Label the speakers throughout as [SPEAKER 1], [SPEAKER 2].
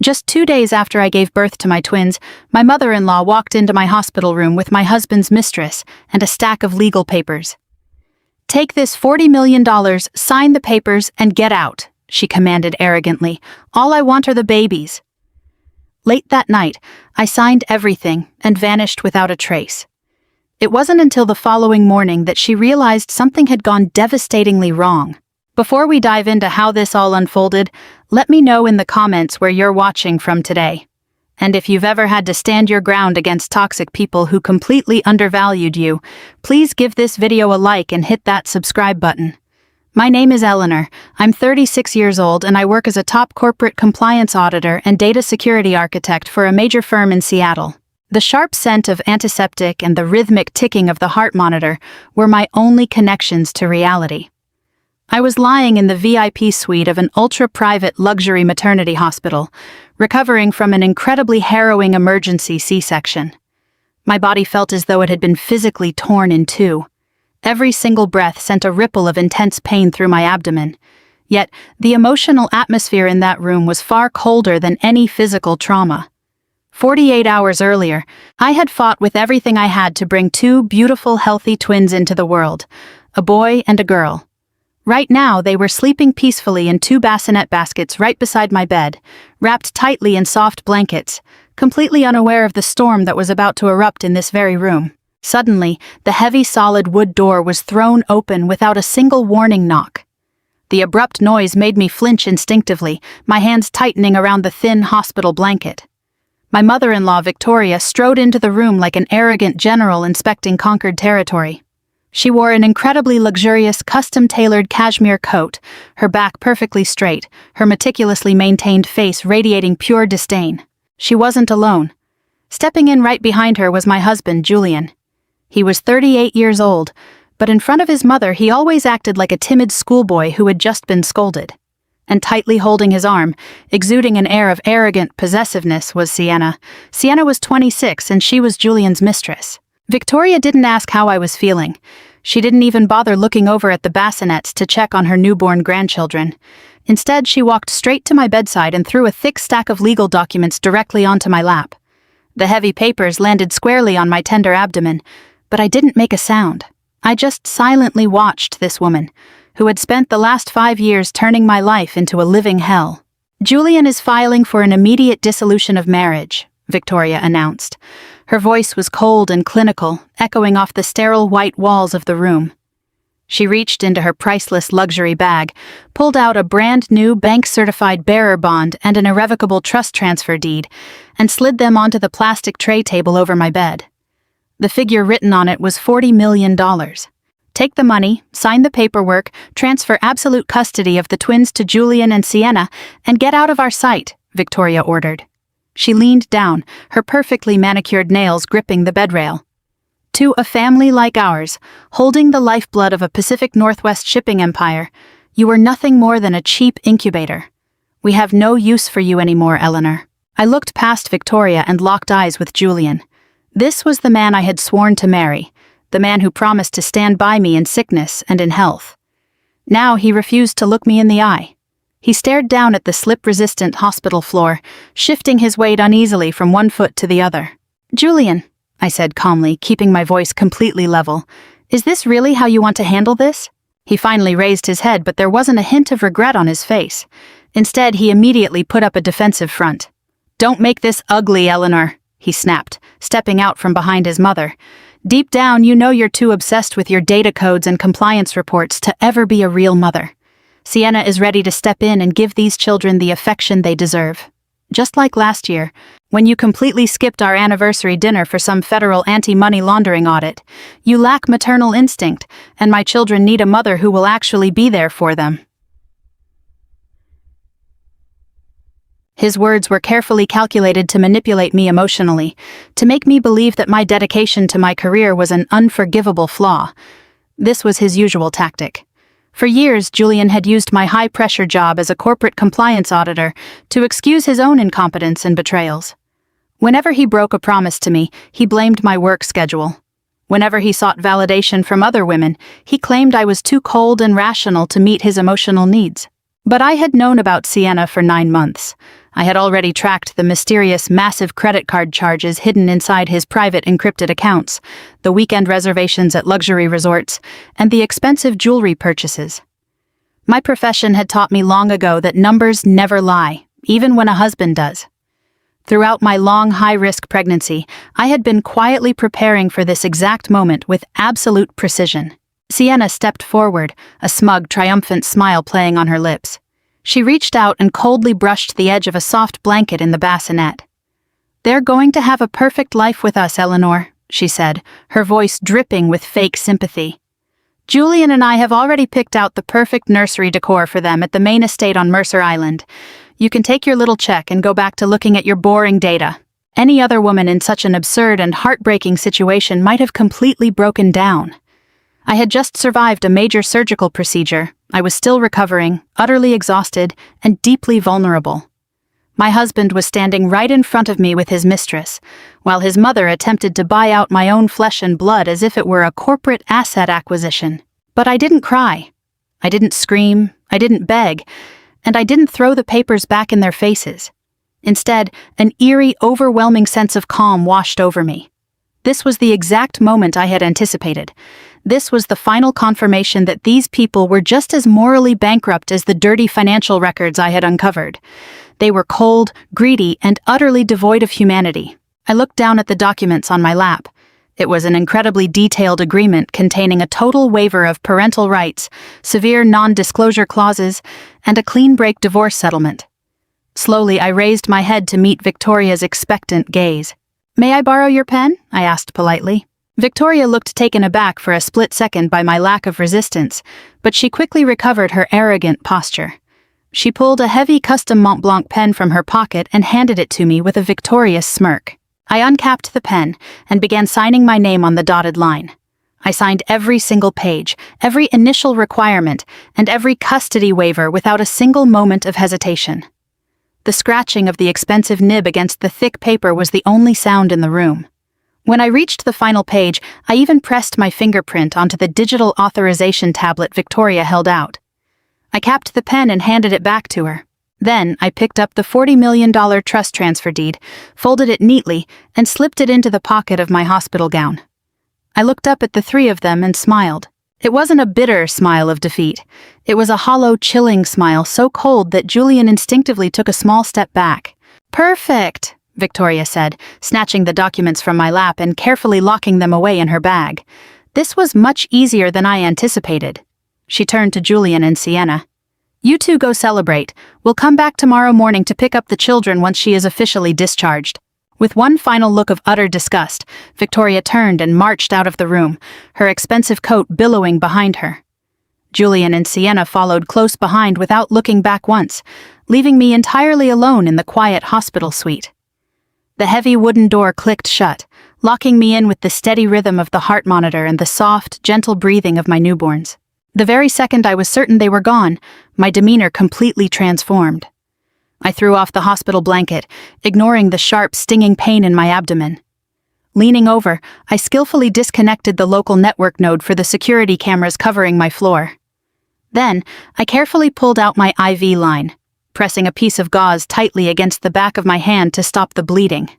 [SPEAKER 1] Just 2 days after I gave birth to my twins, my mother-in-law walked into my hospital room with my husband's mistress and a stack of legal papers. "Take this $40 million, sign the papers, and get out," she commanded arrogantly. "All I want are the babies." Late that night, I signed everything and vanished without a trace. It wasn't until the following morning that she realized something had gone devastatingly wrong. Before we dive into how this all unfolded, let me know in the comments where you're watching from today. And if you've ever had to stand your ground against toxic people who completely undervalued you, please give this video a like and hit that subscribe button. My name is Eleanor. I'm 36 years old and I work as a top corporate compliance auditor and data security architect for a major firm in Seattle. The sharp scent of antiseptic and the rhythmic ticking of the heart monitor were my only connections to reality. I was lying in the VIP suite of an ultra-private luxury maternity hospital, recovering from an incredibly harrowing emergency C-section. My body felt as though it had been physically torn in two. Every single breath sent a ripple of intense pain through my abdomen. Yet, the emotional atmosphere in that room was far colder than any physical trauma. 48 hours earlier, I had fought with everything I had to bring two beautiful, healthy twins into the world, a boy and a girl. Right now, they were sleeping peacefully in two bassinet baskets right beside my bed, wrapped tightly in soft blankets, completely unaware of the storm that was about to erupt in this very room. Suddenly, the heavy solid wood door was thrown open without a single warning knock. The abrupt noise made me flinch instinctively, my hands tightening around the thin hospital blanket. My mother-in-law, Victoria, strode into the room like an arrogant general inspecting conquered territory. She wore an incredibly luxurious, custom-tailored cashmere coat, her back perfectly straight, her meticulously maintained face radiating pure disdain. She wasn't alone. Stepping in right behind her was my husband, Julian. He was 38 years old, but in front of his mother he always acted like a timid schoolboy who had just been scolded. And tightly holding his arm, exuding an air of arrogant possessiveness, was Sienna. Sienna was 26 and she was Julian's mistress. Victoria didn't ask how I was feeling. She didn't even bother looking over at the bassinets to check on her newborn grandchildren. Instead, she walked straight to my bedside and threw a thick stack of legal documents directly onto my lap. The heavy papers landed squarely on my tender abdomen, but I didn't make a sound. I just silently watched this woman, who had spent the last 5 years turning my life into a living hell. "Julian is filing for an immediate dissolution of marriage," Victoria announced. Her voice was cold and clinical, echoing off the sterile white walls of the room. She reached into her priceless luxury bag, pulled out a brand-new bank-certified bearer bond and an irrevocable trust transfer deed, and slid them onto the plastic tray table over my bed. The figure written on it was $40 million. "Take the money, sign the paperwork, transfer absolute custody of the twins to Julian and Sienna, and get out of our sight," Victoria ordered. She leaned down, her perfectly manicured nails gripping the bedrail. "To a family like ours, holding the lifeblood of a Pacific Northwest shipping empire, you are nothing more than a cheap incubator. We have no use for you anymore, Eleanor." I looked past Victoria and locked eyes with Julian. This was the man I had sworn to marry, the man who promised to stand by me in sickness and in health. Now he refused to look me in the eye. He stared down at the slip-resistant hospital floor, shifting his weight uneasily from one foot to the other. "Julian," I said calmly, keeping my voice completely level, "is this really how you want to handle this?" He finally raised his head, but there wasn't a hint of regret on his face. Instead, he immediately put up a defensive front. "Don't make this ugly, Eleanor," he snapped, stepping out from behind his mother. "Deep down, you know you're too obsessed with your data codes and compliance reports to ever be a real mother. Sienna is ready to step in and give these children the affection they deserve. Just like last year, when you completely skipped our anniversary dinner for some federal anti-money laundering audit. You lack maternal instinct, and my children need a mother who will actually be there for them." His words were carefully calculated to manipulate me emotionally, to make me believe that my dedication to my career was an unforgivable flaw. This was his usual tactic. For years, Julian had used my high-pressure job as a corporate compliance auditor to excuse his own incompetence and betrayals. Whenever he broke a promise to me, he blamed my work schedule. Whenever he sought validation from other women, he claimed I was too cold and rational to meet his emotional needs. But I had known about Sienna for 9 months. I had already tracked the mysterious massive credit card charges hidden inside his private encrypted accounts, the weekend reservations at luxury resorts, and the expensive jewelry purchases. My profession had taught me long ago that numbers never lie, even when a husband does. Throughout my long, high-risk pregnancy, I had been quietly preparing for this exact moment with absolute precision. Sienna stepped forward, a smug, triumphant smile playing on her lips. She reached out and coldly brushed the edge of a soft blanket in the bassinet. "They're going to have a perfect life with us, Eleanor," she said, her voice dripping with fake sympathy. "Julian and I have already picked out the perfect nursery decor for them at the main estate on Mercer Island. You can take your little check and go back to looking at your boring data." Any other woman in such an absurd and heartbreaking situation might have completely broken down. I had just survived a major surgical procedure. I was still recovering, utterly exhausted, and deeply vulnerable. My husband was standing right in front of me with his mistress, while his mother attempted to buy out my own flesh and blood as if it were a corporate asset acquisition. But I didn't cry. I didn't scream. I didn't beg. And I didn't throw the papers back in their faces. Instead, an eerie, overwhelming sense of calm washed over me. This was the exact moment I had anticipated. This was the final confirmation that these people were just as morally bankrupt as the dirty financial records I had uncovered. They were cold, greedy, and utterly devoid of humanity. I looked down at the documents on my lap. It was an incredibly detailed agreement containing a total waiver of parental rights, severe non-disclosure clauses, and a clean-break divorce settlement. Slowly, I raised my head to meet Victoria's expectant gaze. "May I borrow your pen?" I asked politely. Victoria looked taken aback for a split second by my lack of resistance, but she quickly recovered her arrogant posture. She pulled a heavy custom Mont Blanc pen from her pocket and handed it to me with a victorious smirk. I uncapped the pen and began signing my name on the dotted line. I signed every single page, every initial requirement, and every custody waiver without a single moment of hesitation. The scratching of the expensive nib against the thick paper was the only sound in the room. When I reached the final page, I even pressed my fingerprint onto the digital authorization tablet Victoria held out. I capped the pen and handed it back to her. Then I picked up the $40 million trust transfer deed, folded it neatly, and slipped it into the pocket of my hospital gown. I looked up at the three of them and smiled. It wasn't a bitter smile of defeat. It was a hollow, chilling smile so cold that Julian instinctively took a small step back. "Perfect," Victoria said, snatching the documents from my lap and carefully locking them away in her bag. "This was much easier than I anticipated." She turned to Julian and Sienna. "You two go celebrate. We'll come back tomorrow morning to pick up the children once she is officially discharged." With one final look of utter disgust, Victoria turned and marched out of the room, her expensive coat billowing behind her. Julian and Sienna followed close behind without looking back once, leaving me entirely alone in the quiet hospital suite. The heavy wooden door clicked shut, locking me in with the steady rhythm of the heart monitor and the soft, gentle breathing of my newborns. The very second I was certain they were gone, my demeanor completely transformed. I threw off the hospital blanket, ignoring the sharp, stinging pain in my abdomen. Leaning over, I skillfully disconnected the local network node for the security cameras covering my floor. Then, I carefully pulled out my IV line, pressing a piece of gauze tightly against the back of my hand to stop the bleeding.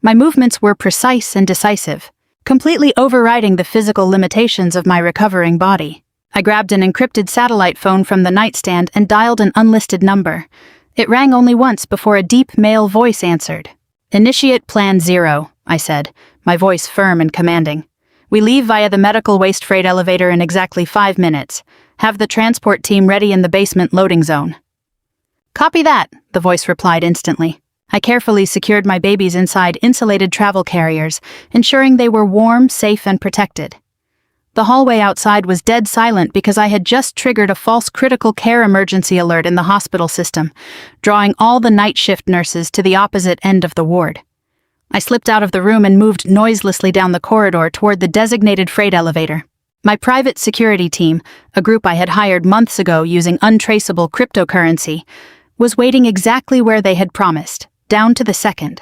[SPEAKER 1] My movements were precise and decisive, completely overriding the physical limitations of my recovering body. I grabbed an encrypted satellite phone from the nightstand and dialed an unlisted number. It rang only once before a deep male voice answered. "Initiate Plan 0, I said, my voice firm and commanding. "We leave via the medical waste freight elevator in exactly 5 minutes. Have the transport team ready in the basement loading zone." "Copy that," the voice replied instantly. I carefully secured my babies inside insulated travel carriers, ensuring they were warm, safe, and protected. The hallway outside was dead silent because I had just triggered a false critical care emergency alert in the hospital system, drawing all the night shift nurses to the opposite end of the ward. I slipped out of the room and moved noiselessly down the corridor toward the designated freight elevator. My private security team, a group I had hired months ago using untraceable cryptocurrency, was waiting exactly where they had promised, down to the second.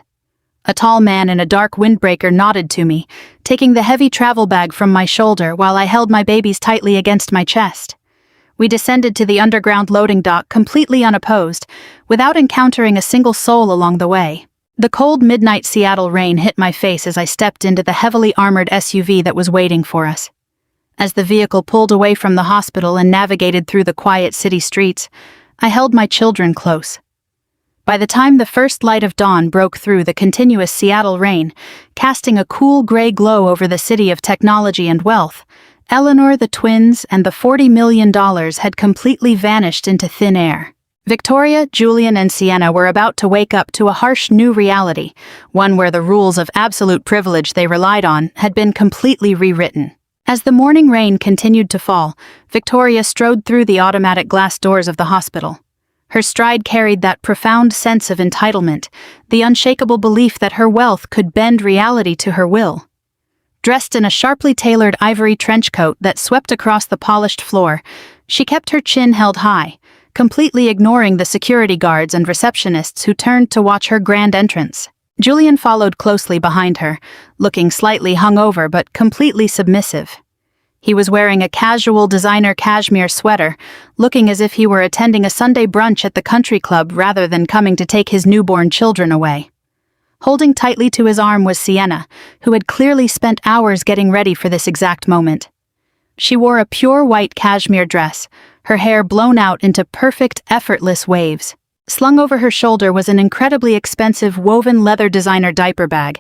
[SPEAKER 1] A tall man in a dark windbreaker nodded to me, taking the heavy travel bag from my shoulder while I held my babies tightly against my chest. We descended to the underground loading dock completely unopposed, without encountering a single soul along the way. The cold midnight Seattle rain hit my face as I stepped into the heavily armored SUV that was waiting for us. As the vehicle pulled away from the hospital and navigated through the quiet city streets, I held my children close. By the time the first light of dawn broke through the continuous Seattle rain, casting a cool gray glow over the city of technology and wealth, Eleanor, the twins, and the $40 million had completely vanished into thin air. Victoria, Julian, and Sienna were about to wake up to a harsh new reality, one where the rules of absolute privilege they relied on had been completely rewritten. As the morning rain continued to fall, Victoria strode through the automatic glass doors of the hospital. Her stride carried that profound sense of entitlement, the unshakable belief that her wealth could bend reality to her will. Dressed in a sharply tailored ivory trench coat that swept across the polished floor, she kept her chin held high, completely ignoring the security guards and receptionists who turned to watch her grand entrance. Julian followed closely behind her, looking slightly hungover but completely submissive. He was wearing a casual designer cashmere sweater, looking as if he were attending a Sunday brunch at the country club rather than coming to take his newborn children away. Holding tightly to his arm was Sienna, who had clearly spent hours getting ready for this exact moment. She wore a pure white cashmere dress, her hair blown out into perfect, effortless waves. Slung over her shoulder was an incredibly expensive woven leather designer diaper bag,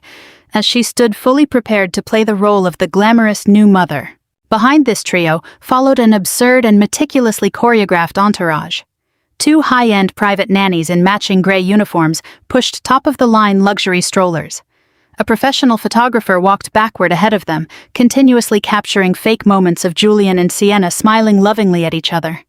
[SPEAKER 1] as she stood fully prepared to play the role of the glamorous new mother. Behind this trio followed an absurd and meticulously choreographed entourage. 2 high-end private nannies in matching gray uniforms pushed top-of-the-line luxury strollers. A professional photographer walked backward ahead of them, continuously capturing fake moments of Julian and Sienna smiling lovingly at each other.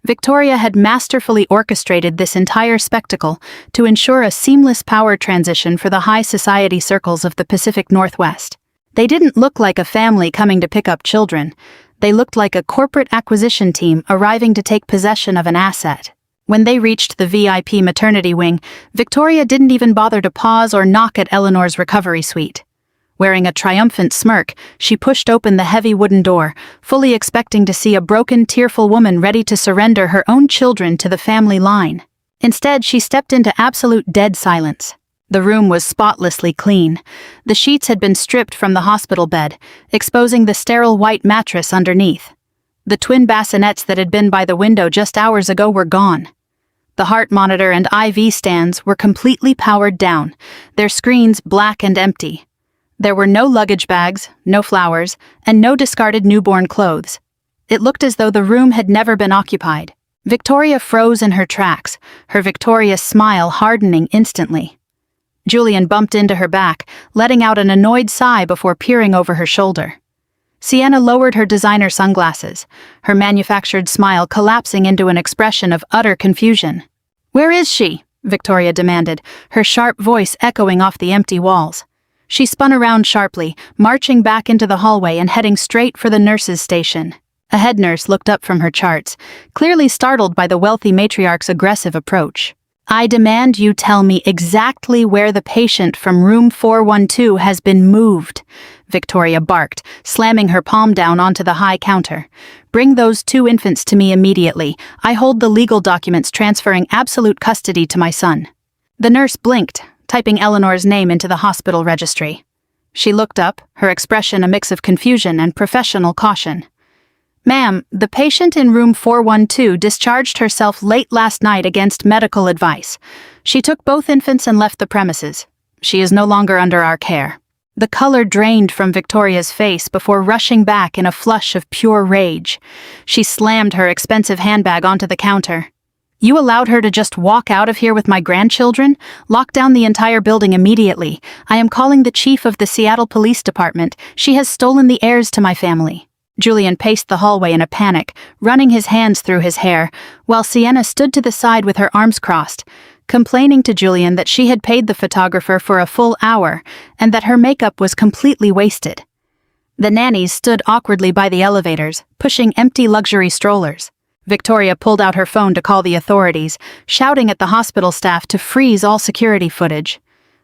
[SPEAKER 1] Victoria had masterfully orchestrated this entire spectacle to ensure a seamless power transition for the high society circles of the Pacific Northwest. They didn't look like a family coming to pick up children. They looked like a corporate acquisition team arriving to take possession of an asset. When they reached the VIP maternity wing, Victoria didn't even bother to pause or knock at Eleanor's recovery suite. Wearing a triumphant smirk, she pushed open the heavy wooden door, fully expecting to see a broken, tearful woman ready to surrender her own children to the family line. Instead, she stepped into absolute dead silence. The room was spotlessly clean. The sheets had been stripped from the hospital bed, exposing the sterile white mattress underneath. The twin bassinets that had been by the window just hours ago were gone. The heart monitor and IV stands were completely powered down, their screens black and empty. There were no luggage bags, no flowers, and no discarded newborn clothes. It looked as though the room had never been occupied. Victoria froze in her tracks, her victorious smile hardening instantly. Julian bumped into her back, letting out an annoyed sigh before peering over her shoulder. Sienna lowered her designer sunglasses, her manufactured smile collapsing into an expression of utter confusion. "Where is she?" Victoria demanded, her sharp voice echoing off the empty walls. She spun around sharply, marching back into the hallway and heading straight for the nurse's station. A head nurse looked up from her charts, clearly startled by the wealthy matriarch's aggressive approach. "I demand you tell me exactly where the patient from room 412 has been moved," Victoria barked, slamming her palm down onto the high counter. "Bring those 2 infants to me immediately. I hold the legal documents transferring absolute custody to my son." The nurse blinked, typing Eleanor's name into the hospital registry. She looked up, her expression a mix of confusion and professional caution. "Ma'am, the patient in room 412 discharged herself late last night against medical advice. She took both infants and left the premises. She is no longer under our care." The color drained from Victoria's face before rushing back in a flush of pure rage. She slammed her expensive handbag onto the counter. "You allowed her to just walk out of here with my grandchildren? Lock down the entire building immediately. I am calling the chief of the Seattle Police Department. She has stolen the heirs to my family." Julian paced the hallway in a panic, running his hands through his hair, while Sienna stood to the side with her arms crossed, complaining to Julian that she had paid the photographer for a full hour and that her makeup was completely wasted. The nannies stood awkwardly by the elevators, pushing empty luxury strollers. Victoria pulled out her phone to call the authorities, shouting at the hospital staff to freeze all security footage.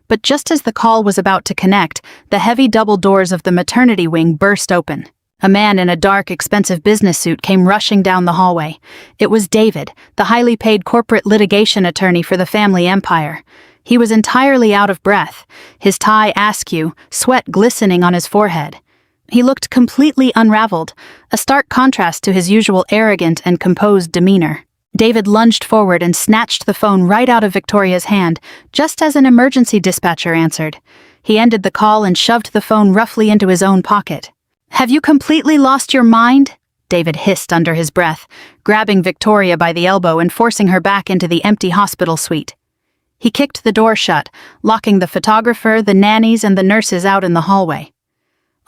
[SPEAKER 1] But just as the call was about to connect, the heavy double doors of the maternity wing burst open. A man in a dark, expensive business suit came rushing down the hallway. It was David, the highly paid corporate litigation attorney for the family empire. He was entirely out of breath, his tie askew, sweat glistening on his forehead. He looked completely unraveled, a stark contrast to his usual arrogant and composed demeanor. David lunged forward and snatched the phone right out of Victoria's hand, just as an emergency dispatcher answered. He ended the call and shoved the phone roughly into his own pocket. "Have you completely lost your mind?" David hissed under his breath, grabbing Victoria by the elbow and forcing her back into the empty hospital suite. He kicked the door shut, locking the photographer, the nannies, and the nurses out in the hallway.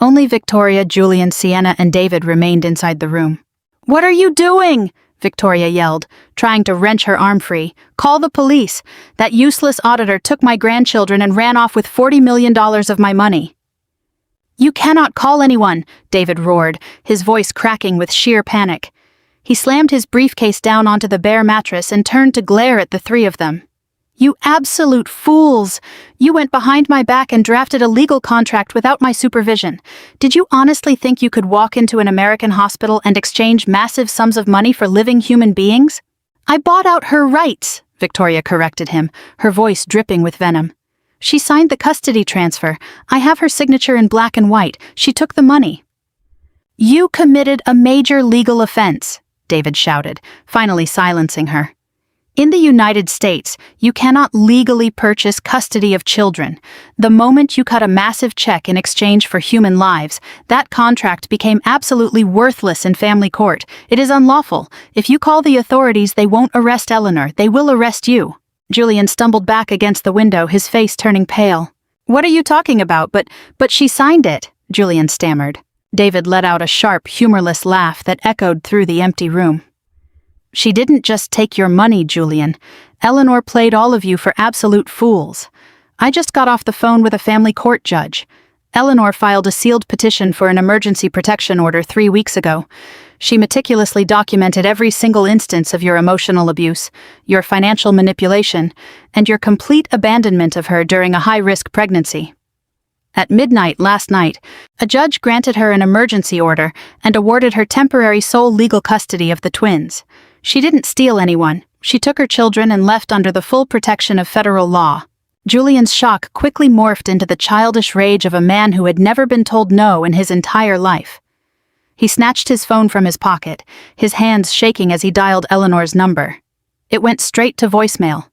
[SPEAKER 1] Only Victoria, Julian, Sienna, and David remained inside the room. "What are you doing?" Victoria yelled, trying to wrench her arm free. "Call the police. That useless auditor took my grandchildren and ran off with $40 million of my money." "You cannot call anyone," David roared, his voice cracking with sheer panic. He slammed his briefcase down onto the bare mattress and turned to glare at the three of them. "You absolute fools! You went behind my back and drafted a legal contract without my supervision. Did you honestly think you could walk into an American hospital and exchange massive sums of money for living human beings?" "I bought out her rights," Victoria corrected him, her voice dripping with venom. "She signed the custody transfer. I have her signature in black and white. She took the money." "You committed a major legal offense," David shouted, finally silencing her. "In the United States, you cannot legally purchase custody of children. The moment you cut a massive check in exchange for human lives, that contract became absolutely worthless in family court. It is unlawful. If you call the authorities, they won't arrest Eleanor. They will arrest you." Julian stumbled back against the window, his face turning pale. "What are you talking about? But she signed it," Julian stammered. David let out a sharp, humorless laugh that echoed through the empty room. "She didn't just take your money, Julian. Eleanor played all of you for absolute fools. I just got off the phone with a family court judge. Eleanor filed a sealed petition for an emergency protection order 3 weeks ago. She meticulously documented every single instance of your emotional abuse, your financial manipulation, and your complete abandonment of her during a high-risk pregnancy. At midnight last night, a judge granted her an emergency order and awarded her temporary sole legal custody of the twins. She didn't steal anyone. She took her children and left under the full protection of federal law." Julian's shock quickly morphed into the childish rage of a man who had never been told no in his entire life. He snatched his phone from his pocket, his hands shaking as he dialed Eleanor's number. It went straight to voicemail.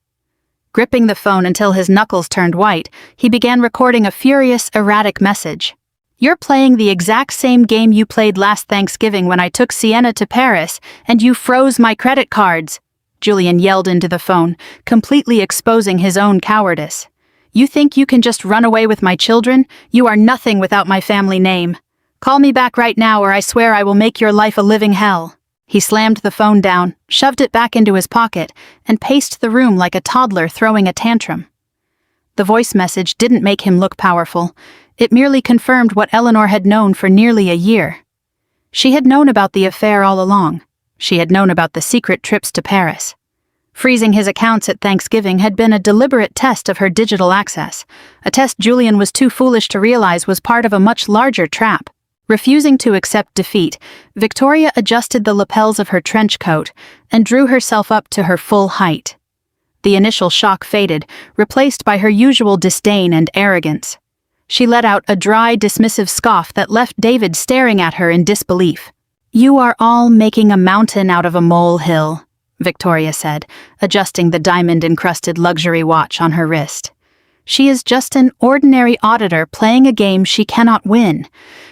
[SPEAKER 1] Gripping the phone until his knuckles turned white, he began recording a furious, erratic message. "You're playing the exact same game you played last Thanksgiving when I took Sienna to Paris, and you froze my credit cards," Julian yelled into the phone, completely exposing his own cowardice. "You think you can just run away with my children? You are nothing without my family name. Call me back right now or I swear I will make your life a living hell." He slammed the phone down, shoved it back into his pocket, and paced the room like a toddler throwing a tantrum. The voice message didn't make him look powerful. It merely confirmed what Eleanor had known for nearly a year. She had known about the affair all along. She had known about the secret trips to Paris. Freezing his accounts at Thanksgiving had been a deliberate test of her digital access, a test Julian was too foolish to realize was part of a much larger trap. Refusing to accept defeat, Victoria adjusted the lapels of her trench coat and drew herself up to her full height. The initial shock faded, replaced by her usual disdain and arrogance. She let out a dry, dismissive scoff that left David staring at her in disbelief. "You are all making a mountain out of a molehill," Victoria said, adjusting the diamond-encrusted luxury watch on her wrist. "She is just an ordinary auditor playing a game she cannot win.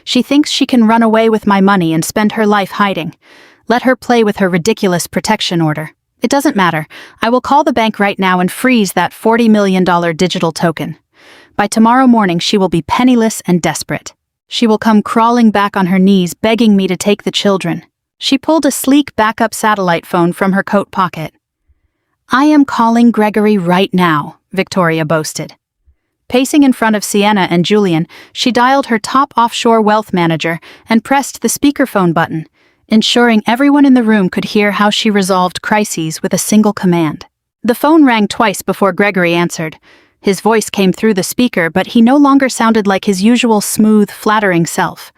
[SPEAKER 1] She thinks she can run away with my money and spend her life hiding. Let her play with her ridiculous protection order. It doesn't matter. I will call the bank right now and freeze that $40 million digital token. By tomorrow morning she will be penniless and desperate. She will come crawling back on her knees begging me to take the children." She pulled a sleek backup satellite phone from her coat pocket. "I am calling Gregory right now," Victoria boasted. Pacing in front of Sienna and Julian, she dialed her top offshore wealth manager and pressed the speakerphone button, ensuring everyone in the room could hear how she resolved crises with a single command. The phone rang twice before Gregory answered. His voice came through the speaker, but he no longer sounded like his usual smooth, flattering self.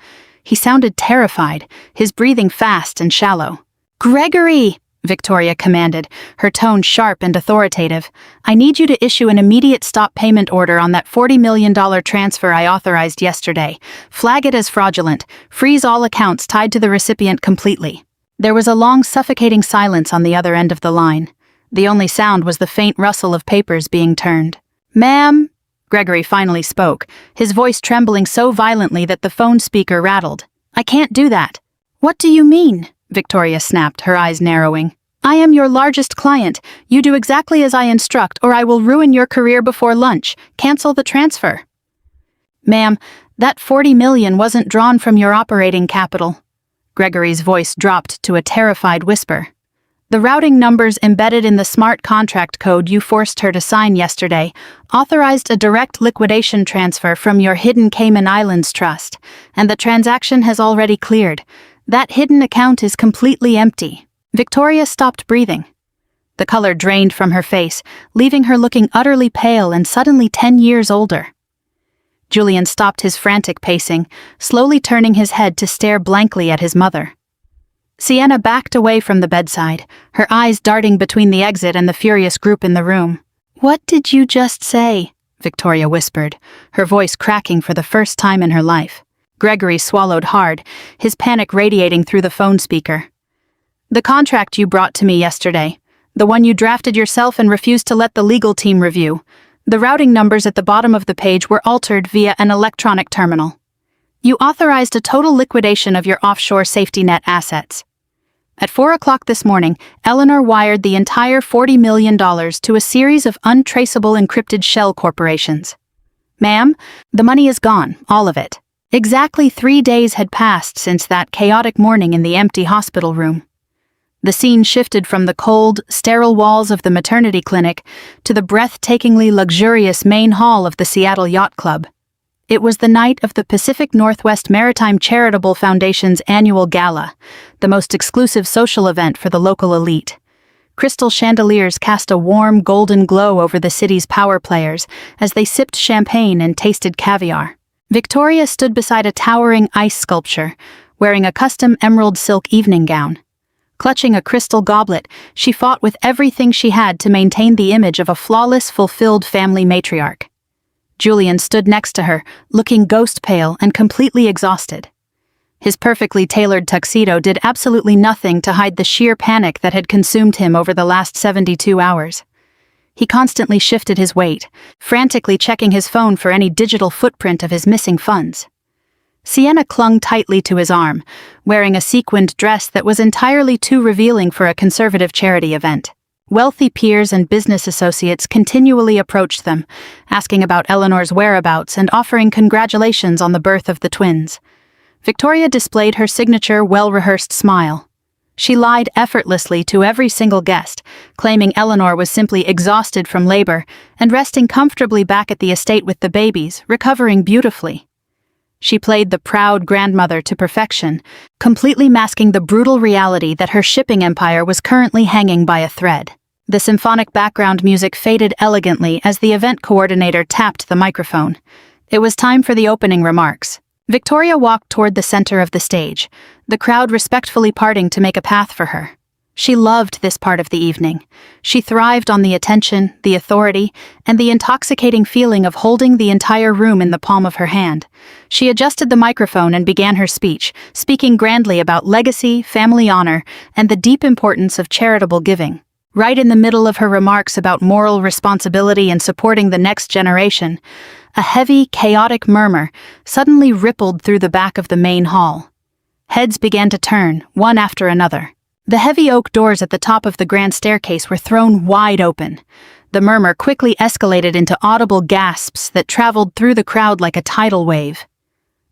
[SPEAKER 1] He sounded terrified, his breathing fast and shallow. "Gregory!" Victoria commanded, her tone sharp and authoritative. "I need you to issue an immediate stop payment order on that $40 million transfer I authorized yesterday. Flag it as fraudulent. Freeze all accounts tied to the recipient completely." There was a long, suffocating silence on the other end of the line. The only sound was the faint rustle of papers being turned. "Ma'am?" Gregory finally spoke, his voice trembling so violently that the phone speaker rattled. "I can't do that." "What do you mean?" Victoria snapped, her eyes narrowing. "I am your largest client. You do exactly as I instruct, or I will ruin your career before lunch. Cancel the transfer." "Ma'am, that $40 million wasn't drawn from your operating capital." Gregory's voice dropped to a terrified whisper. "The routing numbers embedded in the smart contract code you forced her to sign yesterday authorized a direct liquidation transfer from your hidden Cayman Islands trust, and the transaction has already cleared. That hidden account is completely empty." Victoria stopped breathing. The color drained from her face, leaving her looking utterly pale and suddenly 10 years older. Julian stopped his frantic pacing, slowly turning his head to stare blankly at his mother. Sienna backed away from the bedside, her eyes darting between the exit and the furious group in the room. "What did you just say?" Victoria whispered, her voice cracking for the first time in her life. Gregory swallowed hard, his panic radiating through the phone speaker. "The contract you brought to me yesterday, the one you drafted yourself and refused to let the legal team review. The routing numbers at the bottom of the page were altered via an electronic terminal. You authorized a total liquidation of your offshore safety net assets. At 4 o'clock this morning, Eleanor wired the entire $40 million to a series of untraceable encrypted shell corporations. Ma'am, the money is gone, all of it." Exactly 3 days had passed since that chaotic morning in the empty hospital room. The scene shifted from the cold, sterile walls of the maternity clinic to the breathtakingly luxurious main hall of the Seattle Yacht Club. It was the night of the Pacific Northwest Maritime Charitable Foundation's annual gala, the most exclusive social event for the local elite. Crystal chandeliers cast a warm, golden glow over the city's power players as they sipped champagne and tasted caviar. Victoria stood beside a towering ice sculpture, wearing a custom emerald silk evening gown. Clutching a crystal goblet, she fought with everything she had to maintain the image of a flawless, fulfilled family matriarch. Julian stood next to her, looking ghost-pale and completely exhausted. His perfectly tailored tuxedo did absolutely nothing to hide the sheer panic that had consumed him over the last 72 hours. He constantly shifted his weight, frantically checking his phone for any digital footprint of his missing funds. Sienna clung tightly to his arm, wearing a sequined dress that was entirely too revealing for a conservative charity event. Wealthy peers and business associates continually approached them, asking about Eleanor's whereabouts and offering congratulations on the birth of the twins. Victoria displayed her signature, well-rehearsed smile. She lied effortlessly to every single guest, claiming Eleanor was simply exhausted from labor and resting comfortably back at the estate with the babies, recovering beautifully. She played the proud grandmother to perfection, completely masking the brutal reality that her shipping empire was currently hanging by a thread. The symphonic background music faded elegantly as the event coordinator tapped the microphone. It was time for the opening remarks. Victoria walked toward the center of the stage, the crowd respectfully parting to make a path for her. She loved this part of the evening. She thrived on the attention, the authority, and the intoxicating feeling of holding the entire room in the palm of her hand. She adjusted the microphone and began her speech, speaking grandly about legacy, family honor, and the deep importance of charitable giving. Right in the middle of her remarks about moral responsibility and supporting the next generation, a heavy, chaotic murmur suddenly rippled through the back of the main hall. Heads began to turn, one after another. The heavy oak doors at the top of the grand staircase were thrown wide open. The murmur quickly escalated into audible gasps that traveled through the crowd like a tidal wave.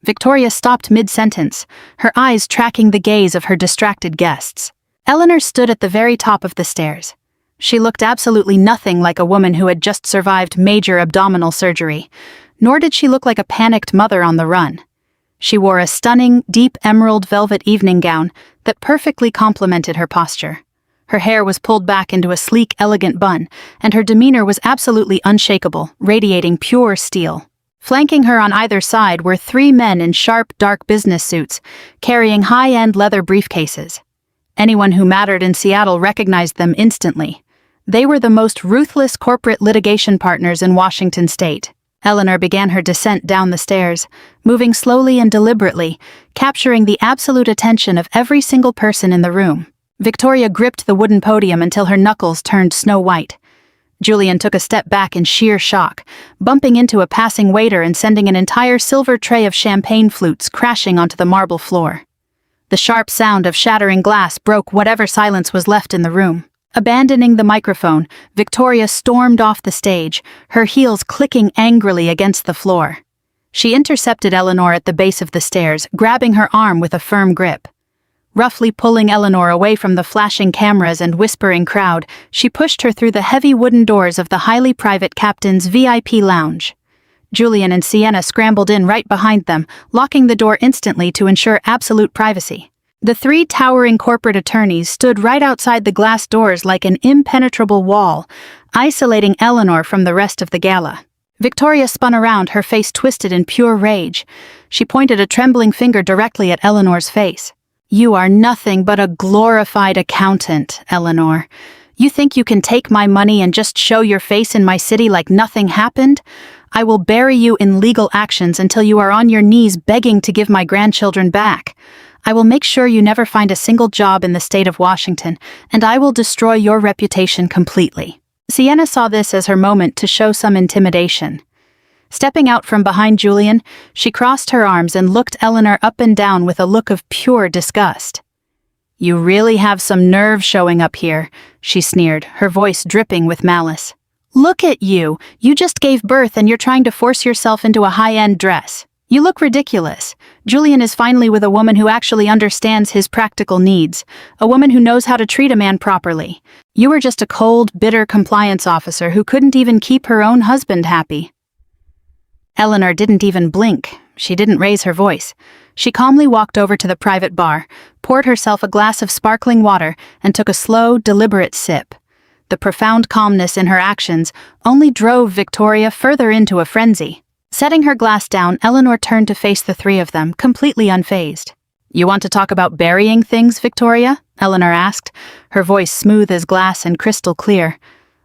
[SPEAKER 1] Victoria stopped mid-sentence, her eyes tracking the gaze of her distracted guests. Eleanor stood at the very top of the stairs. She looked absolutely nothing like a woman who had just survived major abdominal surgery, nor did she look like a panicked mother on the run. She wore a stunning, deep emerald velvet evening gown that perfectly complemented her posture. Her hair was pulled back into a sleek, elegant bun, and her demeanor was absolutely unshakable, radiating pure steel. Flanking her on either side were three men in sharp, dark business suits, carrying high-end leather briefcases. Anyone who mattered in Seattle recognized them instantly. They were the most ruthless corporate litigation partners in Washington state. Eleanor began her descent down the stairs, moving slowly and deliberately, capturing the absolute attention of every single person in the room. Victoria gripped the wooden podium until her knuckles turned snow-white. Julian took a step back in sheer shock, bumping into a passing waiter and sending an entire silver tray of champagne flutes crashing onto the marble floor. The sharp sound of shattering glass broke whatever silence was left in the room. Abandoning the microphone, Victoria stormed off the stage, her heels clicking angrily against the floor. She intercepted Eleanor at the base of the stairs, grabbing her arm with a firm grip. Roughly pulling Eleanor away from the flashing cameras and whispering crowd, she pushed her through the heavy wooden doors of the highly private captain's VIP lounge. Julian and Sienna scrambled in right behind them, locking the door instantly to ensure absolute privacy. The three towering corporate attorneys stood right outside the glass doors like an impenetrable wall, isolating Eleanor from the rest of the gala. Victoria spun around, her face twisted in pure rage. She pointed a trembling finger directly at Eleanor's face. "You are nothing but a glorified accountant, Eleanor. You think you can take my money and just show your face in my city like nothing happened? I will bury you in legal actions until you are on your knees begging to give my grandchildren back. I will make sure you never find a single job in the state of Washington, and I will destroy your reputation completely." Sienna saw this as her moment to show some intimidation. Stepping out from behind Julian, she crossed her arms and looked Eleanor up and down with a look of pure disgust. "You really have some nerve showing up here," she sneered, her voice dripping with malice. "Look at you. You just gave birth and you're trying to force yourself into a high-end dress. You look ridiculous. Julian is finally with a woman who actually understands his practical needs, a woman who knows how to treat a man properly. You were just a cold, bitter compliance officer who couldn't even keep her own husband happy." Eleanor didn't even blink. She didn't raise her voice. She calmly walked over to the private bar, poured herself a glass of sparkling water, and took a slow, deliberate sip. The profound calmness in her actions only drove Victoria further into a frenzy. Setting her glass down, Eleanor turned to face the three of them, completely unfazed. "You want to talk about burying things, Victoria?" Eleanor asked, her voice smooth as glass and crystal clear.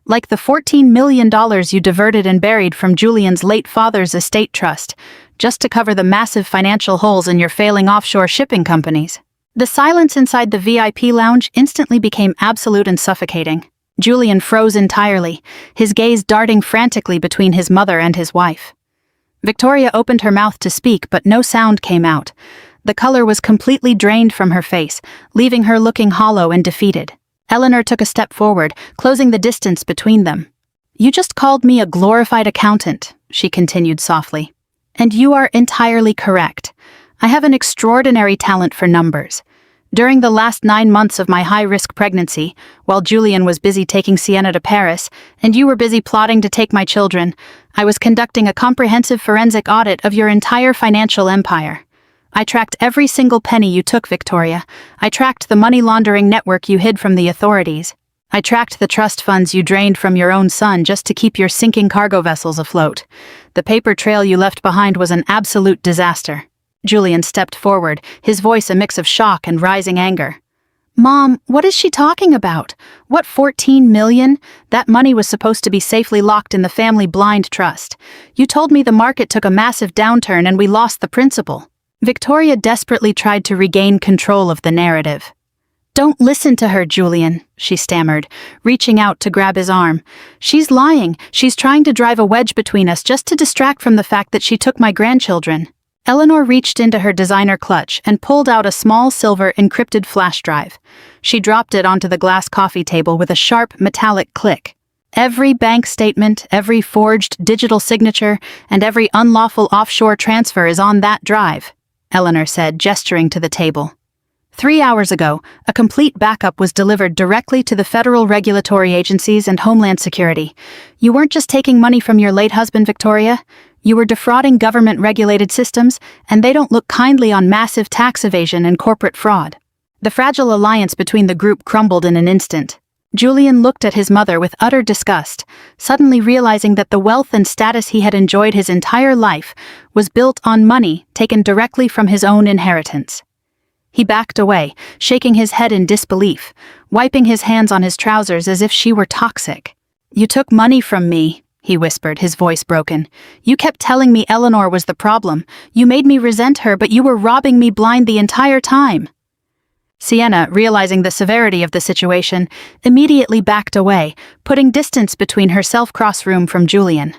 [SPEAKER 1] "Like the $14 million you diverted and buried from Julian's late father's estate trust, just to cover the massive financial holes in your failing offshore shipping companies." The silence inside the VIP lounge instantly became absolute and suffocating. Julian froze entirely, his gaze darting frantically between his mother and his wife. Victoria opened her mouth to speak, but no sound came out. The color was completely drained from her face, leaving her looking hollow and defeated. Eleanor took a step forward, closing the distance between them. "You just called me a glorified accountant," she continued softly. "And you are entirely correct. I have an extraordinary talent for numbers. During the last 9 months of my high-risk pregnancy, while Julian was busy taking Sienna to Paris, and you were busy plotting to take my children, I was conducting a comprehensive forensic audit of your entire financial empire. I tracked every single penny you took, Victoria. I tracked the money laundering network you hid from the authorities. I tracked the trust funds you drained from your own son just to keep your sinking cargo vessels afloat. The paper trail you left behind was an absolute disaster." Julian stepped forward, his voice a mix of shock and rising anger. "Mom, what is she talking about? What $14 million? That money was supposed to be safely locked in the family blind trust. You told me the market took a massive downturn and we lost the principal." Victoria desperately tried to regain control of the narrative. "Don't listen to her, Julian," she stammered, reaching out to grab his arm. "She's lying. She's trying to drive a wedge between us just to distract from the fact that she took my grandchildren." Eleanor reached into her designer clutch and pulled out a small silver encrypted flash drive. She dropped it onto the glass coffee table with a sharp, metallic click. "Every bank statement, every forged digital signature, and every unlawful offshore transfer is on that drive," Eleanor said, gesturing to the table. 3 hours ago, a complete backup was delivered directly to the federal regulatory agencies and Homeland Security. You weren't just taking money from your late husband, Victoria. You were defrauding government-regulated systems, and they don't look kindly on massive tax evasion and corporate fraud. The fragile alliance between the group crumbled in an instant. Julian looked at his mother with utter disgust, suddenly realizing that the wealth and status he had enjoyed his entire life was built on money taken directly from his own inheritance. He backed away, shaking his head in disbelief, wiping his hands on his trousers as if she were toxic. "You took money from me," he whispered, his voice broken. "You kept telling me Eleanor was the problem. You made me resent her, but you were robbing me blind the entire time." Sienna, realizing the severity of the situation, immediately backed away, putting distance between herself cross-room from Julian.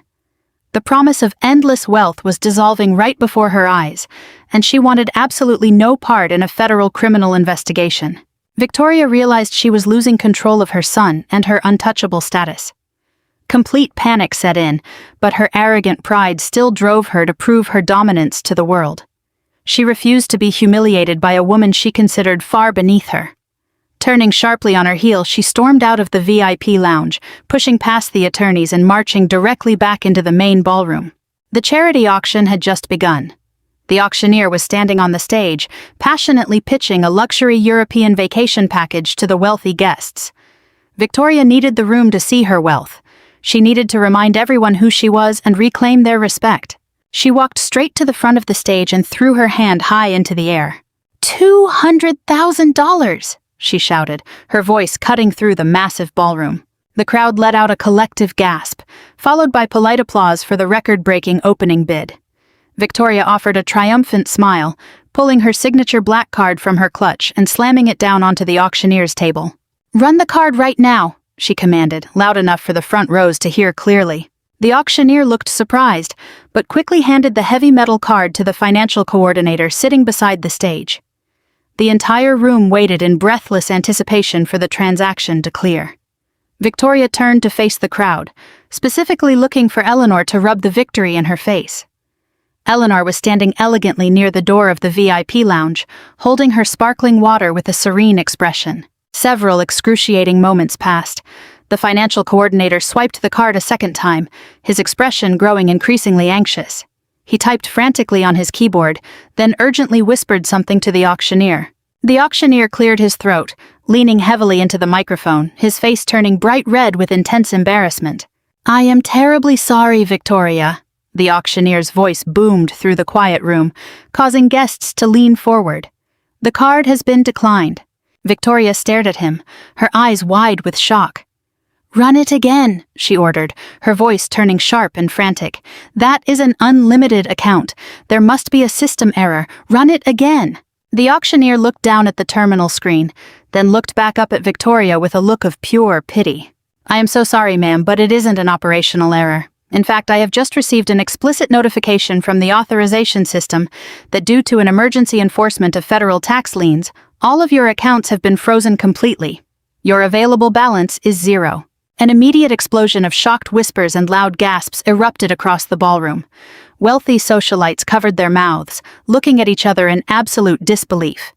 [SPEAKER 1] The promise of endless wealth was dissolving right before her eyes, and she wanted absolutely no part in a federal criminal investigation. Victoria realized she was losing control of her son and her untouchable status. Complete panic set in, but her arrogant pride still drove her to prove her dominance to the world. She refused to be humiliated by a woman she considered far beneath her. Turning sharply on her heel, she stormed out of the VIP lounge, pushing past the attorneys and marching directly back into the main ballroom. The charity auction had just begun. The auctioneer was standing on the stage, passionately pitching a luxury European vacation package to the wealthy guests. Victoria needed the room to see her wealth. She needed to remind everyone who she was and reclaim their respect. She walked straight to the front of the stage and threw her hand high into the air. $200,000! She shouted, her voice cutting through the massive ballroom. The crowd let out a collective gasp, followed by polite applause for the record-breaking opening bid. Victoria offered a triumphant smile, pulling her signature black card from her clutch and slamming it down onto the auctioneer's table. "Run the card right now," she commanded, loud enough for the front rows to hear clearly. The auctioneer looked surprised, but quickly handed the heavy metal card to the financial coordinator sitting beside the stage. The entire room waited in breathless anticipation for the transaction to clear. Victoria turned to face the crowd, specifically looking for Eleanor to rub the victory in her face. Eleanor was standing elegantly near the door of the VIP lounge, holding her sparkling water with a serene expression. Several excruciating moments passed. The financial coordinator swiped the card a second time, his expression growing increasingly anxious. He typed frantically on his keyboard, then urgently whispered something to the auctioneer. The auctioneer cleared his throat, leaning heavily into the microphone, his face turning bright red with intense embarrassment. "I am terribly sorry, Victoria." The auctioneer's voice boomed through the quiet room, causing guests to lean forward. "The card has been declined." Victoria stared at him, her eyes wide with shock. "Run it again," she ordered, her voice turning sharp and frantic. "That is an unlimited account. There must be a system error. Run it again." The auctioneer looked down at the terminal screen, then looked back up at Victoria with a look of pure pity. "I am so sorry, ma'am, but it isn't an operational error. In fact, I have just received an explicit notification from the authorization system that due to an emergency enforcement of federal tax liens, all of your accounts have been frozen completely. Your available balance is 0. An immediate explosion of shocked whispers and loud gasps erupted across the ballroom. Wealthy socialites covered their mouths, looking at each other in absolute disbelief.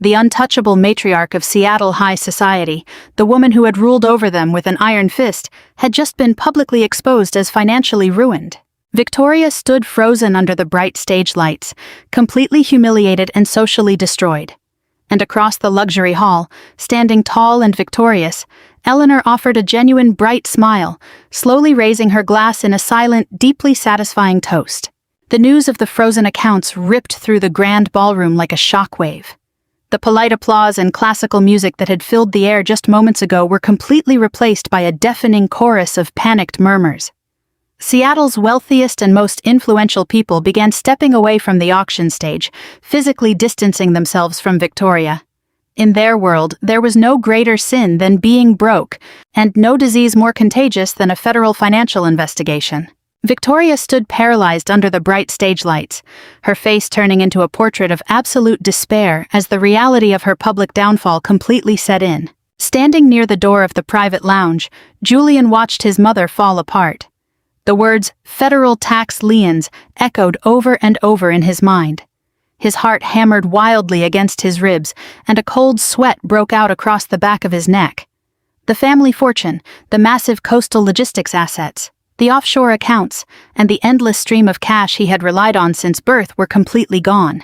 [SPEAKER 1] The untouchable matriarch of Seattle high society, the woman who had ruled over them with an iron fist, had just been publicly exposed as financially ruined. Victoria stood frozen under the bright stage lights, completely humiliated and socially destroyed. And across the luxury hall, standing tall and victorious, Eleanor offered a genuine bright smile, slowly raising her glass in a silent, deeply satisfying toast. The news of the frozen accounts ripped through the grand ballroom like a shockwave. The polite applause and classical music that had filled the air just moments ago were completely replaced by a deafening chorus of panicked murmurs. Seattle's wealthiest and most influential people began stepping away from the auction stage, physically distancing themselves from Victoria. In their world, there was no greater sin than being broke, and no disease more contagious than a federal financial investigation. Victoria stood paralyzed under the bright stage lights, her face turning into a portrait of absolute despair as the reality of her public downfall completely set in. Standing near the door of the private lounge, Julian watched his mother fall apart. The words, "federal tax liens," echoed over and over in his mind. His heart hammered wildly against his ribs, and a cold sweat broke out across the back of his neck. The family fortune, the massive coastal logistics assets, the offshore accounts, and the endless stream of cash he had relied on since birth were completely gone.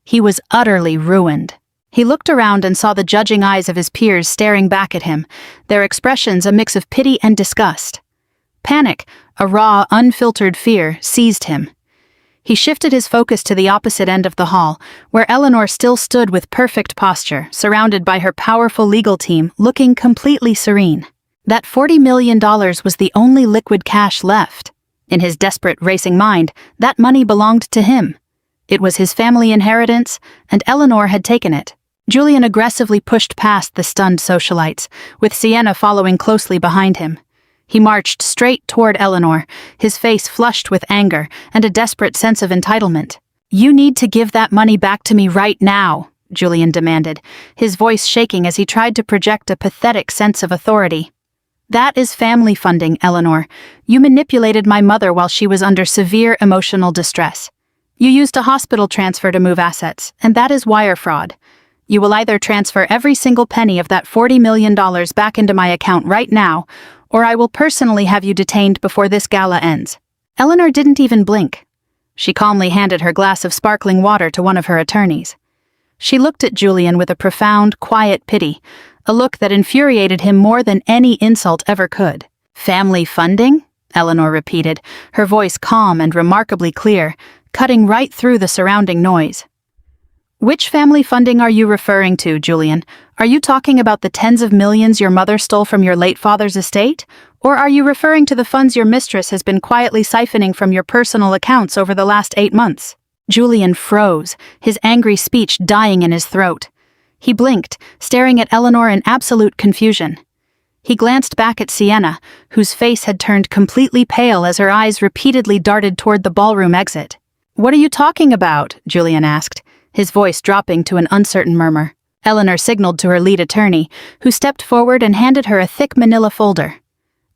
[SPEAKER 1] He was utterly ruined. He looked around and saw the judging eyes of his peers staring back at him, their expressions a mix of pity and disgust. Panic, a raw, unfiltered fear, seized him. He shifted his focus to the opposite end of the hall, where Eleanor still stood with perfect posture, surrounded by her powerful legal team, looking completely serene. That $40 million was the only liquid cash left. In his desperate, racing mind, that money belonged to him. It was his family inheritance, and Eleanor had taken it. Julian aggressively pushed past the stunned socialites, with Sienna following closely behind him. He marched straight toward Eleanor, his face flushed with anger and a desperate sense of entitlement. "You need to give that money back to me right now," Julian demanded, his voice shaking as he tried to project a pathetic sense of authority. "That is family funding, Eleanor. You manipulated my mother while she was under severe emotional distress. You used a hospital transfer to move assets, and that is wire fraud. You will either transfer every single penny of that $40 million back into my account right now, or I will personally have you detained before this gala ends." Eleanor didn't even blink. She calmly handed her glass of sparkling water to one of her attorneys. She looked at Julian with a profound, quiet pity, a look that infuriated him more than any insult ever could. "Family funding?" Eleanor repeated, her voice calm and remarkably clear, cutting right through the surrounding noise. "Which family funding are you referring to, Julian? Are you talking about the tens of millions your mother stole from your late father's estate? Or are you referring to the funds your mistress has been quietly siphoning from your personal accounts over the last 8 months? Julian froze, his angry speech dying in his throat. He blinked, staring at Eleanor in absolute confusion. He glanced back at Sienna, whose face had turned completely pale as her eyes repeatedly darted toward the ballroom exit. "What are you talking about?" Julian asked, his voice dropping to an uncertain murmur. Eleanor signaled to her lead attorney, who stepped forward and handed her a thick manila folder.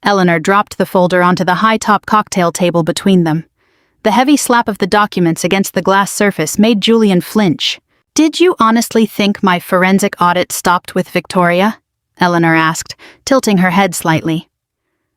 [SPEAKER 1] Eleanor dropped the folder onto the high-top cocktail table between them. The heavy slap of the documents against the glass surface made Julian flinch. "Did you honestly think my forensic audit stopped with Victoria?" Eleanor asked, tilting her head slightly.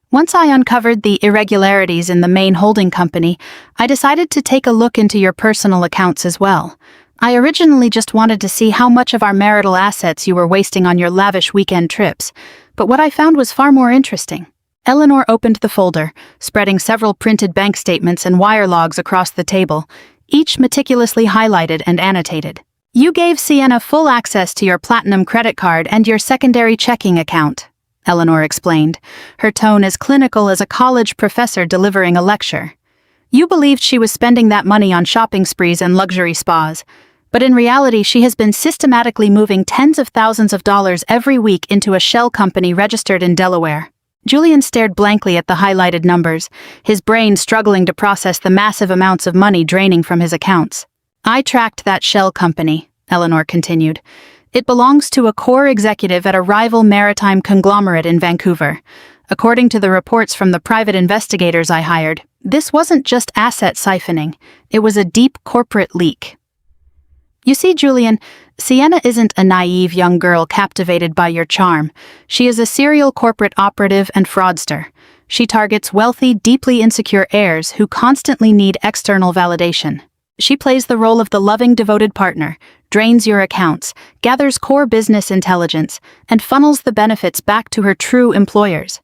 [SPEAKER 1] "Once I uncovered the irregularities in the main holding company, I decided to take a look into your personal accounts as well. I originally just wanted to see how much of our marital assets you were wasting on your lavish weekend trips, but what I found was far more interesting." Eleanor opened the folder, spreading several printed bank statements and wire logs across the table, each meticulously highlighted and annotated. "You gave Sienna full access to your platinum credit card and your secondary checking account," Eleanor explained, her tone as clinical as a college professor delivering a lecture. "You believed she was spending that money on shopping sprees and luxury spas, but in reality she has been systematically moving tens of thousands of dollars every week into a shell company registered in Delaware." Julian stared blankly at the highlighted numbers, his brain struggling to process the massive amounts of money draining from his accounts. "I tracked that shell company," Eleanor continued. "It belongs to a core executive at a rival maritime conglomerate in Vancouver. According to the reports from the private investigators I hired, this wasn't just asset siphoning, it was a deep corporate leak." "You see, Julian, Sienna isn't a naive young girl captivated by your charm. She is a serial corporate operative and fraudster. She targets wealthy, deeply insecure heirs who constantly need external validation. She plays the role of the loving, devoted partner, drains your accounts, gathers core business intelligence, and funnels the benefits back to her true employers.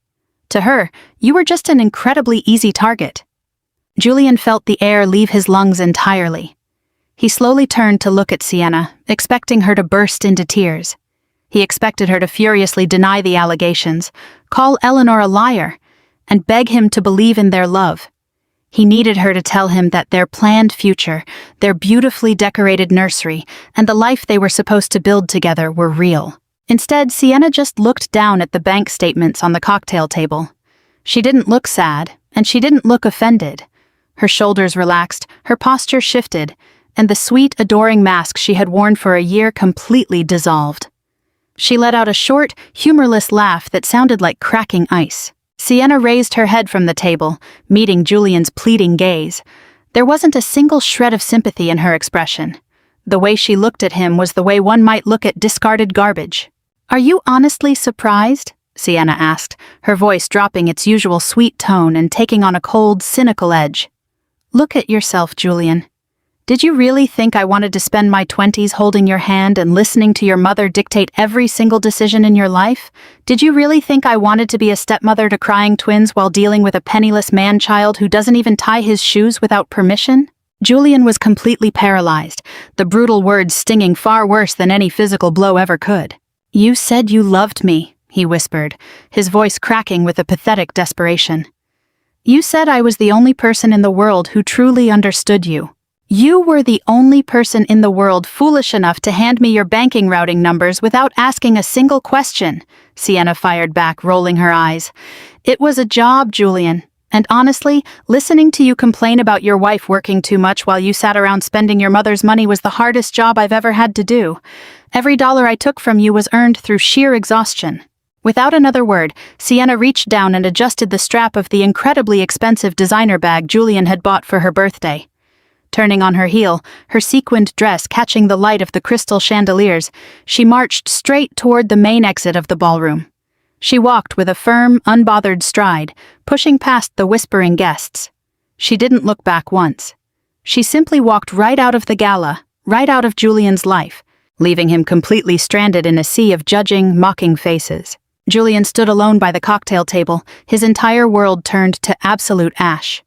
[SPEAKER 1] To her, you were just an incredibly easy target." Julian felt the air leave his lungs entirely. He slowly turned to look at Sienna, expecting her to burst into tears. He expected her to furiously deny the allegations, call Eleanor a liar, and beg him to believe in their love. He needed her to tell him that their planned future, their beautifully decorated nursery, and the life they were supposed to build together were real. Instead, Sienna just looked down at the bank statements on the cocktail table. She didn't look sad, and she didn't look offended. Her shoulders relaxed, her posture shifted, and the sweet, adoring mask she had worn for a year completely dissolved. She let out a short, humorless laugh that sounded like cracking ice. Sienna raised her head from the table, meeting Julian's pleading gaze. There wasn't a single shred of sympathy in her expression. The way she looked at him was the way one might look at discarded garbage. "Are you honestly surprised?" Sienna asked, her voice dropping its usual sweet tone and taking on a cold, cynical edge. "Look at yourself, Julian. Did you really think I wanted to spend my 20s holding your hand and listening to your mother dictate every single decision in your life? Did you really think I wanted to be a stepmother to crying twins while dealing with a penniless man-child who doesn't even tie his shoes without permission? Julian was completely paralyzed, the brutal words stinging far worse than any physical blow ever could. "You said you loved me," he whispered, his voice cracking with a pathetic desperation. "You said I was the only person in the world who truly understood you. You were the only person in the world foolish enough to hand me your banking routing numbers without asking a single question," Sienna fired back, rolling her eyes. "It was a job, Julian. And honestly, listening to you complain about your wife working too much while you sat around spending your mother's money was the hardest job I've ever had to do. Every dollar I took from you was earned through sheer exhaustion." Without another word, Sienna reached down and adjusted the strap of the incredibly expensive designer bag Julian had bought for her birthday. Turning on her heel, her sequined dress catching the light of the crystal chandeliers, she marched straight toward the main exit of the ballroom. She walked with a firm, unbothered stride, pushing past the whispering guests. She didn't look back once. She simply walked right out of the gala, right out of Julian's life, leaving him completely stranded in a sea of judging, mocking faces. Julian stood alone by the cocktail table, his entire world turned to absolute ash.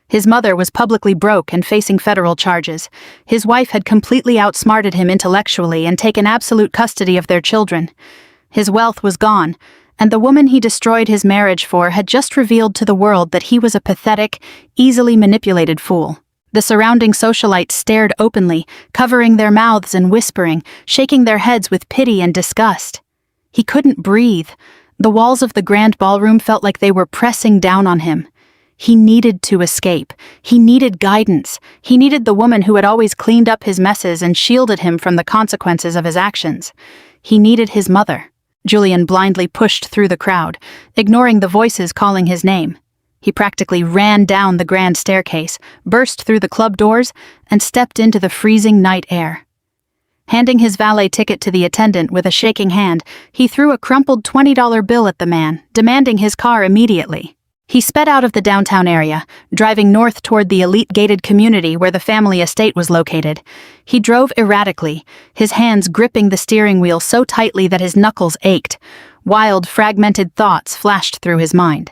[SPEAKER 1] His mother was publicly broke and facing federal charges. His wife had completely outsmarted him intellectually and taken absolute custody of their children. His wealth was gone, and the woman he destroyed his marriage for had just revealed to the world that he was a pathetic, easily manipulated fool. The surrounding socialites stared openly, covering their mouths and whispering, shaking their heads with pity and disgust. He couldn't breathe. The walls of the grand ballroom felt like they were pressing down on him. He needed to escape. He needed guidance. He needed the woman who had always cleaned up his messes and shielded him from the consequences of his actions. He needed his mother. Julian blindly pushed through the crowd, ignoring the voices calling his name. He practically ran down the grand staircase, burst through the club doors, and stepped into the freezing night air. Handing his valet ticket to the attendant with a shaking hand, he threw a crumpled $20 bill at the man, demanding his car immediately. He sped out of the downtown area, driving north toward the elite gated community where the family estate was located. He drove erratically, his hands gripping the steering wheel so tightly that his knuckles ached. Wild, fragmented thoughts flashed through his mind.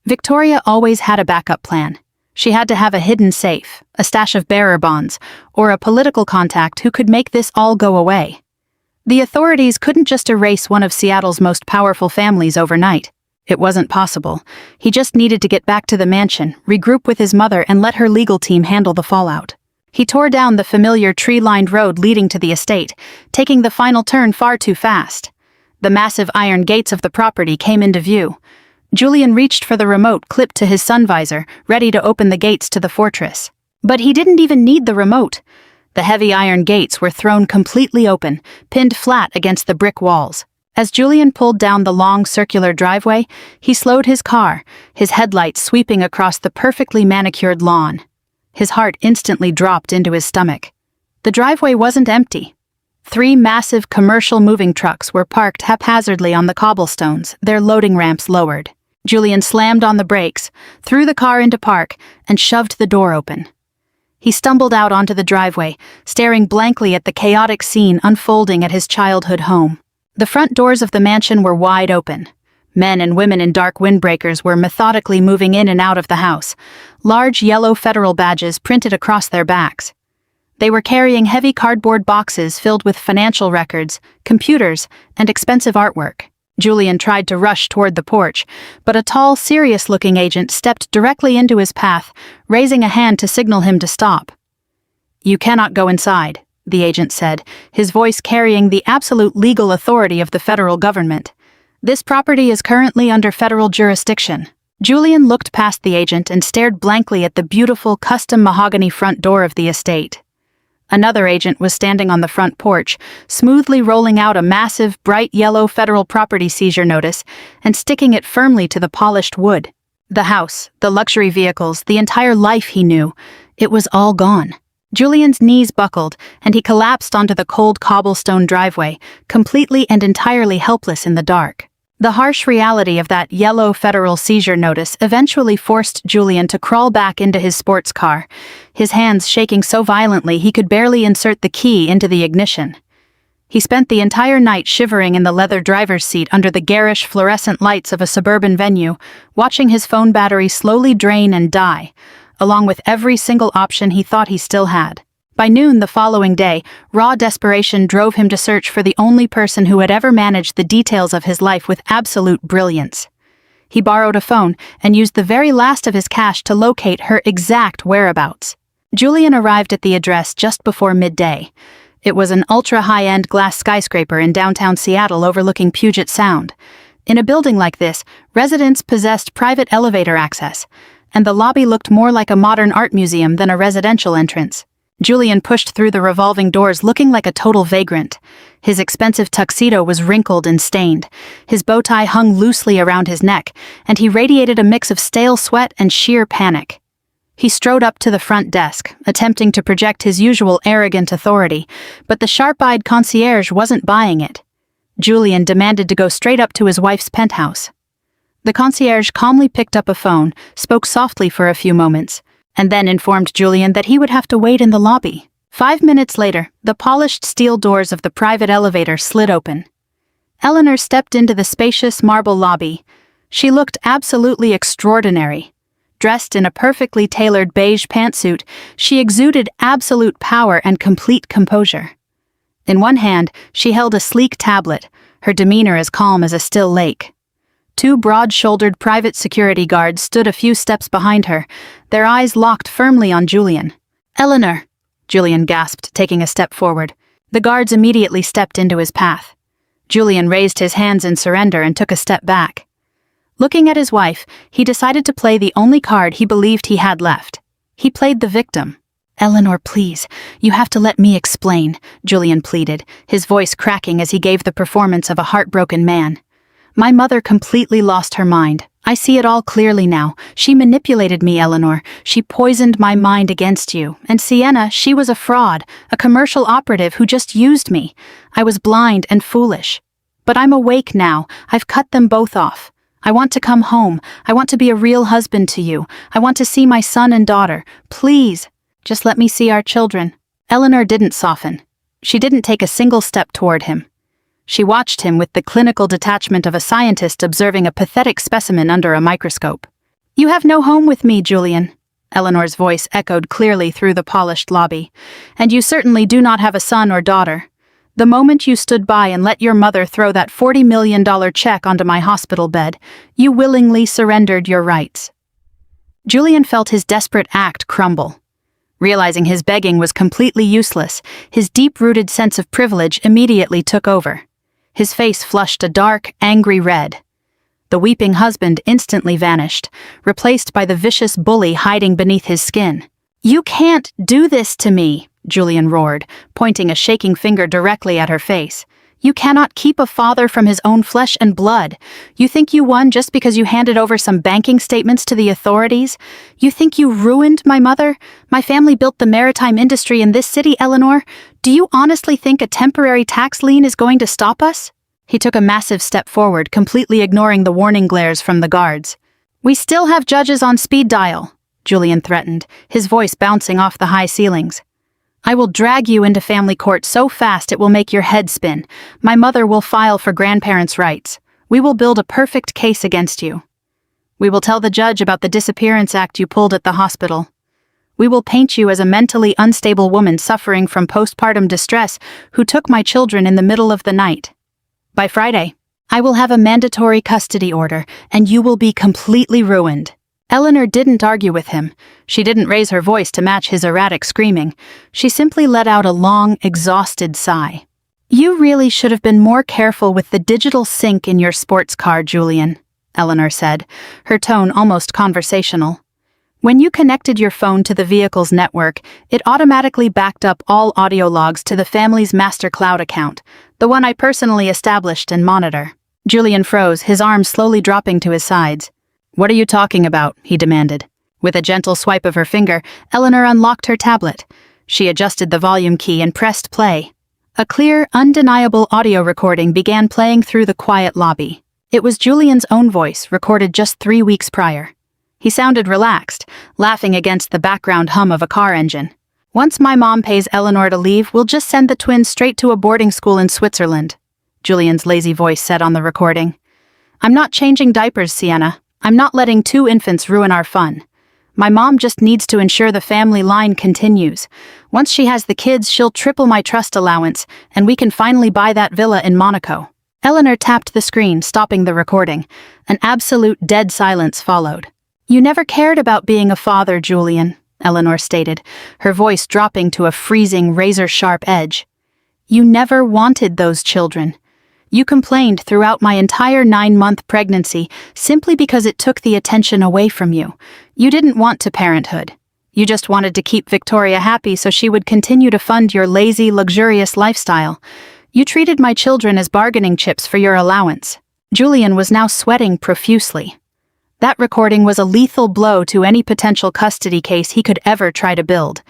[SPEAKER 1] Victoria always had a backup plan. She had to have a hidden safe, a stash of bearer bonds, or a political contact who could make this all go away. The authorities couldn't just erase one of Seattle's most powerful families overnight. It wasn't possible. He just needed to get back to the mansion, regroup with his mother, and let her legal team handle the fallout. He tore down the familiar tree-lined road leading to the estate, taking the final turn far too fast. The massive iron gates of the property came into view. Julian reached for the remote clipped to his sun visor, ready to open the gates to the fortress. But he didn't even need the remote. The heavy iron gates were thrown completely open, pinned flat against the brick walls. As Julian pulled down the long circular driveway, he slowed his car, his headlights sweeping across the perfectly manicured lawn. His heart instantly dropped into his stomach. The driveway wasn't empty. 3 massive commercial moving trucks were parked haphazardly on the cobblestones, their loading ramps lowered. Julian slammed on the brakes, threw the car into park, and shoved the door open. He stumbled out onto the driveway, staring blankly at the chaotic scene unfolding at his childhood home. The front doors of the mansion were wide open. Men and women in dark windbreakers were methodically moving in and out of the house, large yellow federal badges printed across their backs. They were carrying heavy cardboard boxes filled with financial records, computers, and expensive artwork. Julian tried to rush toward the porch, but a tall, serious-looking agent stepped directly into his path, raising a hand to signal him to stop. "You cannot go inside," the agent said, his voice carrying the absolute legal authority of the federal government. "This property is currently under federal jurisdiction." Julian looked past the agent and stared blankly at the beautiful, custom mahogany front door of the estate. Another agent was standing on the front porch, smoothly rolling out a massive, bright yellow federal property seizure notice and sticking it firmly to the polished wood. The house, the luxury vehicles, the entire life he knew, it was all gone. Julian's knees buckled, and he collapsed onto the cold cobblestone driveway, completely and entirely helpless in the dark. The harsh reality of that yellow federal seizure notice eventually forced Julian to crawl back into his sports car, his hands shaking so violently he could barely insert the key into the ignition. He spent the entire night shivering in the leather driver's seat under the garish fluorescent lights of a suburban venue, watching his phone battery slowly drain and die, along with every single option he thought he still had. By noon the following day, raw desperation drove him to search for the only person who had ever managed the details of his life with absolute brilliance. He borrowed a phone and used the very last of his cash to locate her exact whereabouts. Julian arrived at the address just before midday. It was an ultra-high-end glass skyscraper in downtown Seattle overlooking Puget Sound. In a building like this, residents possessed private elevator access, and the lobby looked more like a modern art museum than a residential entrance. Julian pushed through the revolving doors looking like a total vagrant. His expensive tuxedo was wrinkled and stained. His bow tie hung loosely around his neck, and he radiated a mix of stale sweat and sheer panic. He strode up to the front desk, attempting to project his usual arrogant authority, but the sharp-eyed concierge wasn't buying it. Julian demanded to go straight up to his wife's penthouse. The concierge calmly picked up a phone, spoke softly for a few moments, and then informed Julian that he would have to wait in the lobby. 5 minutes later, the polished steel doors of the private elevator slid open. Eleanor stepped into the spacious marble lobby. She looked absolutely extraordinary. Dressed in a perfectly tailored beige pantsuit, she exuded absolute power and complete composure. In one hand, she held a sleek tablet, her demeanor as calm as a still lake. 2 broad-shouldered private security guards stood a few steps behind her, their eyes locked firmly on Julian. "Eleanor," Julian gasped, taking a step forward. The guards immediately stepped into his path. Julian raised his hands in surrender and took a step back. Looking at his wife, he decided to play the only card he believed he had left. He played the victim. "Eleanor, please, you have to let me explain," Julian pleaded, his voice cracking as he gave the performance of a heartbroken man. "My mother completely lost her mind. I see it all clearly now. She manipulated me, Eleanor. She poisoned my mind against you. And Sienna, she was a fraud, a commercial operative who just used me. I was blind and foolish. But I'm awake now. I've cut them both off. I want to come home. I want to be a real husband to you. I want to see my son and daughter. Please, just let me see our children." Eleanor didn't soften. She didn't take a single step toward him. She watched him with the clinical detachment of a scientist observing a pathetic specimen under a microscope. "You have no home with me, Julian," Eleanor's voice echoed clearly through the polished lobby. "And you certainly do not have a son or daughter. The moment you stood by and let your mother throw that $40 million check onto my hospital bed, you willingly surrendered your rights." Julian felt his desperate act crumble. Realizing his begging was completely useless, his deep-rooted sense of privilege immediately took over. His face flushed a dark, angry red. The weeping husband instantly vanished, replaced by the vicious bully hiding beneath his skin. "You can't do this to me," Julian roared, pointing a shaking finger directly at her face. "You cannot keep a father from his own flesh and blood. You think you won just because you handed over some banking statements to the authorities? You think you ruined my mother? My family built the maritime industry in this city, Eleanor. Do you honestly think a temporary tax lien is going to stop us?" He took a massive step forward, completely ignoring the warning glares from the guards. "We still have judges on speed dial," Julian threatened, his voice bouncing off the high ceilings. "I will drag you into family court so fast it will make your head spin. My mother will file for grandparents' rights. We will build a perfect case against you. We will tell the judge about the disappearance act you pulled at the hospital. We will paint you as a mentally unstable woman suffering from postpartum distress who took my children in the middle of the night. By Friday, I will have a mandatory custody order, and you will be completely ruined." Eleanor didn't argue with him. She didn't raise her voice to match his erratic screaming. She simply let out a long, exhausted sigh. "You really should have been more careful with the digital sync in your sports car, Julian," Eleanor said, her tone almost conversational. "When you connected your phone to the vehicle's network, it automatically backed up all audio logs to the family's master cloud account, the one I personally established and monitor." Julian froze, his arms slowly dropping to his sides. "What are you talking about?" he demanded. With a gentle swipe of her finger, Eleanor unlocked her tablet. She adjusted the volume key and pressed play. A clear, undeniable audio recording began playing through the quiet lobby. It was Julian's own voice, recorded just 3 weeks prior. He sounded relaxed, laughing against the background hum of a car engine. "Once my mom pays Eleanor to leave, we'll just send the twins straight to a boarding school in Switzerland," Julian's lazy voice said on the recording. "I'm not changing diapers, Sienna. I'm not letting 2 infants ruin our fun. My mom just needs to ensure the family line continues. Once she has the kids, she'll triple my trust allowance, and we can finally buy that villa in Monaco." Eleanor tapped the screen, stopping the recording. An absolute dead silence followed. "You never cared about being a father, Julian," Eleanor stated, her voice dropping to a freezing, razor-sharp edge. "You never wanted those children. You complained throughout my entire 9-month pregnancy simply because it took the attention away from you. You didn't want to parenthood. You just wanted to keep Victoria happy so she would continue to fund your lazy, luxurious lifestyle. You treated my children as bargaining chips for your allowance." Julian was now sweating profusely. That recording was a lethal blow to any potential custody case he could ever try to build.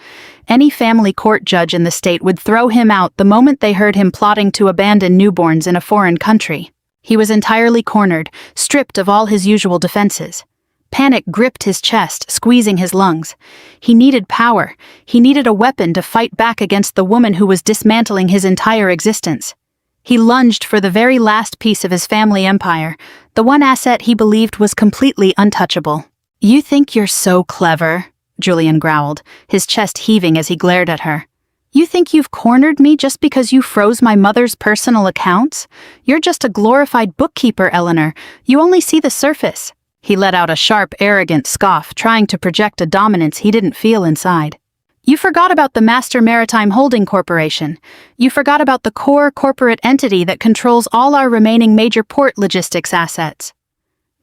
[SPEAKER 1] Any family court judge in the state would throw him out the moment they heard him plotting to abandon newborns in a foreign country. He was entirely cornered, stripped of all his usual defenses. Panic gripped his chest, squeezing his lungs. He needed power. He needed a weapon to fight back against the woman who was dismantling his entire existence. He lunged for the very last piece of his family empire, the one asset he believed was completely untouchable. "You think you're so clever," Julian growled, his chest heaving as he glared at her. "You think you've cornered me just because you froze my mother's personal accounts? You're just a glorified bookkeeper, Eleanor. You only see the surface." He let out a sharp, arrogant scoff, trying to project a dominance he didn't feel inside. "You forgot about the Master Maritime Holding Corporation. You forgot about the core corporate entity that controls all our remaining major port logistics assets."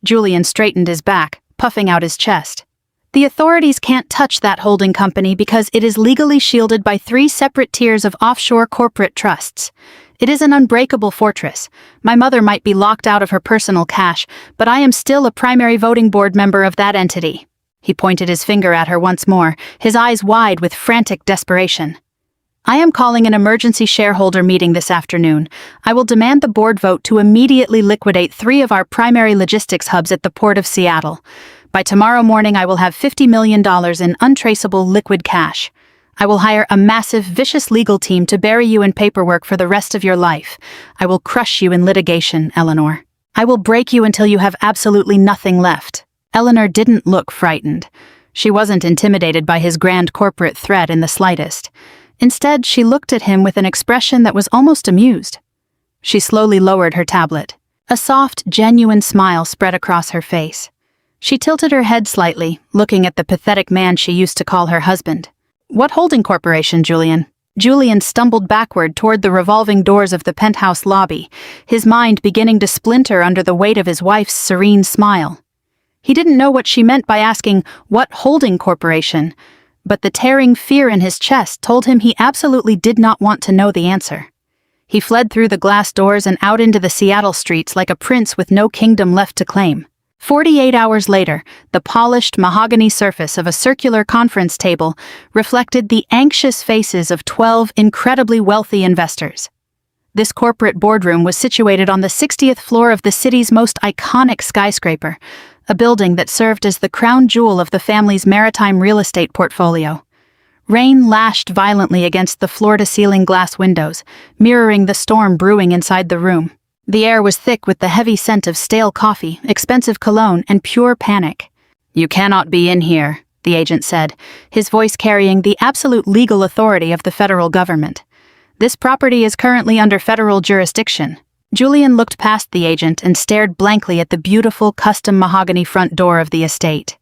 [SPEAKER 1] Julian straightened his back, puffing out his chest. "The authorities can't touch that holding company because it is legally shielded by 3 separate tiers of offshore corporate trusts. It is an unbreakable fortress. My mother might be locked out of her personal cash, but I am still a primary voting board member of that entity." He pointed his finger at her once more, his eyes wide with frantic desperation. "I am calling an emergency shareholder meeting this afternoon. I will demand the board vote to immediately liquidate 3 of our primary logistics hubs at the Port of Seattle. By tomorrow morning, I will have $50 million in untraceable liquid cash. I will hire a massive, vicious legal team to bury you in paperwork for the rest of your life. I will crush you in litigation, Eleanor. I will break you until you have absolutely nothing left." Eleanor didn't look frightened. She wasn't intimidated by his grand corporate threat in the slightest. Instead, she looked at him with an expression that was almost amused. She slowly lowered her tablet. A soft, genuine smile spread across her face. She tilted her head slightly, looking at the pathetic man she used to call her husband. "What holding corporation, Julian?" Julian stumbled backward toward the revolving doors of the penthouse lobby, his mind beginning to splinter under the weight of his wife's serene smile. He didn't know what she meant by asking, "What holding corporation?" but the tearing fear in his chest told him he absolutely did not want to know the answer. He fled through the glass doors and out into the Seattle streets like a prince with no kingdom left to claim. 48 hours later, the polished mahogany surface of a circular conference table reflected the anxious faces of 12 incredibly wealthy investors. This corporate boardroom was situated on the 60th floor of the city's most iconic skyscraper, a building that served as the crown jewel of the family's maritime real estate portfolio. Rain lashed violently against the floor-to-ceiling glass windows, mirroring the storm brewing inside the room. The air was thick with the heavy scent of stale coffee, expensive cologne, and pure panic. "You cannot be in here," the agent said, his voice carrying the absolute legal authority of the federal government. "This property is currently under federal jurisdiction." Julian looked past the agent and stared blankly at the beautiful custom mahogany front door of the estate.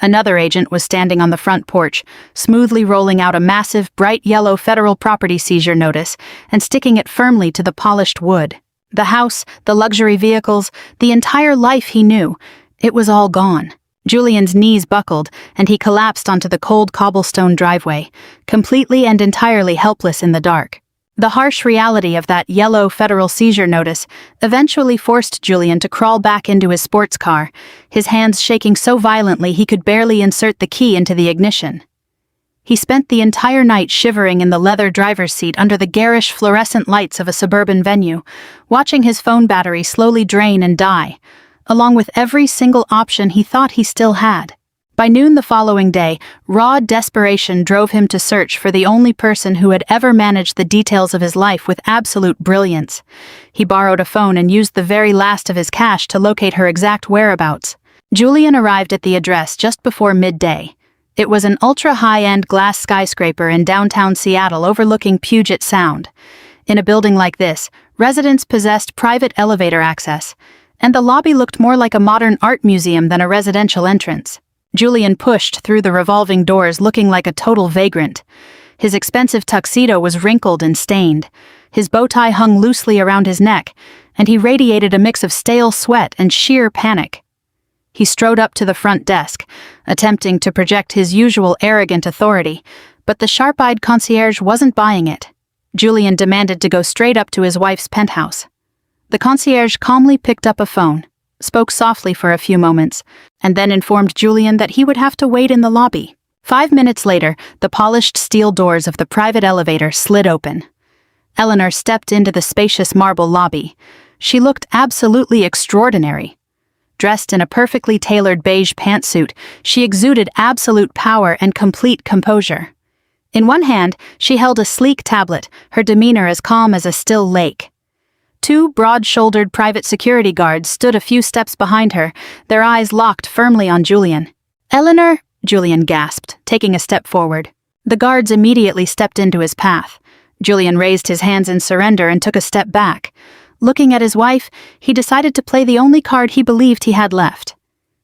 [SPEAKER 1] Another agent was standing on the front porch, smoothly rolling out a massive, bright yellow federal property seizure notice and sticking it firmly to the polished wood. The house, the luxury vehicles, the entire life he knew, it was all gone. Julian's knees buckled, and he collapsed onto the cold cobblestone driveway, completely and entirely helpless in the dark. The harsh reality of that yellow federal seizure notice eventually forced Julian to crawl back into his sports car, his hands shaking so violently he could barely insert the key into the ignition. He spent the entire night shivering in the leather driver's seat under the garish fluorescent lights of a suburban venue, watching his phone battery slowly drain and die, along with every single option he thought he still had. By noon the following day, raw desperation drove him to search for the only person who had ever managed the details of his life with absolute brilliance. He borrowed a phone and used the very last of his cash to locate her exact whereabouts. Julian arrived at the address just before midday. It was an ultra-high-end glass skyscraper in downtown Seattle overlooking Puget Sound. In a building like this, residents possessed private elevator access, and the lobby looked more like a modern art museum than a residential entrance. Julian pushed through the revolving doors looking like a total vagrant. His expensive tuxedo was wrinkled and stained. His bow tie hung loosely around his neck, and he radiated a mix of stale sweat and sheer panic. He strode up to the front desk, attempting to project his usual arrogant authority, but the sharp-eyed concierge wasn't buying it. Julian demanded to go straight up to his wife's penthouse. The concierge calmly picked up a phone, spoke softly for a few moments, and then informed Julian that he would have to wait in the lobby. 5 minutes later, the polished steel doors of the private elevator slid open. Eleanor stepped into the spacious marble lobby. She looked absolutely extraordinary. Dressed in a perfectly tailored beige pantsuit, she exuded absolute power and complete composure. In one hand, she held a sleek tablet, her demeanor as calm as a still lake. 2 broad-shouldered private security guards stood a few steps behind her, their eyes locked firmly on Julian. "Eleanor," Julian gasped, taking a step forward. The guards immediately stepped into his path. Julian raised his hands in surrender and took a step back. Looking at his wife, he decided to play the only card he believed he had left.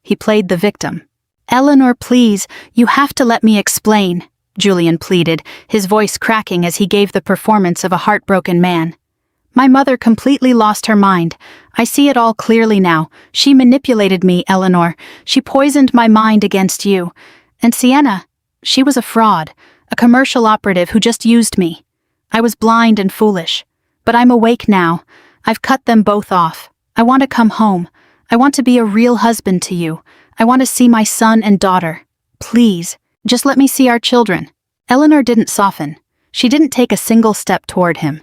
[SPEAKER 1] He played the victim. "Eleanor, please, you have to let me explain," Julian pleaded, his voice cracking as he gave the performance of a heartbroken man. "My mother completely lost her mind. I see it all clearly now. She manipulated me, Eleanor. She poisoned my mind against you. And Sienna, she was a fraud, a commercial operative who just used me. I was blind and foolish. But I'm awake now. I've cut them both off. I want to come home. I want to be a real husband to you. I want to see my son and daughter. Please, just let me see our children." Eleanor didn't soften. She didn't take a single step toward him.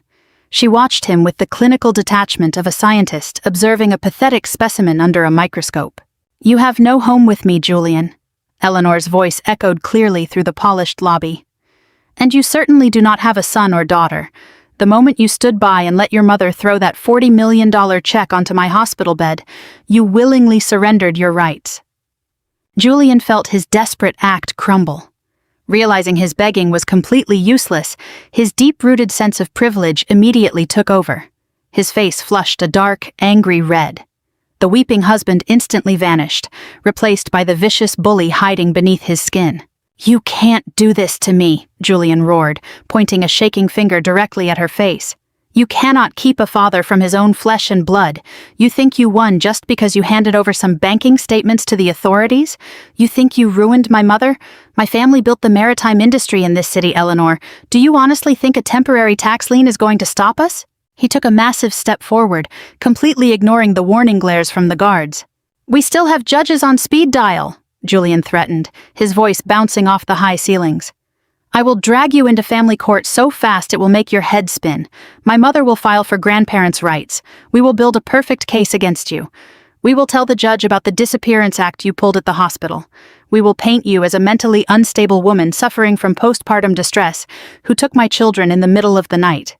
[SPEAKER 1] She watched him with the clinical detachment of a scientist observing a pathetic specimen under a microscope. "You have no home with me, Julian." Eleanor's voice echoed clearly through the polished lobby. "And you certainly do not have a son or daughter. The moment you stood by and let your mother throw that $40 million check onto my hospital bed, you willingly surrendered your rights." Julian felt his desperate act crumble. Realizing his begging was completely useless, his deep-rooted sense of privilege immediately took over. His face flushed a dark, angry red. The weeping husband instantly vanished, replaced by the vicious bully hiding beneath his skin. "You can't do this to me," Julian roared, pointing a shaking finger directly at her face. "You cannot keep a father from his own flesh and blood. You think you won just because you handed over some banking statements to the authorities? You think you ruined my mother? My family built the maritime industry in this city, Eleanor. Do you honestly think a temporary tax lien is going to stop us?" He took a massive step forward, completely ignoring the warning glares from the guards. "We still have judges on speed dial," Julian threatened, his voice bouncing off the high ceilings. "I will drag you into family court so fast it will make your head spin. My mother will file for grandparents' rights. We will build a perfect case against you. We will tell the judge about the disappearance act you pulled at the hospital. We will paint you as a mentally unstable woman suffering from postpartum distress who took my children in the middle of the night.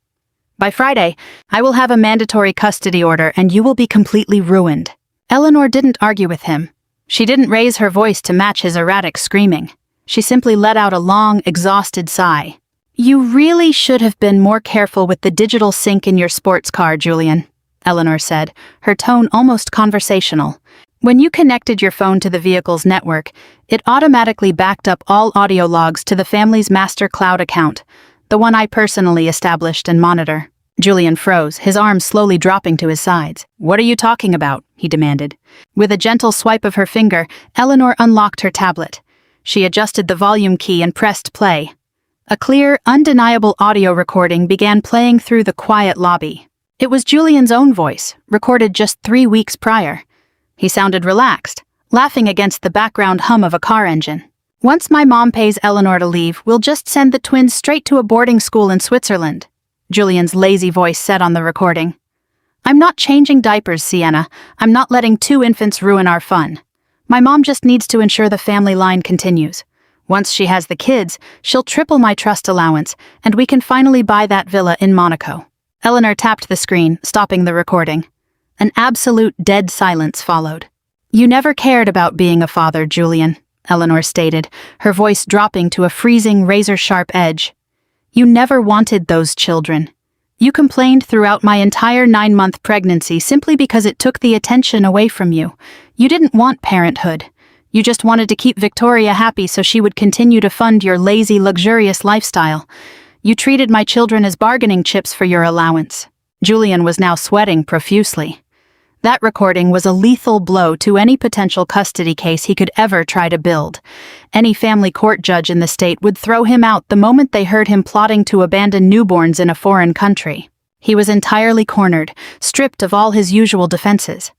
[SPEAKER 1] By Friday, I will have a mandatory custody order and you will be completely ruined." Eleanor didn't argue with him. She didn't raise her voice to match his erratic screaming. She simply let out a long, exhausted sigh. "You really should have been more careful with the digital sync in your sports car, Julian," Eleanor said, her tone almost conversational. "When you connected your phone to the vehicle's network, it automatically backed up all audio logs to the family's master cloud account, the one I personally established and monitor." Julian froze, his arms slowly dropping to his sides. "What are you talking about?" he demanded. With a gentle swipe of her finger, Eleanor unlocked her tablet. She adjusted the volume key and pressed play. A clear, undeniable audio recording began playing through the quiet lobby. It was Julian's own voice, recorded just 3 weeks prior. He sounded relaxed, laughing against the background hum of a car engine. Once my mom pays Eleanor to leave, we'll just send the twins straight to a boarding school in Switzerland, Julian's lazy voice said on the recording. I'm not changing diapers, Sienna. I'm not letting 2 infants ruin our fun. My mom just needs to ensure the family line continues. Once she has the kids, she'll triple my trust allowance, and we can finally buy that villa in Monaco. Eleanor tapped the screen, stopping the recording. An absolute dead silence followed. You never cared about being a father, Julian, Eleanor stated, her voice dropping to a freezing, razor-sharp edge. You never wanted those children. You complained throughout my entire 9-month pregnancy simply because it took the attention away from you. You didn't want parenthood. You just wanted to keep Victoria happy so she would continue to fund your lazy, luxurious lifestyle. You treated my children as bargaining chips for your allowance. Julian was now sweating profusely. That recording was a lethal blow to any potential custody case he could ever try to build. Any family court judge in the state would throw him out the moment they heard him plotting to abandon newborns in a foreign country. He was entirely cornered, stripped of all his usual defenses.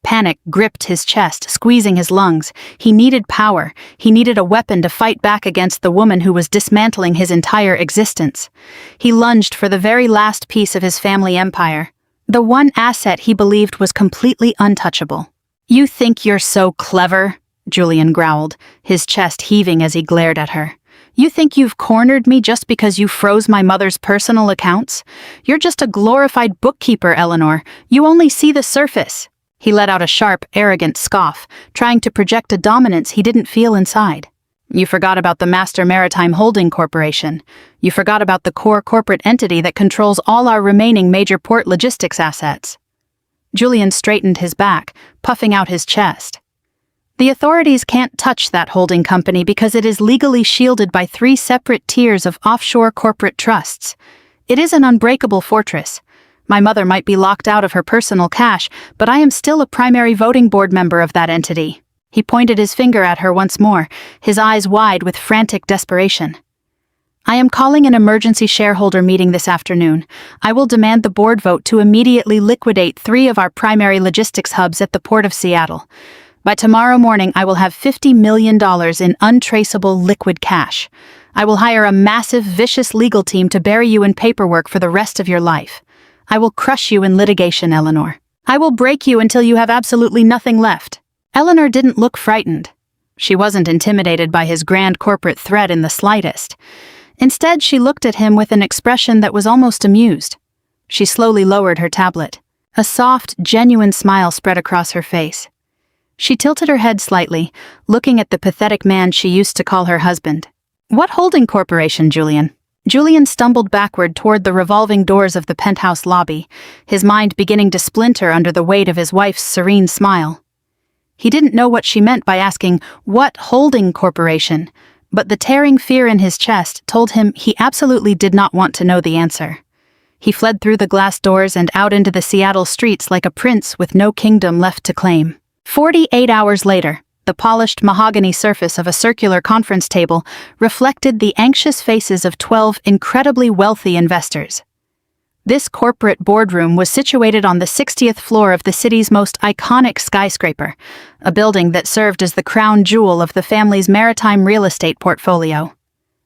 [SPEAKER 1] Panic gripped his chest, squeezing his lungs. He needed power. He needed a weapon to fight back against the woman who was dismantling his entire existence. He lunged for the very last piece of his family empire. The one asset he believed was completely untouchable. You think you're so clever? Julian growled, his chest heaving as he glared at her. You think you've cornered me just because you froze my mother's personal accounts? You're just a glorified bookkeeper, Eleanor. You only see the surface. He let out a sharp, arrogant scoff, trying to project a dominance he didn't feel inside. You forgot about the Master Maritime Holding Corporation. You forgot about the core corporate entity that controls all our remaining major port logistics assets. Julian straightened his back, puffing out his chest. The authorities can't touch that holding company because it is legally shielded by 3 separate tiers of offshore corporate trusts. It is an unbreakable fortress. My mother might be locked out of her personal cash, but I am still a primary voting board member of that entity. He pointed his finger at her once more, his eyes wide with frantic desperation. I am calling an emergency shareholder meeting this afternoon. I will demand the board vote to immediately liquidate 3 of our primary logistics hubs at the Port of Seattle. By tomorrow morning, I will have $50 million in untraceable liquid cash. I will hire a massive, vicious legal team to bury you in paperwork for the rest of your life. I will crush you in litigation, Eleanor. I will break you until you have absolutely nothing left. Eleanor didn't look frightened. She wasn't intimidated by his grand corporate threat in the slightest. Instead, she looked at him with an expression that was almost amused. She slowly lowered her tablet. A soft, genuine smile spread across her face. She tilted her head slightly, looking at the pathetic man she used to call her husband. What holding corporation, Julian? Julian stumbled backward toward the revolving doors of the penthouse lobby, his mind beginning to splinter under the weight of his wife's serene smile. He didn't know what she meant by asking, "What holding corporation?" But the tearing fear in his chest told him he absolutely did not want to know the answer. He fled through the glass doors and out into the Seattle streets like a prince with no kingdom left to claim. 48 hours later, the polished mahogany surface of a circular conference table reflected the anxious faces of 12 incredibly wealthy investors. This corporate boardroom was situated on the 60th floor of the city's most iconic skyscraper, a building that served as the crown jewel of the family's maritime real estate portfolio.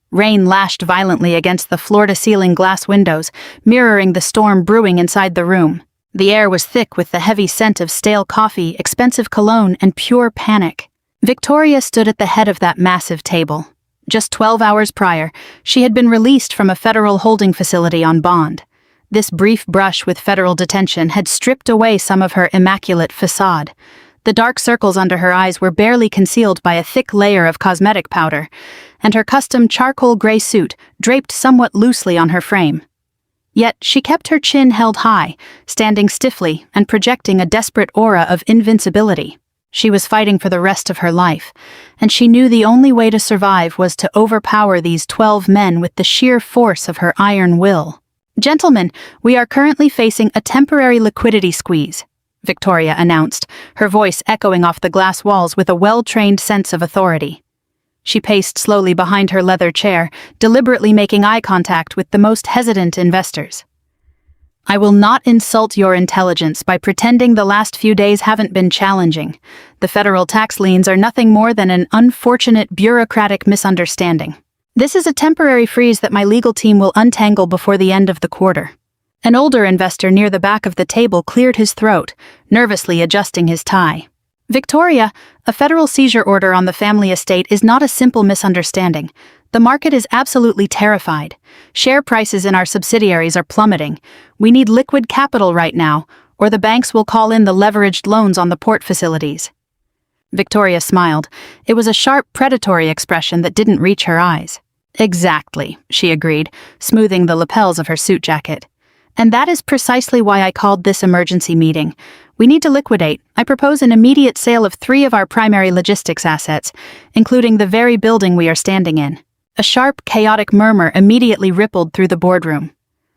[SPEAKER 1] Rain lashed violently against the floor-to-ceiling glass windows, mirroring the storm brewing inside the room. The air was thick with the heavy scent of stale coffee, expensive cologne, and pure panic. Victoria stood at the head of that massive table. Just 12 hours prior, she had been released from a federal holding facility on bond. This brief brush with federal detention had stripped away some of her immaculate facade. The dark circles under her eyes were barely concealed by a thick layer of cosmetic powder, and her custom charcoal gray suit draped somewhat loosely on her frame. Yet she kept her chin held high, standing stiffly and projecting a desperate aura of invincibility. She was fighting for the rest of her life, and she knew the only way to survive was to overpower these 12 men with the sheer force of her iron will. "Gentlemen, we are currently facing a temporary liquidity squeeze," Victoria announced, her voice echoing off the glass walls with a well-trained sense of authority. She paced slowly behind her leather chair, deliberately making eye contact with the most hesitant investors. I will not insult your intelligence by pretending the last few days haven't been challenging. The federal tax liens are nothing more than an unfortunate bureaucratic misunderstanding. This is a temporary freeze that my legal team will untangle before the end of the quarter. An older investor near the back of the table cleared his throat, nervously adjusting his tie. Victoria, a federal seizure order on the family estate is not a simple misunderstanding. The market is absolutely terrified. Share prices in our subsidiaries are plummeting. We need liquid capital right now, or the banks will call in the leveraged loans on the port facilities. Victoria smiled. It was a sharp, predatory expression that didn't reach her eyes. Exactly, she agreed, smoothing the lapels of her suit jacket. And that is precisely why I called this emergency meeting. We need to liquidate. I propose an immediate sale of 3 of our primary logistics assets, including the very building we are standing in. A sharp, chaotic murmur immediately rippled through the boardroom.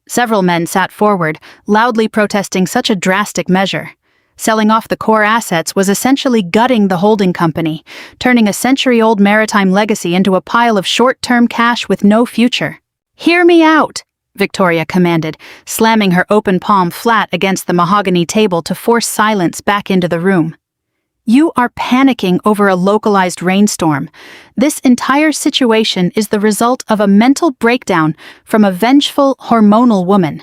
[SPEAKER 1] Several men sat forward, loudly protesting such a drastic measure. Selling off the core assets was essentially gutting the holding company, turning a century-old maritime legacy into a pile of short-term cash with no future. "Hear me out!" Victoria commanded, slamming her open palm flat against the mahogany table to force silence back into the room. You are panicking over a localized rainstorm. This entire situation is the result of a mental breakdown from a vengeful, hormonal woman.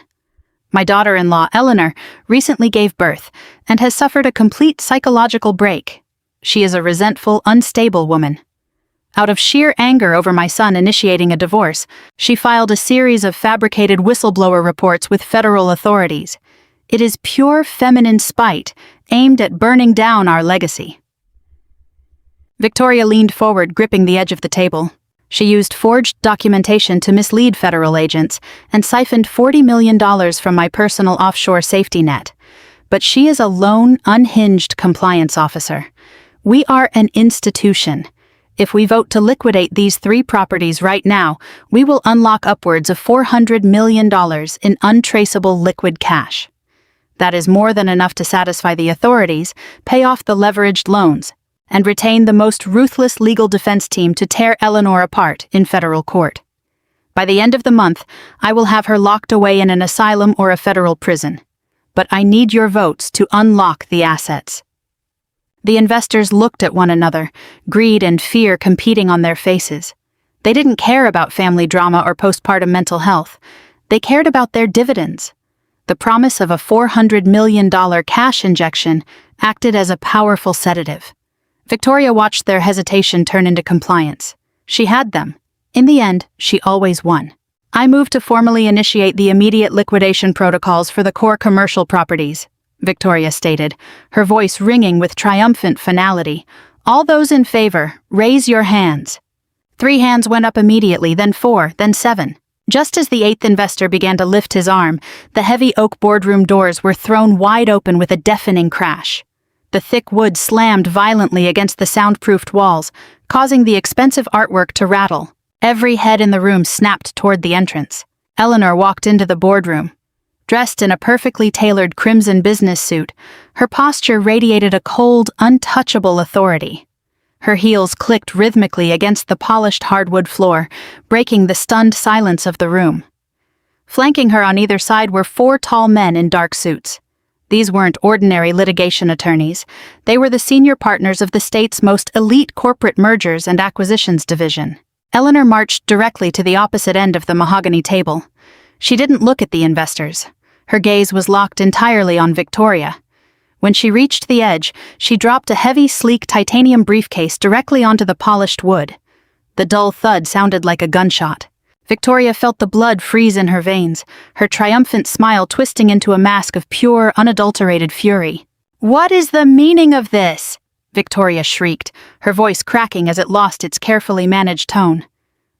[SPEAKER 1] My daughter-in-law, Eleanor, recently gave birth and has suffered a complete psychological break. She is a resentful, unstable woman. Out of sheer anger over my son initiating a divorce, she filed a series of fabricated whistleblower reports with federal authorities. It is pure feminine spite, aimed at burning down our legacy. Victoria leaned forward, gripping the edge of the table. She used forged documentation to mislead federal agents and siphoned $40 million from my personal offshore safety net. But she is a lone, unhinged compliance officer. We are an institution. If we vote to liquidate these 3 properties right now, we will unlock upwards of $400 million in untraceable liquid cash. That is more than enough to satisfy the authorities, pay off the leveraged loans, and retain the most ruthless legal defense team to tear Eleanor apart in federal court. By the end of the month, I will have her locked away in an asylum or a federal prison. But I need your votes to unlock the assets. The investors looked at one another, greed and fear competing on their faces. They didn't care about family drama or postpartum mental health. They cared about their dividends. The promise of a $400 million cash injection acted as a powerful sedative. Victoria watched their hesitation turn into compliance. She had them. In the end, she always won. I moved to formally initiate the immediate liquidation protocols for the core commercial properties, Victoria stated, her voice ringing with triumphant finality. All those in favor, raise your hands. 3 hands went up immediately, then 4, then 7. Just as the 8th investor began to lift his arm, the heavy oak boardroom doors were thrown wide open with a deafening crash. The thick wood slammed violently against the soundproofed walls, causing the expensive artwork to rattle. Every head in the room snapped toward the entrance. Eleanor walked into the boardroom. Dressed in a perfectly tailored crimson business suit, her posture radiated a cold, untouchable authority. Her heels clicked rhythmically against the polished hardwood floor, breaking the stunned silence of the room. Flanking her on either side were 4 tall men in dark suits. These weren't ordinary litigation attorneys. They were the senior partners of the state's most elite corporate mergers and acquisitions division. Eleanor marched directly to the opposite end of the mahogany table. She didn't look at the investors. Her gaze was locked entirely on Victoria. When she reached the edge, she dropped a heavy, sleek titanium briefcase directly onto the polished wood. The dull thud sounded like a gunshot. Victoria felt the blood freeze in her veins, her triumphant smile twisting into a mask of pure, unadulterated fury. "What is the meaning of this?" Victoria shrieked, her voice cracking as it lost its carefully managed tone.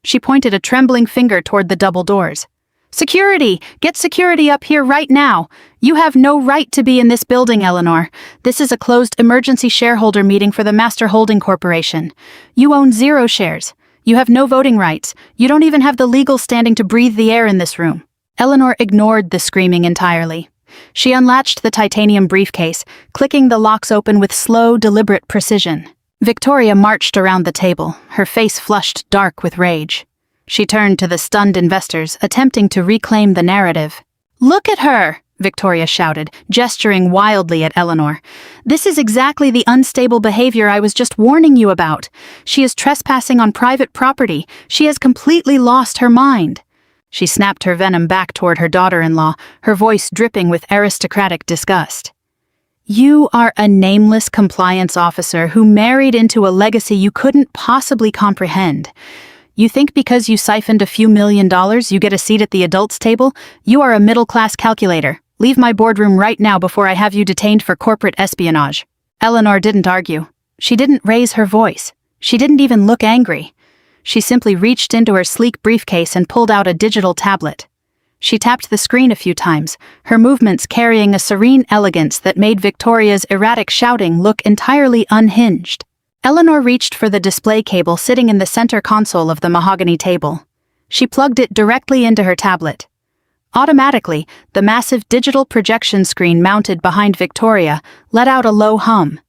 [SPEAKER 1] She pointed a trembling finger toward the double doors. "Security! Get security up here right now! You have no right to be in this building, Eleanor. This is a closed emergency shareholder meeting for the Master Holding Corporation. You own 0 shares. You have no voting rights. You don't even have the legal standing to breathe the air in this room." Eleanor ignored the screaming entirely. She unlatched the titanium briefcase, clicking the locks open with slow, deliberate precision. Victoria marched around the table, her face flushed dark with rage. She turned to the stunned investors, attempting to reclaim the narrative. "Look at her!" Victoria shouted, gesturing wildly at Eleanor. "This is exactly the unstable behavior I was just warning you about. She is trespassing on private property. She has completely lost her mind." She snapped her venom back toward her daughter-in-law, her voice dripping with aristocratic disgust. "You are a nameless compliance officer who married into a legacy you couldn't possibly comprehend. You think because you siphoned a few $1,000,000 you get a seat at the adults' table? You are a middle-class calculator. Leave my boardroom right now before I have you detained for corporate espionage." Eleanor didn't argue. She didn't raise her voice. She didn't even look angry. She simply reached into her sleek briefcase and pulled out a digital tablet. She tapped the screen a few times, her movements carrying a serene elegance that made Victoria's erratic shouting look entirely unhinged. Eleanor reached for the display cable sitting in the center console of the mahogany table. She plugged it directly into her tablet. Automatically, the massive digital projection screen mounted behind Victoria let out a low hum.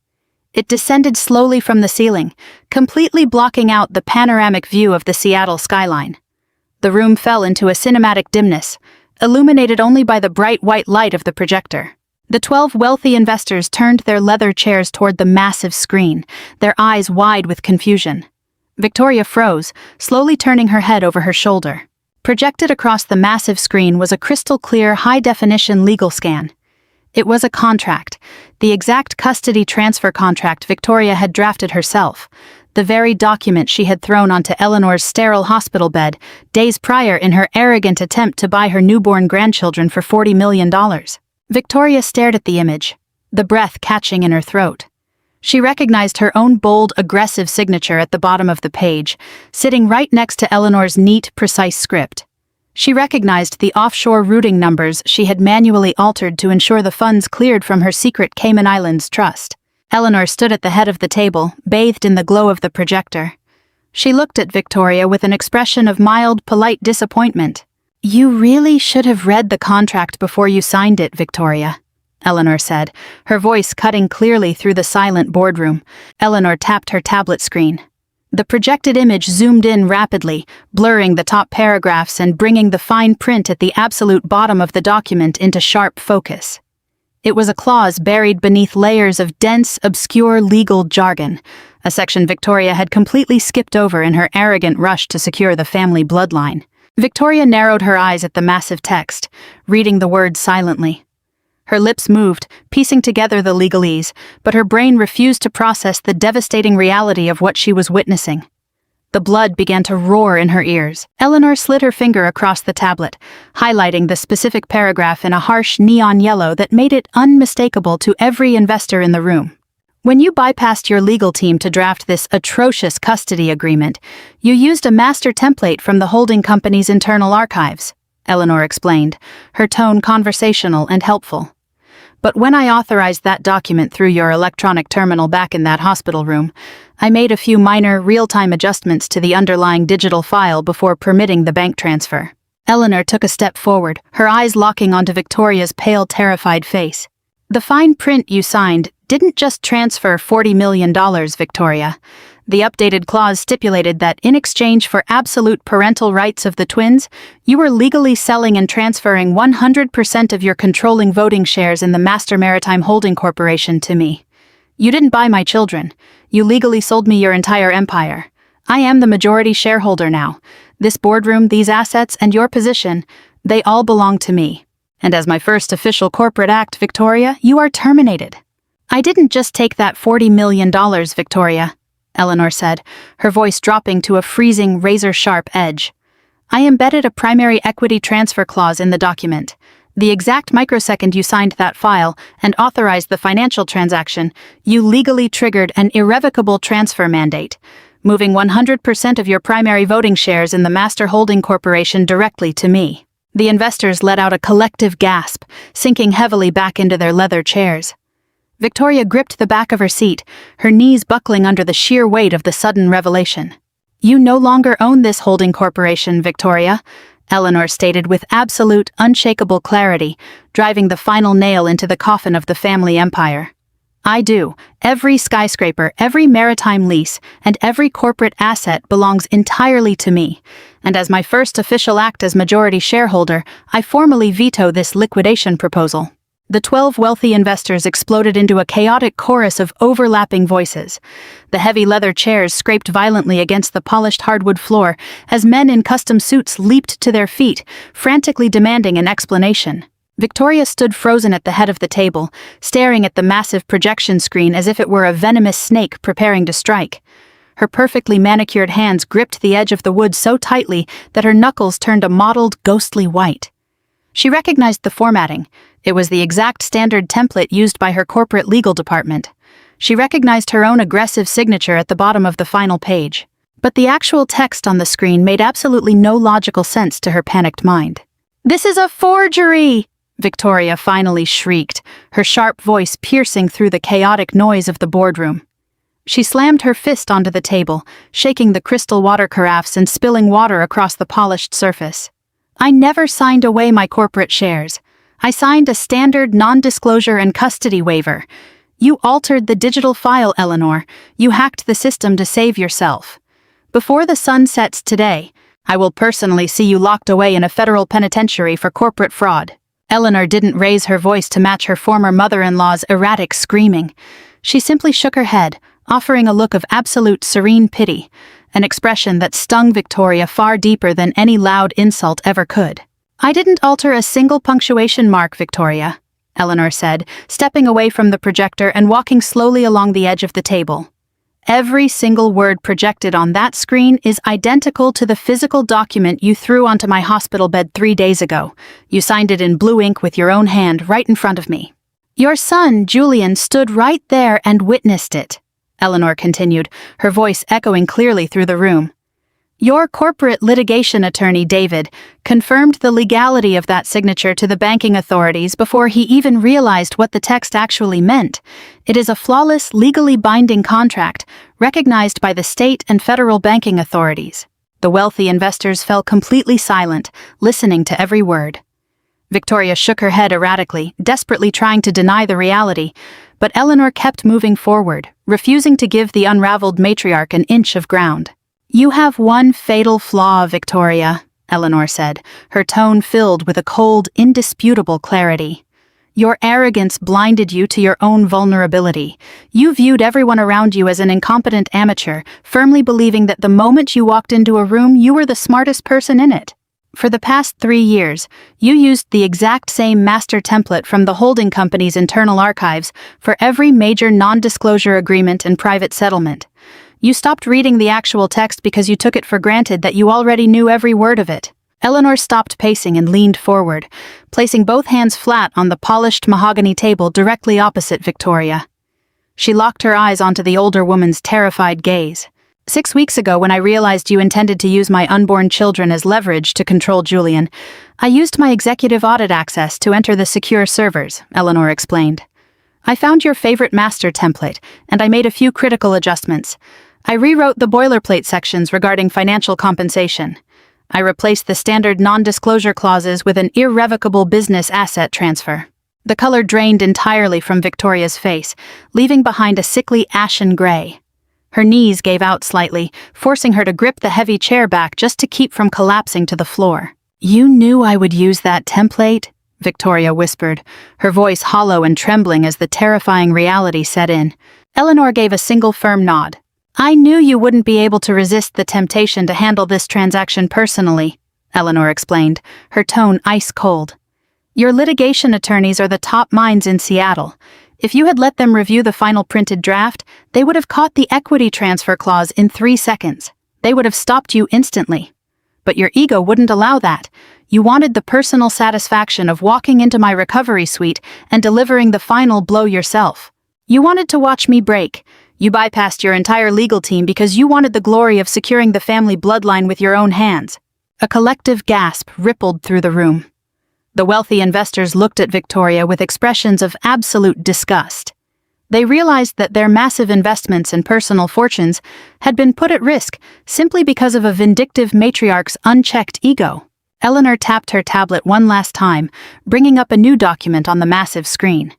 [SPEAKER 1] It descended slowly from the ceiling, completely blocking out the panoramic view of the Seattle skyline. The room fell into a cinematic dimness, illuminated only by the bright white light of the projector. The 12 wealthy investors turned their leather chairs toward the massive screen, their eyes wide with confusion. Victoria froze, slowly turning her head over her shoulder. Projected across the massive screen was a crystal-clear, high-definition legal scan. It was a contract, the exact custody transfer contract Victoria had drafted herself, the very document she had thrown onto Eleanor's sterile hospital bed days prior in her arrogant attempt to buy her newborn grandchildren for $40 million. Victoria stared at the image, the breath catching in her throat. She recognized her own bold, aggressive signature at the bottom of the page, sitting right next to Eleanor's neat, precise script. She recognized the offshore routing numbers she had manually altered to ensure the funds cleared from her secret Cayman Islands trust. Eleanor stood at the head of the table, bathed in the glow of the projector. She looked at Victoria with an expression of mild, polite disappointment. "You really should have read the contract before you signed it, Victoria," Eleanor said, her voice cutting clearly through the silent boardroom. Eleanor tapped her tablet screen. The projected image zoomed in rapidly, blurring the top paragraphs and bringing the fine print at the absolute bottom of the document into sharp focus. It was a clause buried beneath layers of dense, obscure legal jargon, a section Victoria had completely skipped over in her arrogant rush to secure the family bloodline. Victoria narrowed her eyes at the massive text, reading the words silently. Her lips moved, piecing together the legalese, but her brain refused to process the devastating reality of what she was witnessing. The blood began to roar in her ears. Eleanor slid her finger across the tablet, highlighting the specific paragraph in a harsh neon yellow that made it unmistakable to every investor in the room. "When you bypassed your legal team to draft this atrocious custody agreement, you used a master template from the holding company's internal archives," Eleanor explained, her tone conversational and helpful. "But when I authorized that document through your electronic terminal back in that hospital room, I made a few minor, real-time adjustments to the underlying digital file before permitting the bank transfer." Eleanor took a step forward, her eyes locking onto Victoria's pale, terrified face. "The fine print you signed didn't just transfer $40 million, Victoria. The updated clause stipulated that in exchange for absolute parental rights of the twins, you were legally selling and transferring 100% of your controlling voting shares in the Master Maritime Holding Corporation to me. You didn't buy my children. You legally sold me your entire empire. I am the majority shareholder now. This boardroom, these assets, and your position, they all belong to me. And as my first official corporate act, Victoria, you are terminated." "I didn't just take that $40 million, Victoria," Eleanor said, her voice dropping to a freezing, razor-sharp edge. "I embedded a primary equity transfer clause in the document. The exact microsecond you signed that file and authorized the financial transaction, you legally triggered an irrevocable transfer mandate, moving 100% of your primary voting shares in the Master Holding Corporation directly to me." The investors let out a collective gasp, sinking heavily back into their leather chairs. Victoria gripped the back of her seat, her knees buckling under the sheer weight of the sudden revelation. "You no longer own this holding corporation, Victoria," Eleanor stated with absolute, unshakable clarity, driving the final nail into the coffin of the family empire. "I do. Every skyscraper, every maritime lease, and every corporate asset belongs entirely to me. And as my first official act as majority shareholder, I formally veto this liquidation proposal." The 12 wealthy investors exploded into a chaotic chorus of overlapping voices. The heavy leather chairs scraped violently against the polished hardwood floor as men in custom suits leaped to their feet, frantically demanding an explanation. Victoria stood frozen at the head of the table, staring at the massive projection screen as if it were a venomous snake preparing to strike. Her perfectly manicured hands gripped the edge of the wood so tightly that her knuckles turned a mottled, ghostly white. She recognized the formatting. It was the exact standard template used by her corporate legal department. She recognized her own aggressive signature at the bottom of the final page. But the actual text on the screen made absolutely no logical sense to her panicked mind. "This is a forgery!" Victoria finally shrieked, her sharp voice piercing through the chaotic noise of the boardroom. She slammed her fist onto the table, shaking the crystal water carafes and spilling water across the polished surface. "I never signed away my corporate shares. I signed a standard non-disclosure and custody waiver. You altered the digital file, Eleanor. You hacked the system to save yourself. Before the sun sets today, I will personally see you locked away in a federal penitentiary for corporate fraud." Eleanor didn't raise her voice to match her former mother-in-law's erratic screaming. She simply shook her head, offering a look of absolute serene pity, an expression that stung Victoria far deeper than any loud insult ever could. "I didn't alter a single punctuation mark, Victoria," Eleanor said, stepping away from the projector and walking slowly along the edge of the table. "Every single word projected on that screen is identical to the physical document you threw onto my hospital bed 3 days ago. You signed it in blue ink with your own hand right in front of me. Your son, Julian, stood right there and witnessed it," Eleanor continued, her voice echoing clearly through the room. "Your corporate litigation attorney, David, confirmed the legality of that signature to the banking authorities before he even realized what the text actually meant. It is a flawless, legally binding contract, recognized by the state and federal banking authorities." The wealthy investors fell completely silent, listening to every word. Victoria shook her head erratically, desperately trying to deny the reality, but Eleanor kept moving forward, refusing to give the unraveled matriarch an inch of ground. "You have one fatal flaw, Victoria," Eleanor said, her tone filled with a cold, indisputable clarity. "Your arrogance blinded you to your own vulnerability. You viewed everyone around you as an incompetent amateur, firmly believing that the moment you walked into a room, you were the smartest person in it. For the past 3 years, you used the exact same master template from the holding company's internal archives for every major non-disclosure agreement and private settlement. You stopped reading the actual text because you took it for granted that you already knew every word of it." Eleanor stopped pacing and leaned forward, placing both hands flat on the polished mahogany table directly opposite Victoria. She locked her eyes onto the older woman's terrified gaze. "6 weeks ago, when I realized you intended to use my unborn children as leverage to control Julian, I used my executive audit access to enter the secure servers," Eleanor explained. "I found your favorite master template, and I made a few critical adjustments. I rewrote the boilerplate sections regarding financial compensation. I replaced the standard non-disclosure clauses with an irrevocable business asset transfer." The color drained entirely from Victoria's face, leaving behind a sickly ashen gray. Her knees gave out slightly, forcing her to grip the heavy chair back just to keep from collapsing to the floor. "You knew I would use that template?" Victoria whispered, her voice hollow and trembling as the terrifying reality set in. Eleanor gave a single firm nod. "I knew you wouldn't be able to resist the temptation to handle this transaction personally," Eleanor explained, her tone ice cold. "Your litigation attorneys are the top minds in Seattle. If you had let them review the final printed draft, they would have caught the equity transfer clause in 3 seconds. They would have stopped you instantly. But your ego wouldn't allow that. You wanted the personal satisfaction of walking into my recovery suite and delivering the final blow yourself. You wanted to watch me break. You bypassed your entire legal team because you wanted the glory of securing the family bloodline with your own hands." A collective gasp rippled through the room. The wealthy investors looked at Victoria with expressions of absolute disgust. They realized that their massive investments and personal fortunes had been put at risk simply because of a vindictive matriarch's unchecked ego. Eleanor tapped her tablet one last time, bringing up a new document on the massive screen.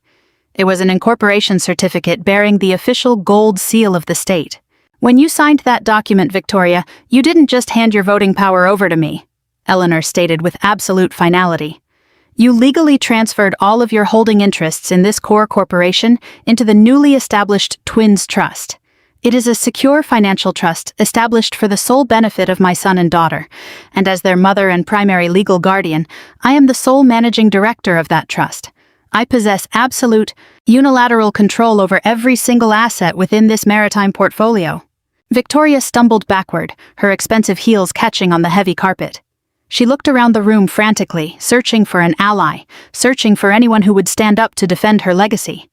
[SPEAKER 1] It was an incorporation certificate bearing the official gold seal of the state. When you signed that document, Victoria, you didn't just hand your voting power over to me, Eleanor stated with absolute finality. You legally transferred all of your holding interests in this core corporation into the newly established Twins Trust. It is a secure financial trust established for the sole benefit of my son and daughter, and as their mother and primary legal guardian, I am the sole managing director of that trust. I possess absolute, unilateral control over every single asset within this maritime portfolio. Victoria stumbled backward, her expensive heels catching on the heavy carpet. She looked around the room frantically, searching for an ally, searching for anyone who would stand up to defend her legacy.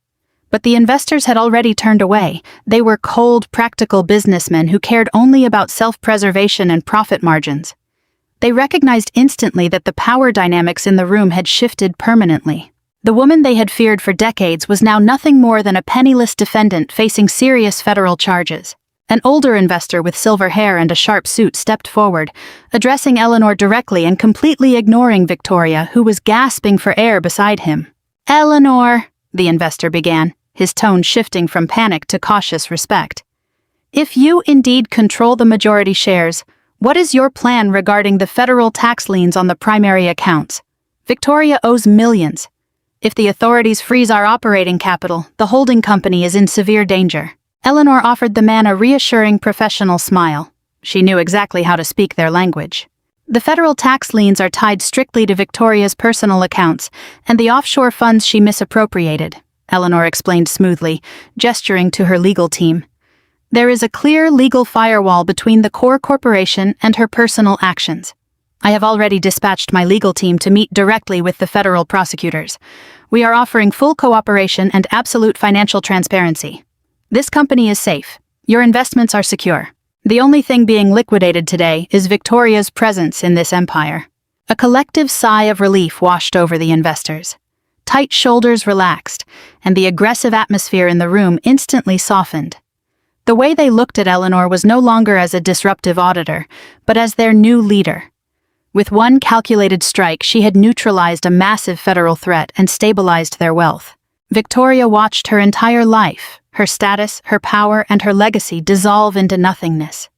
[SPEAKER 1] But the investors had already turned away. They were cold, practical businessmen who cared only about self-preservation and profit margins. They recognized instantly that the power dynamics in the room had shifted permanently. The woman they had feared for decades was now nothing more than a penniless defendant facing serious federal charges. An older investor with silver hair and a sharp suit stepped forward, addressing Eleanor directly and completely ignoring Victoria, who was gasping for air beside him. "Eleanor," the investor began, his tone shifting from panic to cautious respect. "If you indeed control the majority shares, what is your plan regarding the federal tax liens on the primary accounts? Victoria owes millions. If the authorities freeze our operating capital, the holding company is in severe danger." Eleanor offered the man a reassuring professional smile. She knew exactly how to speak their language. "The federal tax liens are tied strictly to Victoria's personal accounts and the offshore funds she misappropriated," Eleanor explained smoothly, gesturing to her legal team. "There is a clear legal firewall between the core corporation and her personal actions. I have already dispatched my legal team to meet directly with the federal prosecutors. We are offering full cooperation and absolute financial transparency. This company is safe. Your investments are secure. The only thing being liquidated today is Victoria's presence in this empire." A collective sigh of relief washed over the investors. Tight shoulders relaxed, and the aggressive atmosphere in the room instantly softened. The way they looked at Eleanor was no longer as a disruptive auditor, but as their new leader. With one calculated strike, she had neutralized a massive federal threat and stabilized their wealth. Victoria watched her entire life, her status, her power, and her legacy dissolve into nothingness.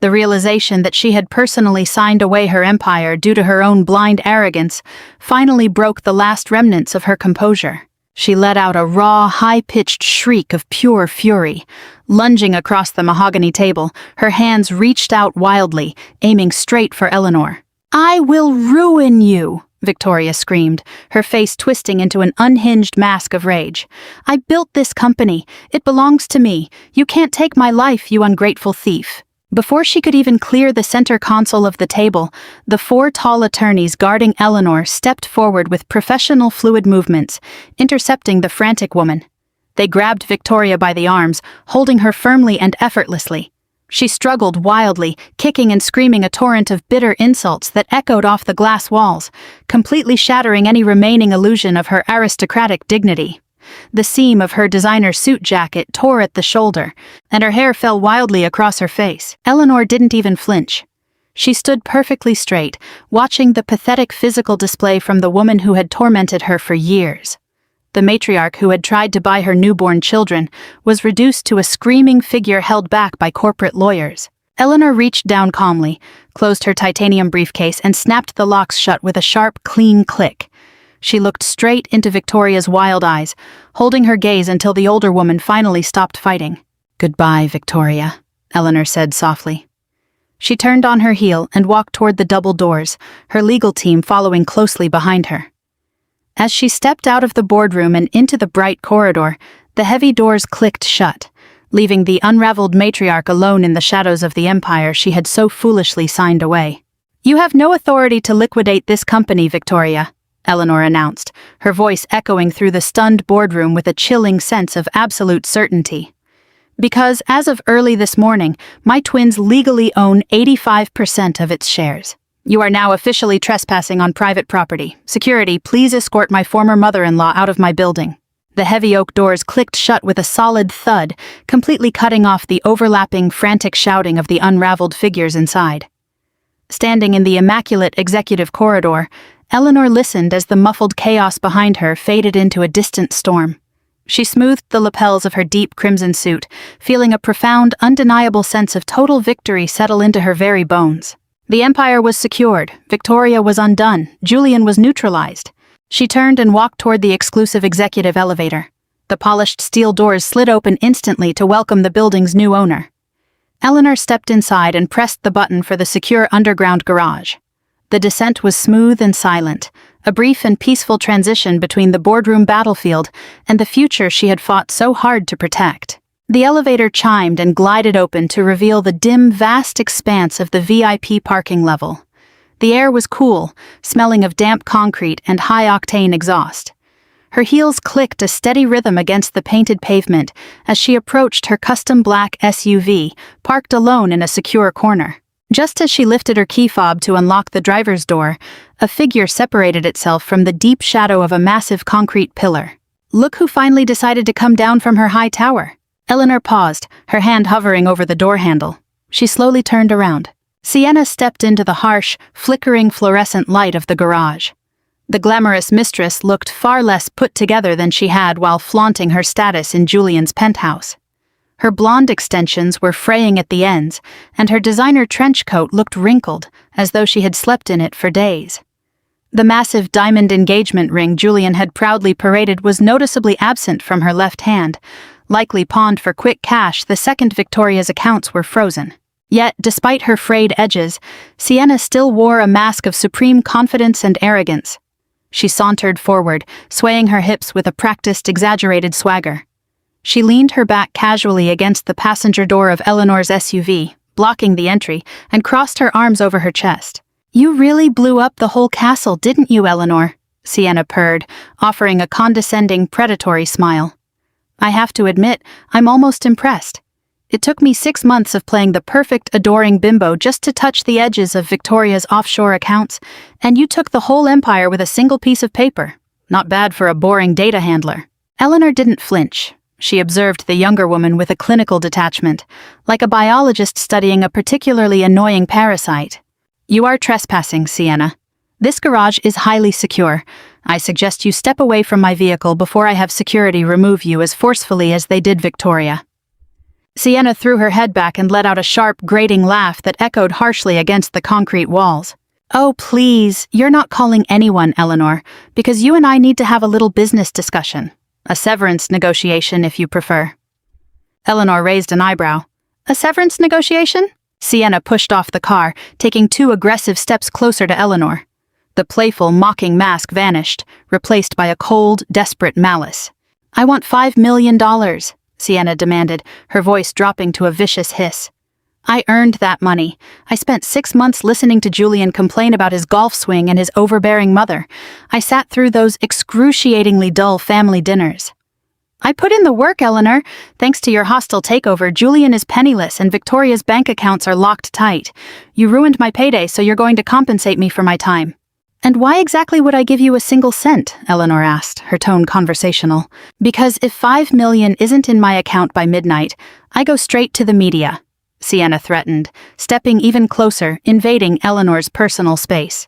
[SPEAKER 1] The realization that she had personally signed away her empire due to her own blind arrogance finally broke the last remnants of her composure. She let out a raw, high-pitched shriek of pure fury. Lunging across the mahogany table, her hands reached out wildly, aiming straight for Eleanor. "I will ruin you!" Victoria screamed, her face twisting into an unhinged mask of rage. "I built this company. It belongs to me. You can't take my life, you ungrateful thief." Before she could even clear the center console of the table, the 4 tall attorneys guarding Eleanor stepped forward with professional fluid movements, intercepting the frantic woman. They grabbed Victoria by the arms, holding her firmly and effortlessly. She struggled wildly, kicking and screaming a torrent of bitter insults that echoed off the glass walls, completely shattering any remaining illusion of her aristocratic dignity. The seam of her designer suit jacket tore at the shoulder, and her hair fell wildly across her face. Eleanor didn't even flinch. She stood perfectly straight, watching the pathetic physical display from the woman who had tormented her for years. The matriarch who had tried to buy her newborn children was reduced to a screaming figure held back by corporate lawyers. Eleanor reached down calmly, closed her titanium briefcase, and snapped the locks shut with a sharp, clean click. She looked straight into Victoria's wild eyes, holding her gaze until the older woman finally stopped fighting. "Goodbye, Victoria," Eleanor said softly. She turned on her heel and walked toward the double doors, her legal team following closely behind her. As she stepped out of the boardroom and into the bright corridor, the heavy doors clicked shut, leaving the unraveled matriarch alone in the shadows of the empire she had so foolishly signed away. "You have no authority to liquidate this company, Victoria," Eleanor announced, her voice echoing through the stunned boardroom with a chilling sense of absolute certainty. "Because, as of early this morning, my twins legally own 85% of its shares. You are now officially trespassing on private property. Security, please escort my former mother-in-law out of my building." The heavy oak doors clicked shut with a solid thud, completely cutting off the overlapping, frantic shouting of the unraveled figures inside. Standing in the immaculate executive corridor, Eleanor listened as the muffled chaos behind her faded into a distant storm. She smoothed the lapels of her deep crimson suit, feeling a profound, undeniable sense of total victory settle into her very bones. The empire was secured, Victoria was undone, Julian was neutralized. She turned and walked toward the exclusive executive elevator. The polished steel doors slid open instantly to welcome the building's new owner. Eleanor stepped inside and pressed the button for the secure underground garage. The descent was smooth and silent, a brief and peaceful transition between the boardroom battlefield and the future she had fought so hard to protect. The elevator chimed and glided open to reveal the dim, vast expanse of the VIP parking level. The air was cool, smelling of damp concrete and high-octane exhaust. Her heels clicked a steady rhythm against the painted pavement as she approached her custom black SUV, parked alone in a secure corner. Just as she lifted her key fob to unlock the driver's door, a figure separated itself from the deep shadow of a massive concrete pillar. Look who finally decided to come down from her high tower. Eleanor paused, her hand hovering over the door handle. She slowly turned around. Sienna stepped into the harsh, flickering fluorescent light of the garage. The glamorous mistress looked far less put together than she had while flaunting her status in Julian's penthouse. Her blonde extensions were fraying at the ends, and her designer trench coat looked wrinkled, as though she had slept in it for days. The massive diamond engagement ring Julian had proudly paraded was noticeably absent from her left hand. Likely pawned for quick cash, the second Victoria's accounts were frozen. Yet, despite her frayed edges, Sienna still wore a mask of supreme confidence and arrogance. She sauntered forward, swaying her hips with a practiced, exaggerated swagger. She leaned her back casually against the passenger door of Eleanor's SUV, blocking the entry, and crossed her arms over her chest. "You really blew up the whole castle, didn't you, Eleanor?" Sienna purred, offering a condescending, predatory smile. "I have to admit, I'm almost impressed. It took me 6 months of playing the perfect, adoring bimbo just to touch the edges of Victoria's offshore accounts, and you took the whole empire with a single piece of paper. Not bad for a boring data handler." Eleanor didn't flinch. She observed the younger woman with a clinical detachment, like a biologist studying a particularly annoying parasite. "You are trespassing, Sienna. This garage is highly secure. I suggest you step away from my vehicle before I have security remove you as forcefully as they did Victoria." Sienna threw her head back and let out a sharp, grating laugh that echoed harshly against the concrete walls. "Oh, please, you're not calling anyone, Eleanor, because you and I need to have a little business discussion. A severance negotiation, if you prefer." Eleanor raised an eyebrow. "A severance negotiation?" Sienna pushed off the car, taking 2 aggressive steps closer to Eleanor. The playful, mocking mask vanished, replaced by a cold, desperate malice. "I want $5 million, Sienna demanded, her voice dropping to a vicious hiss. "I earned that money. I spent 6 months listening to Julian complain about his golf swing and his overbearing mother. I sat through those excruciatingly dull family dinners. I put in the work, Eleanor. Thanks to your hostile takeover, Julian is penniless and Victoria's bank accounts are locked tight. You ruined my payday, so you're going to compensate me for my time." "And why exactly would I give you a single cent?" Eleanor asked, her tone conversational. "Because if $5 million isn't in my account by midnight, I go straight to the media," Sienna threatened, stepping even closer, invading Eleanor's personal space.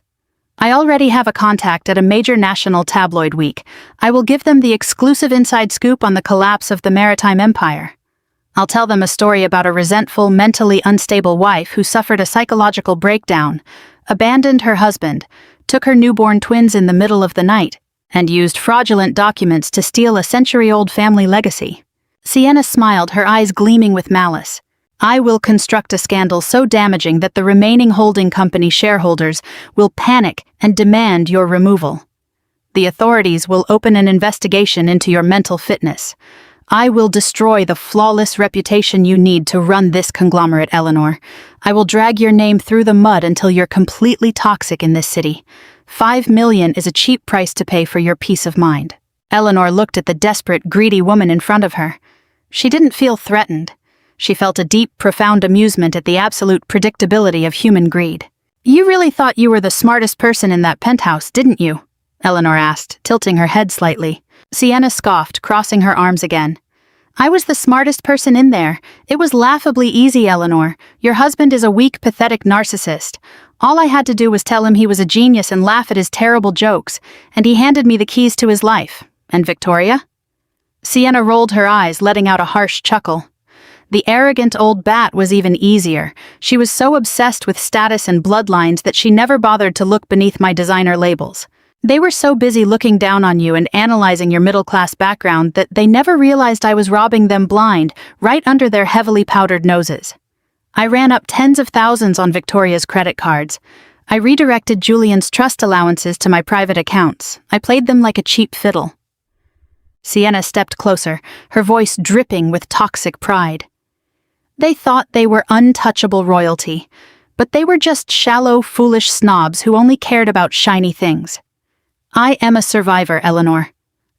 [SPEAKER 1] "I already have a contact at a major national tabloid week. I will give them the exclusive inside scoop on the collapse of the maritime empire. I'll tell them a story about a resentful, mentally unstable wife who suffered a psychological breakdown, abandoned her husband, took her newborn twins in the middle of the night, and used fraudulent documents to steal a century-old family legacy." Sienna smiled, her eyes gleaming with malice. "I will construct a scandal so damaging that the remaining holding company shareholders will panic and demand your removal. The authorities will open an investigation into your mental fitness. I will destroy the flawless reputation you need to run this conglomerate, Eleanor. I will drag your name through the mud until you're completely toxic in this city. $5 million is a cheap price to pay for your peace of mind." Eleanor looked at the desperate, greedy woman in front of her. She didn't feel threatened. She felt a deep, profound amusement at the absolute predictability of human greed. "You really thought you were the smartest person in that penthouse, didn't you?" Eleanor asked, tilting her head slightly. Sienna scoffed, crossing her arms again. "I was the smartest person in there. It was laughably easy, Eleanor. Your husband is a weak, pathetic narcissist. All I had to do was tell him he was a genius and laugh at his terrible jokes, and he handed me the keys to his life. And Victoria?" Sienna rolled her eyes, letting out a harsh chuckle. The arrogant old bat was even easier. She was so obsessed with status and bloodlines that she never bothered to look beneath my designer labels. They were so busy looking down on you and analyzing your middle-class background that they never realized I was robbing them blind, right under their heavily powdered noses. I ran up tens of thousands on Victoria's credit cards. I redirected Julian's trust allowances to my private accounts. I played them like a cheap fiddle. Sienna stepped closer, her voice dripping with toxic pride. They thought they were untouchable royalty, but they were just shallow, foolish snobs who only cared about shiny things. I am a survivor, Eleanor.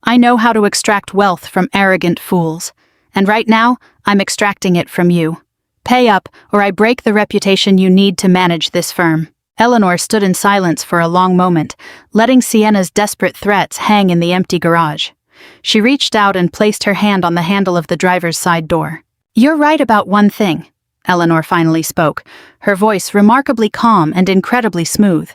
[SPEAKER 1] I know how to extract wealth from arrogant fools, and right now, I'm extracting it from you. Pay up, or I break the reputation you need to manage this firm. Eleanor stood in silence for a long moment, letting Sienna's desperate threats hang in the empty garage. She reached out and placed her hand on the handle of the driver's side door. "You're right about one thing," Eleanor finally spoke, her voice remarkably calm and incredibly smooth.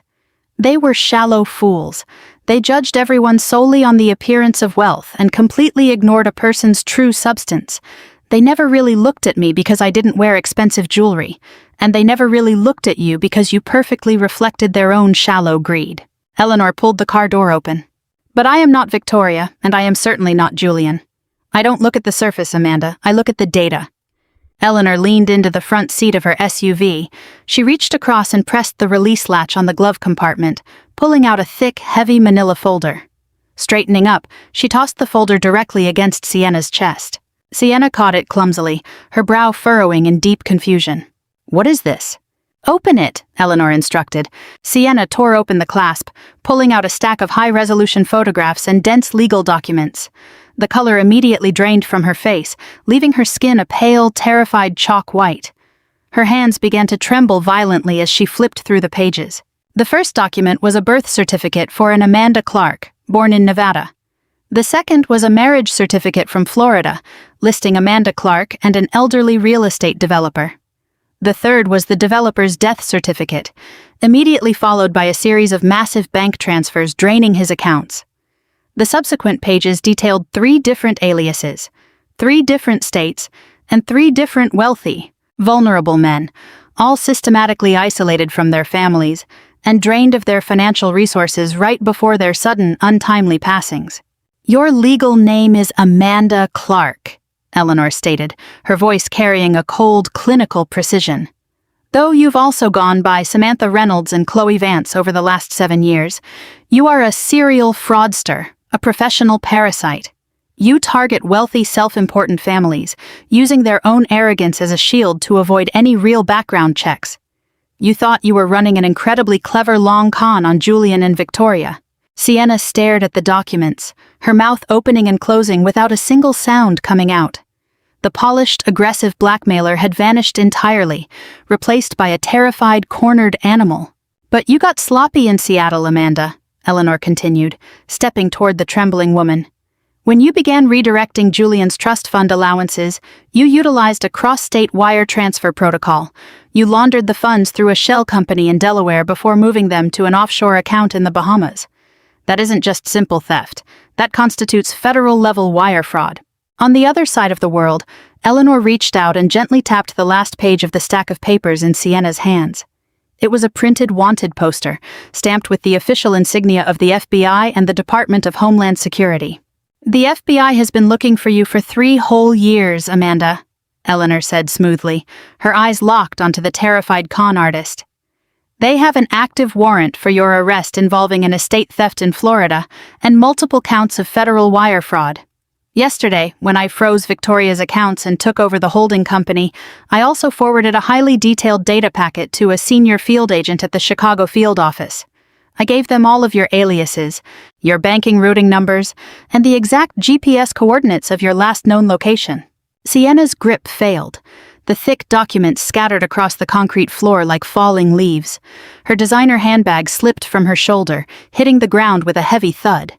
[SPEAKER 1] "They were shallow fools. They judged everyone solely on the appearance of wealth and completely ignored a person's true substance. They never really looked at me because I didn't wear expensive jewelry, and they never really looked at you because you perfectly reflected their own shallow greed." Eleanor pulled the car door open. "But I am not Victoria, and I am certainly not Julian. I don't look at the surface, Amanda. I look at the data." Eleanor leaned into the front seat of her SUV. She reached across and pressed the release latch on the glove compartment, pulling out a thick, heavy manila folder. Straightening up, she tossed the folder directly against Sienna's chest. Sienna caught it clumsily, her brow furrowing in deep confusion. "What is this?" "Open it," Eleanor instructed. Sienna tore open the clasp, pulling out a stack of high-resolution photographs and dense legal documents. The color immediately drained from her face, leaving her skin a pale, terrified chalk white. Her hands began to tremble violently as she flipped through the pages. The first document was a birth certificate for an Amanda Clark, born in Nevada. The second was a marriage certificate from Florida, listing Amanda Clark and an elderly real estate developer. The third was the developer's death certificate, immediately followed by a series of massive bank transfers draining his accounts. The subsequent pages detailed 3 different aliases, 3 different states, and 3 different wealthy, vulnerable men, all systematically isolated from their families and drained of their financial resources right before their sudden, untimely passings. "Your legal name is Amanda Clark," Eleanor stated, her voice carrying a cold, clinical precision. "Though you've also gone by Samantha Reynolds and Chloe Vance over the last 7 years, you are a serial fraudster, a professional parasite. You target wealthy, self-important families, using their own arrogance as a shield to avoid any real background checks. You thought you were running an incredibly clever long con on Julian and Victoria." Sienna stared at the documents, her mouth opening and closing without a single sound coming out. The polished, aggressive blackmailer had vanished entirely, replaced by a terrified, cornered animal. "But you got sloppy in Seattle, Amanda," Eleanor continued, stepping toward the trembling woman. "When you began redirecting Julian's trust fund allowances, you utilized a cross-state wire transfer protocol. You laundered the funds through a shell company in Delaware before moving them to an offshore account in the Bahamas. That isn't just simple theft. That constitutes federal-level wire fraud." On the other side of the world, Eleanor reached out and gently tapped the last page of the stack of papers in Sienna's hands. It was a printed wanted poster, stamped with the official insignia of the FBI and the Department of Homeland Security. "The FBI has been looking for you for 3 whole years, Amanda," Eleanor said smoothly, her eyes locked onto the terrified con artist. "They have an active warrant for your arrest involving an estate theft in Florida and multiple counts of federal wire fraud. Yesterday, when I froze Victoria's accounts and took over the holding company, I also forwarded a highly detailed data packet to a senior field agent at the Chicago field office. I gave them all of your aliases, your banking routing numbers, and the exact GPS coordinates of your last known location." Sienna's grip failed. The thick documents scattered across the concrete floor like falling leaves. Her designer handbag slipped from her shoulder, hitting the ground with a heavy thud.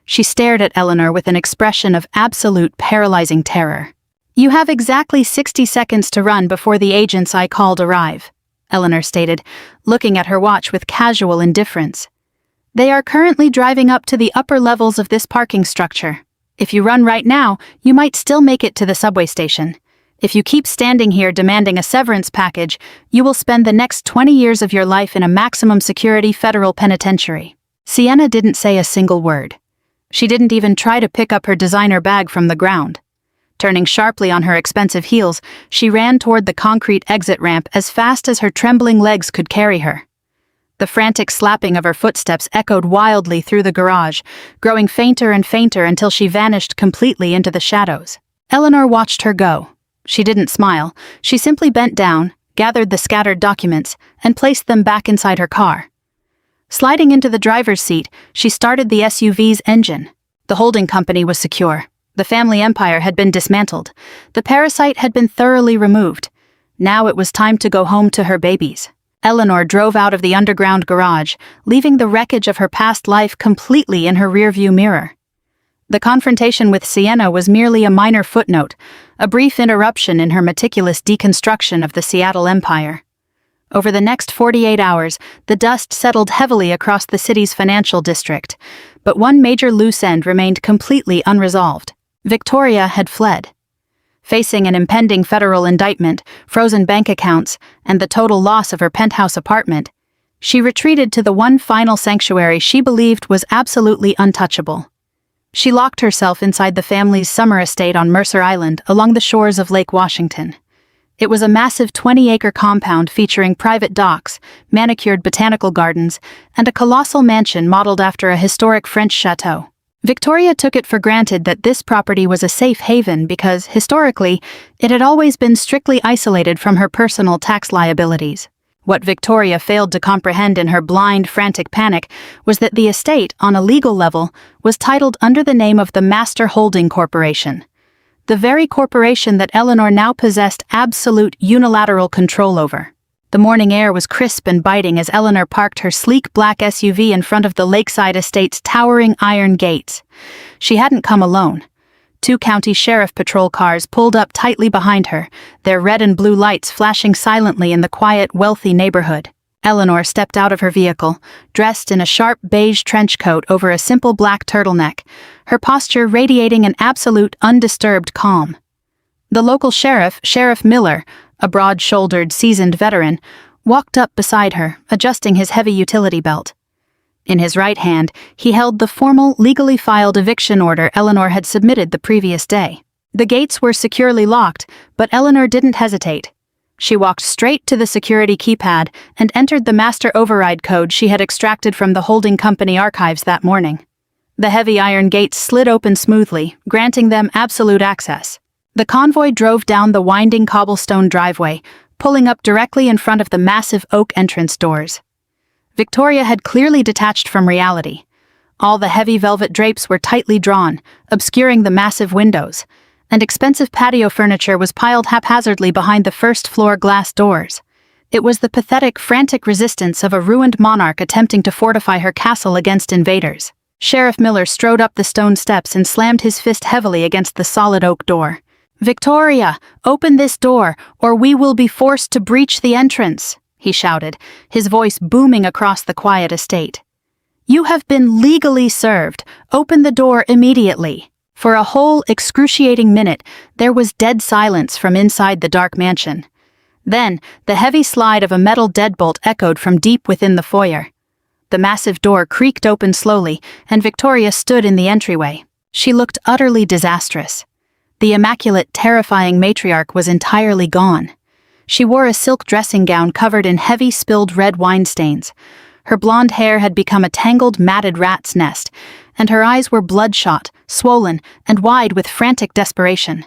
[SPEAKER 1] She stared at Eleanor with an expression of absolute paralyzing terror. "You have exactly 60 seconds to run before the agents I called arrive," Eleanor stated, looking at her watch with casual indifference. "They are currently driving up to the upper levels of this parking structure. If you run right now, you might still make it to the subway station. If you keep standing here demanding a severance package, you will spend the next 20 years of your life in a maximum security federal penitentiary." Sienna didn't say a single word. She didn't even try to pick up her designer bag from the ground. Turning sharply on her expensive heels, she ran toward the concrete exit ramp as fast as her trembling legs could carry her. The frantic slapping of her footsteps echoed wildly through the garage, growing fainter and fainter until she vanished completely into the shadows. Eleanor watched her go. She didn't smile. She simply bent down, gathered the scattered documents, and placed them back inside her car. Sliding into the driver's seat, she started the SUV's engine. The holding company was secure. The family empire had been dismantled. The parasite had been thoroughly removed. Now it was time to go home to her babies. Eleanor drove out of the underground garage, leaving the wreckage of her past life completely in her rearview mirror. The confrontation with Sienna was merely a minor footnote, a brief interruption in her meticulous deconstruction of the Seattle Empire. Over the next 48 hours, the dust settled heavily across the city's financial district, but one major loose end remained completely unresolved. Victoria had fled. Facing an impending federal indictment, frozen bank accounts, and the total loss of her penthouse apartment, she retreated to the one final sanctuary she believed was absolutely untouchable. She locked herself inside the family's summer estate on Mercer Island along the shores of Lake Washington. It was a massive 20-acre compound featuring private docks, manicured botanical gardens, and a colossal mansion modeled after a historic French chateau. Victoria took it for granted that this property was a safe haven because, historically, it had always been strictly isolated from her personal tax liabilities. What Victoria failed to comprehend in her blind, frantic panic was that the estate, on a legal level, was titled under the name of the Master Holding Corporation, the very corporation that Eleanor now possessed absolute unilateral control over. The morning air was crisp and biting as Eleanor parked her sleek black SUV in front of the lakeside estate's towering iron gates. She hadn't come alone. 2 county sheriff patrol cars pulled up tightly behind her, their red and blue lights flashing silently in the quiet, wealthy neighborhood. Eleanor stepped out of her vehicle, dressed in a sharp beige trench coat over a simple black turtleneck, her posture radiating an absolute, undisturbed calm. The local sheriff, Sheriff Miller, a broad-shouldered, seasoned veteran, walked up beside her, adjusting his heavy utility belt. In his right hand, he held the formal, legally filed eviction order Eleanor had submitted the previous day. The gates were securely locked, but Eleanor didn't hesitate. She walked straight to the security keypad and entered the master override code she had extracted from the holding company archives that morning. The heavy iron gates slid open smoothly, granting them absolute access. The convoy drove down the winding cobblestone driveway, pulling up directly in front of the massive oak entrance doors. Victoria had clearly detached from reality. All the heavy velvet drapes were tightly drawn, obscuring the massive windows, and expensive patio furniture was piled haphazardly behind the first-floor glass doors. It was the pathetic, frantic resistance of a ruined monarch attempting to fortify her castle against invaders. Sheriff Miller strode up the stone steps and slammed his fist heavily against the solid oak door. "Victoria, open this door, or we will be forced to breach the entrance," he shouted, his voice booming across the quiet estate. "You have been legally served. Open the door immediately." For a whole excruciating minute, there was dead silence from inside the dark mansion. Then, the heavy slide of a metal deadbolt echoed from deep within the foyer. The massive door creaked open slowly, and Victoria stood in the entryway. She looked utterly disastrous. The immaculate, terrifying matriarch was entirely gone. She wore a silk dressing gown covered in heavy spilled red wine stains. Her blonde hair had become a tangled, matted rat's nest, and her eyes were bloodshot, swollen, and wide with frantic desperation.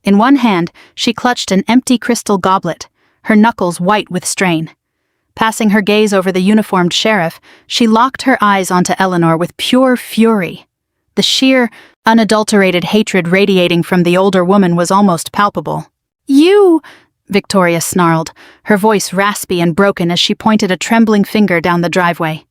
[SPEAKER 1] In one hand, she clutched an empty crystal goblet, her knuckles white with strain. Passing her gaze over the uniformed sheriff, she locked her eyes onto Eleanor with pure fury. The sheer, unadulterated hatred radiating from the older woman was almost palpable. "You!" Victoria snarled, her voice raspy and broken as she pointed a trembling finger down the driveway.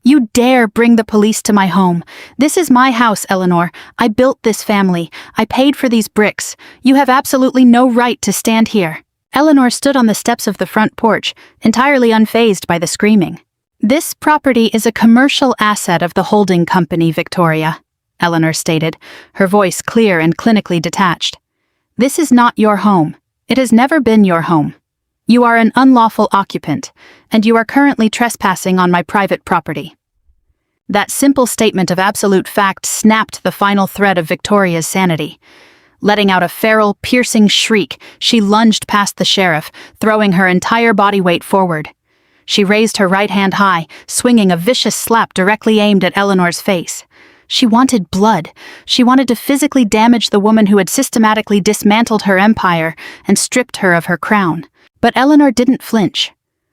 [SPEAKER 1] "You dare bring the police to my home. This is my house, Eleanor. I built this family. I paid for these bricks. You have absolutely no right to stand here." Eleanor stood on the steps of the front porch, entirely unfazed by the screaming. "This property is a commercial asset of the holding company, Victoria. Eleanor stated, her voice clear and clinically detached. "This is not your home. It has never been your home. You are an unlawful occupant, and you are currently trespassing on my private property." That simple statement of absolute fact snapped the final thread of Victoria's sanity. Letting out a feral, piercing shriek, she lunged past the sheriff, throwing her entire body weight forward. She raised her right hand high, swinging a vicious slap directly aimed at Eleanor's face. She wanted blood. She wanted to physically damage the woman who had systematically dismantled her empire and stripped her of her crown. But Eleanor didn't flinch.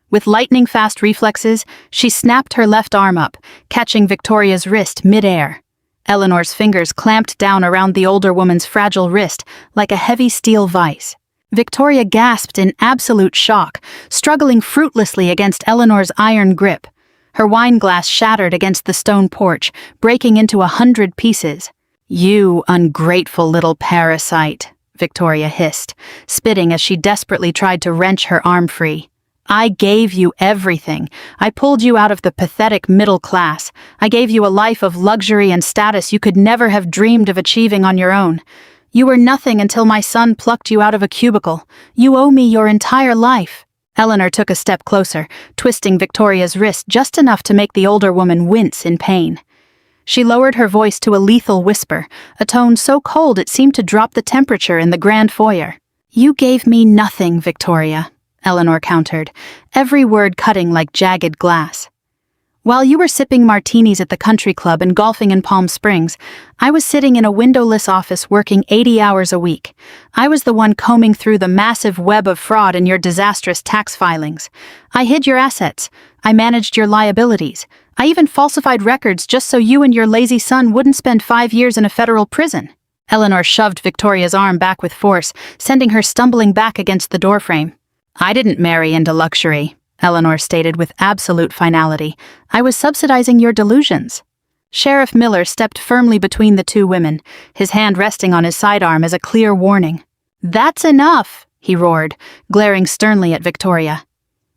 [SPEAKER 1] With lightning-fast reflexes, she snapped her left arm up, catching Victoria's wrist mid-air. Eleanor's fingers clamped down around the older woman's fragile wrist like a heavy steel vice. Victoria gasped in absolute shock, struggling fruitlessly against Eleanor's iron grip. Her wine glass shattered against the stone porch, breaking into 100 pieces. "You ungrateful little parasite," Victoria hissed, spitting as she desperately tried to wrench her arm free. "I gave you everything. I pulled you out of the pathetic middle class. I gave you a life of luxury and status you could never have dreamed of achieving on your own. You were nothing until my son plucked you out of a cubicle. You owe me your entire life." Eleanor took a step closer, twisting Victoria's wrist just enough to make the older woman wince in pain. She lowered her voice to a lethal whisper, a tone so cold it seemed to drop the temperature in the grand foyer. "You gave me nothing, Victoria," Eleanor countered, every word cutting like jagged glass. "While you were sipping martinis at the country club and golfing in Palm Springs, I was sitting in a windowless office working 80 hours a week. I was the one combing through the massive web of fraud in your disastrous tax filings. I hid your assets. I managed your liabilities. I even falsified records just so you and your lazy son wouldn't spend 5 years in a federal prison." Eleanor shoved Victoria's arm back with force, sending her stumbling back against the doorframe. "I didn't marry into luxury," Eleanor stated with absolute finality. "I was subsidizing your delusions." Sheriff Miller stepped firmly between the two women, his hand resting on his sidearm as a clear warning. "That's enough," he roared, glaring sternly at Victoria.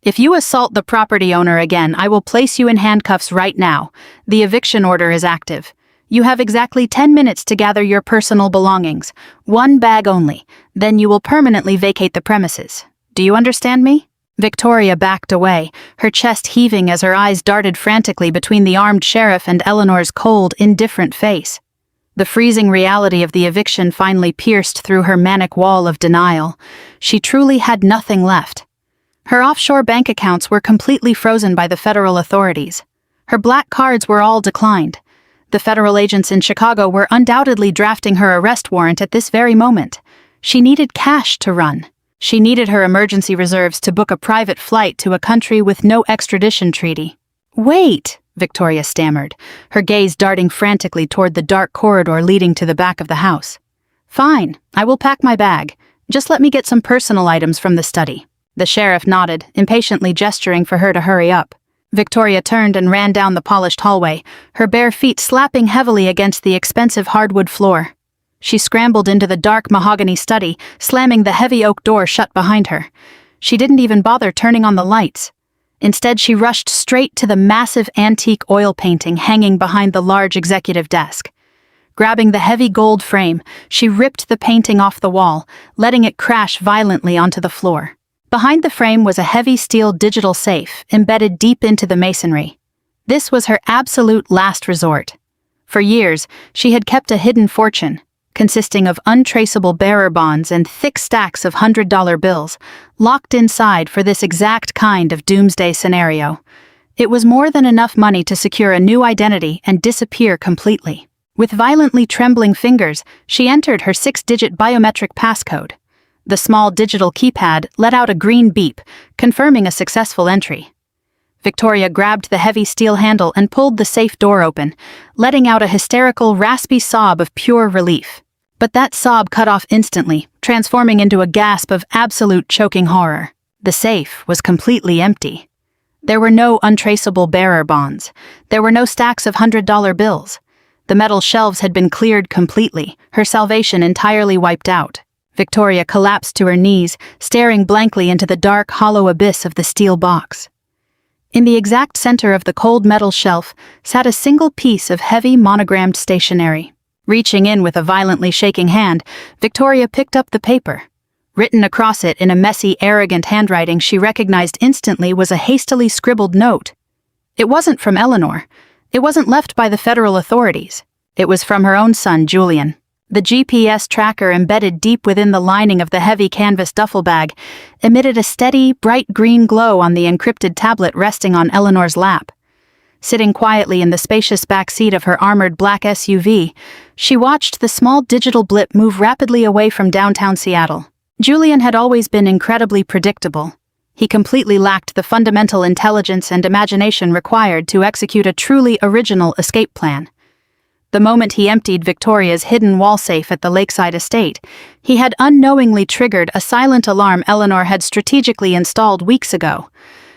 [SPEAKER 1] "If you assault the property owner again, I will place you in handcuffs right now. The eviction order is active. You have exactly 10 minutes to gather your personal belongings. 1 bag only. Then you will permanently vacate the premises. Do you understand me?" Victoria backed away, her chest heaving as her eyes darted frantically between the armed sheriff and Eleanor's cold, indifferent face. The freezing reality of the eviction finally pierced through her manic wall of denial. She truly had nothing left. Her offshore bank accounts were completely frozen by the federal authorities. Her black cards were all declined. The federal agents in Chicago were undoubtedly drafting her arrest warrant at this very moment. She needed cash to run. She needed her emergency reserves to book a private flight to a country with no extradition treaty. "Wait," Victoria stammered, her gaze darting frantically toward the dark corridor leading to the back of the house. "Fine, I will pack my bag. Just let me get some personal items from the study." The sheriff nodded, impatiently gesturing for her to hurry up. Victoria turned and ran down the polished hallway, her bare feet slapping heavily against the expensive hardwood floor. She scrambled into the dark mahogany study, slamming the heavy oak door shut behind her. She didn't even bother turning on the lights. Instead, she rushed straight to the massive antique oil painting hanging behind the large executive desk. Grabbing the heavy gold frame, she ripped the painting off the wall, letting it crash violently onto the floor. Behind the frame was a heavy steel digital safe embedded deep into the masonry. This was her absolute last resort. For years, she had kept a hidden fortune, consisting of untraceable bearer bonds and thick stacks of $100 bills, locked inside for this exact kind of doomsday scenario. It was more than enough money to secure a new identity and disappear completely. With violently trembling fingers, she entered her 6-digit biometric passcode. The small digital keypad let out a green beep, confirming a successful entry. Victoria grabbed the heavy steel handle and pulled the safe door open, letting out a hysterical, raspy sob of pure relief. But that sob cut off instantly, transforming into a gasp of absolute choking horror. The safe was completely empty. There were no untraceable bearer bonds. There were no stacks of $100 bills. The metal shelves had been cleared completely, her salvation entirely wiped out. Victoria collapsed to her knees, staring blankly into the dark, hollow abyss of the steel box. In the exact center of the cold metal shelf sat a single piece of heavy monogrammed stationery. Reaching in with a violently shaking hand, Victoria picked up the paper. Written across it in a messy, arrogant handwriting she recognized instantly was a hastily scribbled note. It wasn't from Eleanor. It wasn't left by the federal authorities. It was from her own son, Julian. The GPS tracker embedded deep within the lining of the heavy canvas duffel bag emitted a steady, bright green glow on the encrypted tablet resting on Eleanor's lap. Sitting quietly in the spacious back seat of her armored black SUV, she watched the small digital blip move rapidly away from downtown Seattle. Julian had always been incredibly predictable. He completely lacked the fundamental intelligence and imagination required to execute a truly original escape plan. The moment he emptied Victoria's hidden wall safe at the lakeside estate, he had unknowingly triggered a silent alarm Eleanor had strategically installed weeks ago.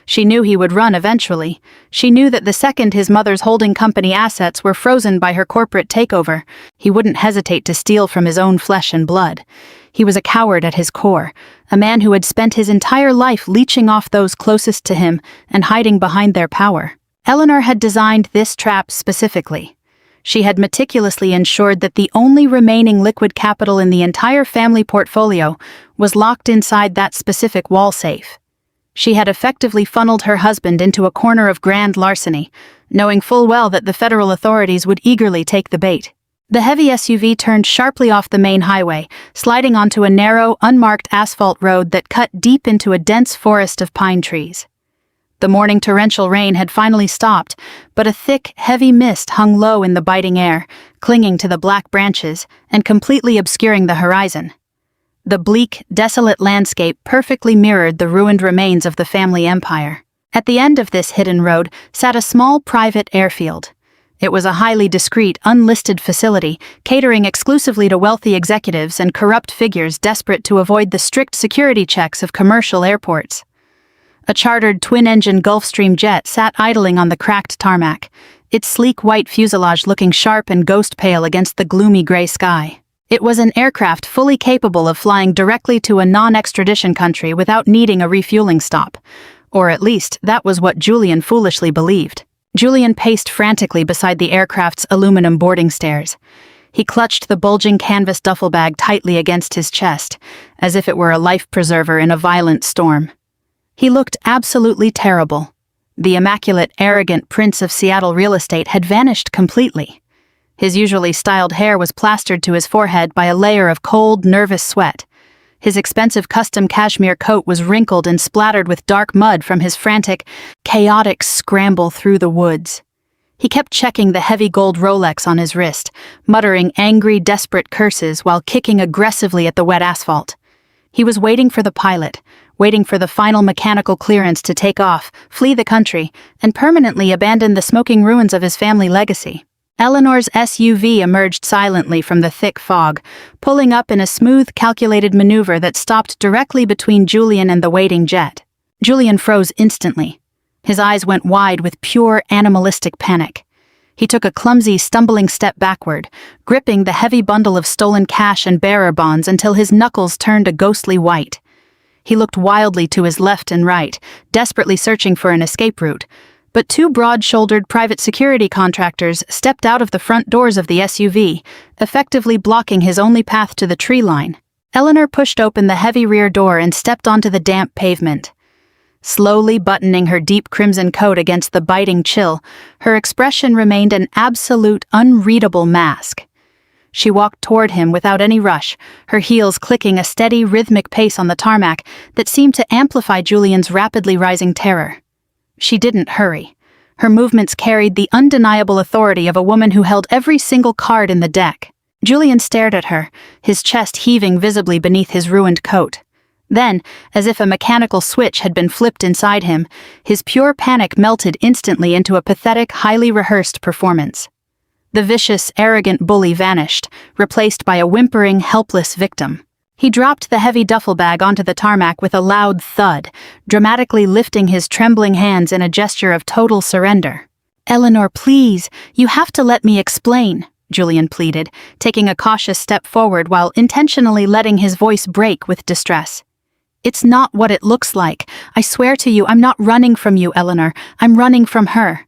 [SPEAKER 1] She knew he would run eventually. She knew that the second his mother's holding company assets were frozen by her corporate takeover, he wouldn't hesitate to steal from his own flesh and blood. He was a coward at his core, a man who had spent his entire life leeching off those closest to him and hiding behind their power. Eleanor had designed this trap specifically. She had meticulously ensured that the only remaining liquid capital in the entire family portfolio was locked inside that specific wall safe. She had effectively funneled her husband into a corner of grand larceny, knowing full well that the federal authorities would eagerly take the bait. The heavy SUV turned sharply off the main highway, sliding onto a narrow, unmarked asphalt road that cut deep into a dense forest of pine trees. The morning torrential rain had finally stopped, but a thick, heavy mist hung low in the biting air, clinging to the black branches and completely obscuring the horizon. The bleak, desolate landscape perfectly mirrored the ruined remains of the family empire. At the end of this hidden road sat a small private airfield. It was a highly discreet, unlisted facility, catering exclusively to wealthy executives and corrupt figures desperate to avoid the strict security checks of commercial airports. A chartered twin-engine Gulfstream jet sat idling on the cracked tarmac, its sleek white fuselage looking sharp and ghost-pale against the gloomy gray sky. It was an aircraft fully capable of flying directly to a non-extradition country without needing a refueling stop. Or at least, that was what Julian foolishly believed. Julian paced frantically beside the aircraft's aluminum boarding stairs. He clutched the bulging canvas duffel bag tightly against his chest, as if it were a life preserver in a violent storm. He looked absolutely terrible. The immaculate, arrogant prince of Seattle real estate had vanished completely. His usually styled hair was plastered to his forehead by a layer of cold, nervous sweat. His expensive custom cashmere coat was wrinkled and splattered with dark mud from his frantic, chaotic scramble through the woods. He kept checking the heavy gold Rolex on his wrist, muttering angry, desperate curses while kicking aggressively at the wet asphalt. He was waiting for the pilot, waiting for the final mechanical clearance to take off, flee the country, and permanently abandon the smoking ruins of his family legacy. Eleanor's SUV emerged silently from the thick fog, pulling up in a smooth, calculated maneuver that stopped directly between Julian and the waiting jet. Julian froze instantly. His eyes went wide with pure, animalistic panic. He took a clumsy, stumbling step backward, gripping the heavy bundle of stolen cash and bearer bonds until his knuckles turned a ghostly white. He looked wildly to his left and right, desperately searching for an escape route. But two broad-shouldered private security contractors stepped out of the front doors of the SUV, effectively blocking his only path to the tree line. Eleanor pushed open the heavy rear door and stepped onto the damp pavement. Slowly buttoning her deep crimson coat against the biting chill, her expression remained an absolute, unreadable mask. She walked toward him without any rush, her heels clicking a steady, rhythmic pace on the tarmac that seemed to amplify Julian's rapidly rising terror. She didn't hurry. Her movements carried the undeniable authority of a woman who held every single card in the deck. Julian stared at her, his chest heaving visibly beneath his ruined coat. Then, as if a mechanical switch had been flipped inside him, his pure panic melted instantly into a pathetic, highly rehearsed performance. The vicious, arrogant bully vanished, replaced by a whimpering, helpless victim. He dropped the heavy duffel bag onto the tarmac with a loud thud, dramatically lifting his trembling hands in a gesture of total surrender. "Eleanor, please, you have to let me explain," Julian pleaded, taking a cautious step forward while intentionally letting his voice break with distress. "It's not what it looks like. I swear to you, I'm not running from you, Eleanor. I'm running from her."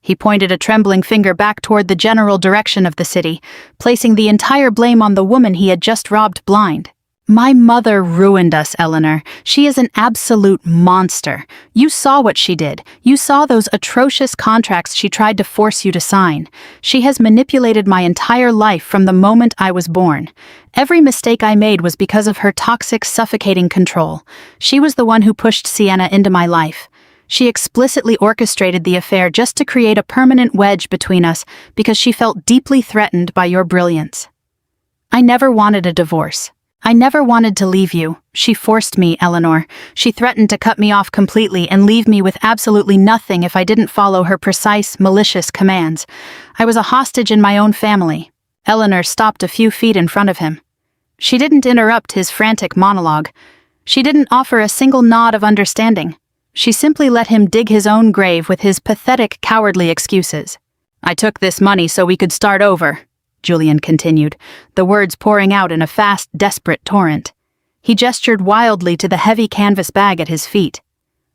[SPEAKER 1] He pointed a trembling finger back toward the general direction of the city, placing the entire blame on the woman he had just robbed blind. My mother ruined us, Eleanor. She is an absolute monster. You saw what she did. You saw those atrocious contracts she tried to force you to sign. She has manipulated my entire life from the moment I was born. Every mistake I made was because of her toxic, suffocating control. She was the one who pushed Sienna into my life. She explicitly orchestrated the affair just to create a permanent wedge between us because she felt deeply threatened by your brilliance. I never wanted a divorce. I never wanted to leave you. She forced me, Eleanor. She threatened to cut me off completely and leave me with absolutely nothing if I didn't follow her precise, malicious commands. I was a hostage in my own family. Eleanor stopped a few feet in front of him. She didn't interrupt his frantic monologue. She didn't offer a single nod of understanding. She simply let him dig his own grave with his pathetic, cowardly excuses. I took this money so we could start over, Julian continued, the words pouring out in a fast, desperate torrent. He gestured wildly to the heavy canvas bag at his feet.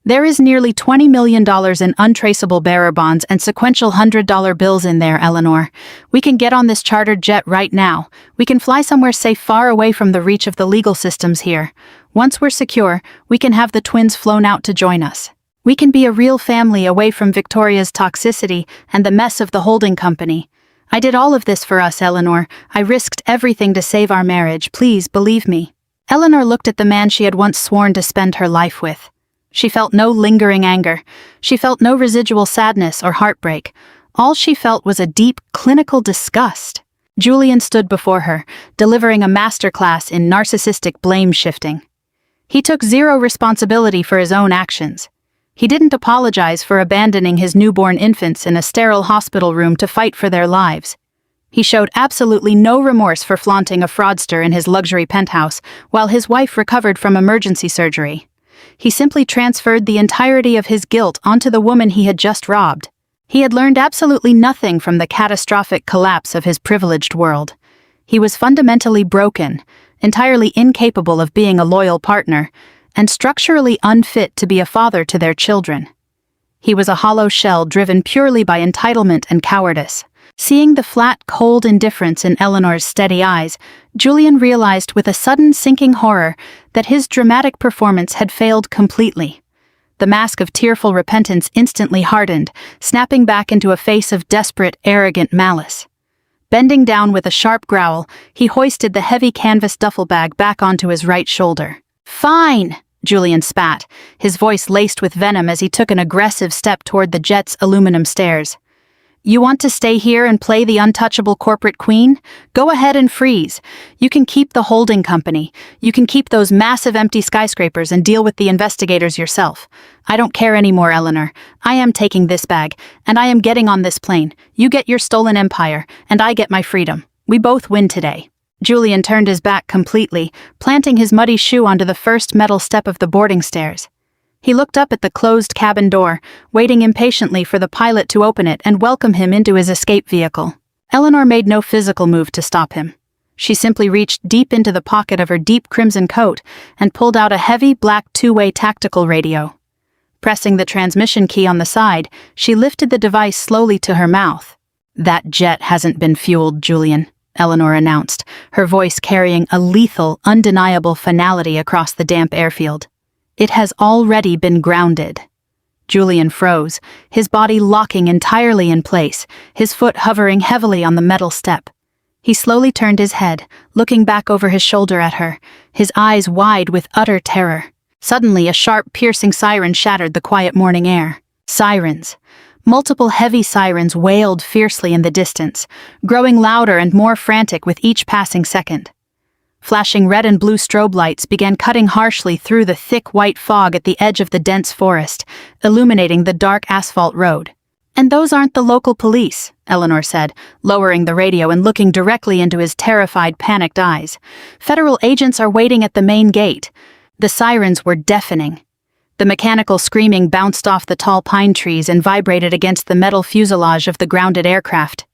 [SPEAKER 1] There is nearly $20 million in untraceable bearer bonds and sequential $100 bills in there, Eleanor. We can get on this chartered jet right now. We can fly somewhere safe far away from the reach of the legal systems here. Once we're secure, we can have the twins flown out to join us. We can be a real family away from Victoria's toxicity and the mess of the holding company. I did all of this for us, Eleanor. I risked everything to save our marriage. Please believe me. Eleanor looked at the man she had once sworn to spend her life with. She felt no lingering anger. She felt no residual sadness or heartbreak. All she felt was a deep, clinical disgust. Julian stood before her, delivering a masterclass in narcissistic blame-shifting. He took zero responsibility for his own actions. He didn't apologize for abandoning his newborn infants in a sterile hospital room to fight for their lives. He showed absolutely no remorse for flaunting a fraudster in his luxury penthouse while his wife recovered from emergency surgery. He simply transferred the entirety of his guilt onto the woman he had just robbed. He had learned absolutely nothing from the catastrophic collapse of his privileged world. He was fundamentally broken, entirely incapable of being a loyal partner, and structurally unfit to be a father to their children. He was a hollow shell driven purely by entitlement and cowardice. Seeing the flat, cold indifference in Eleanor's steady eyes, Julian realized with a sudden sinking horror that his dramatic performance had failed completely. The mask of tearful repentance instantly hardened, snapping back into a face of desperate, arrogant malice. Bending down with a sharp growl, he hoisted the heavy canvas duffel bag back onto his right shoulder. "Fine," Julian spat, his voice laced with venom as he took an aggressive step toward the jet's aluminum stairs. "You want to stay here and play the untouchable corporate queen? Go ahead and freeze. You can keep the holding company. You can keep those massive empty skyscrapers and deal with the investigators yourself. I don't care anymore, Eleanor. I am taking this bag, and I am getting on this plane. You get your stolen empire, and I get my freedom. We both win today." Julian turned his back completely, planting his muddy shoe onto the first metal step of the boarding stairs. He looked up at the closed cabin door, waiting impatiently for the pilot to open it and welcome him into his escape vehicle. Eleanor made no physical move to stop him. She simply reached deep into the pocket of her deep crimson coat and pulled out a heavy black two-way tactical radio. Pressing the transmission key on the side, she lifted the device slowly to her mouth. "That jet hasn't been fueled, Julian," Eleanor announced, her voice carrying a lethal, undeniable finality across the damp airfield. "It has already been grounded." Julian froze, his body locking entirely in place, his foot hovering heavily on the metal step. He slowly turned his head, looking back over his shoulder at her, his eyes wide with utter terror. Suddenly, a sharp, piercing siren shattered the quiet morning air. Sirens. Multiple heavy sirens wailed fiercely in the distance, growing louder and more frantic with each passing second. Flashing red and blue strobe lights began cutting harshly through the thick white fog at the edge of the dense forest, illuminating the dark asphalt road. "And those aren't the local police," Eleanor said, lowering the radio and looking directly into his terrified, panicked eyes. "Federal agents are waiting at the main gate." The sirens were deafening. The mechanical screaming bounced off the tall pine trees and vibrated against the metal fuselage of the grounded aircraft.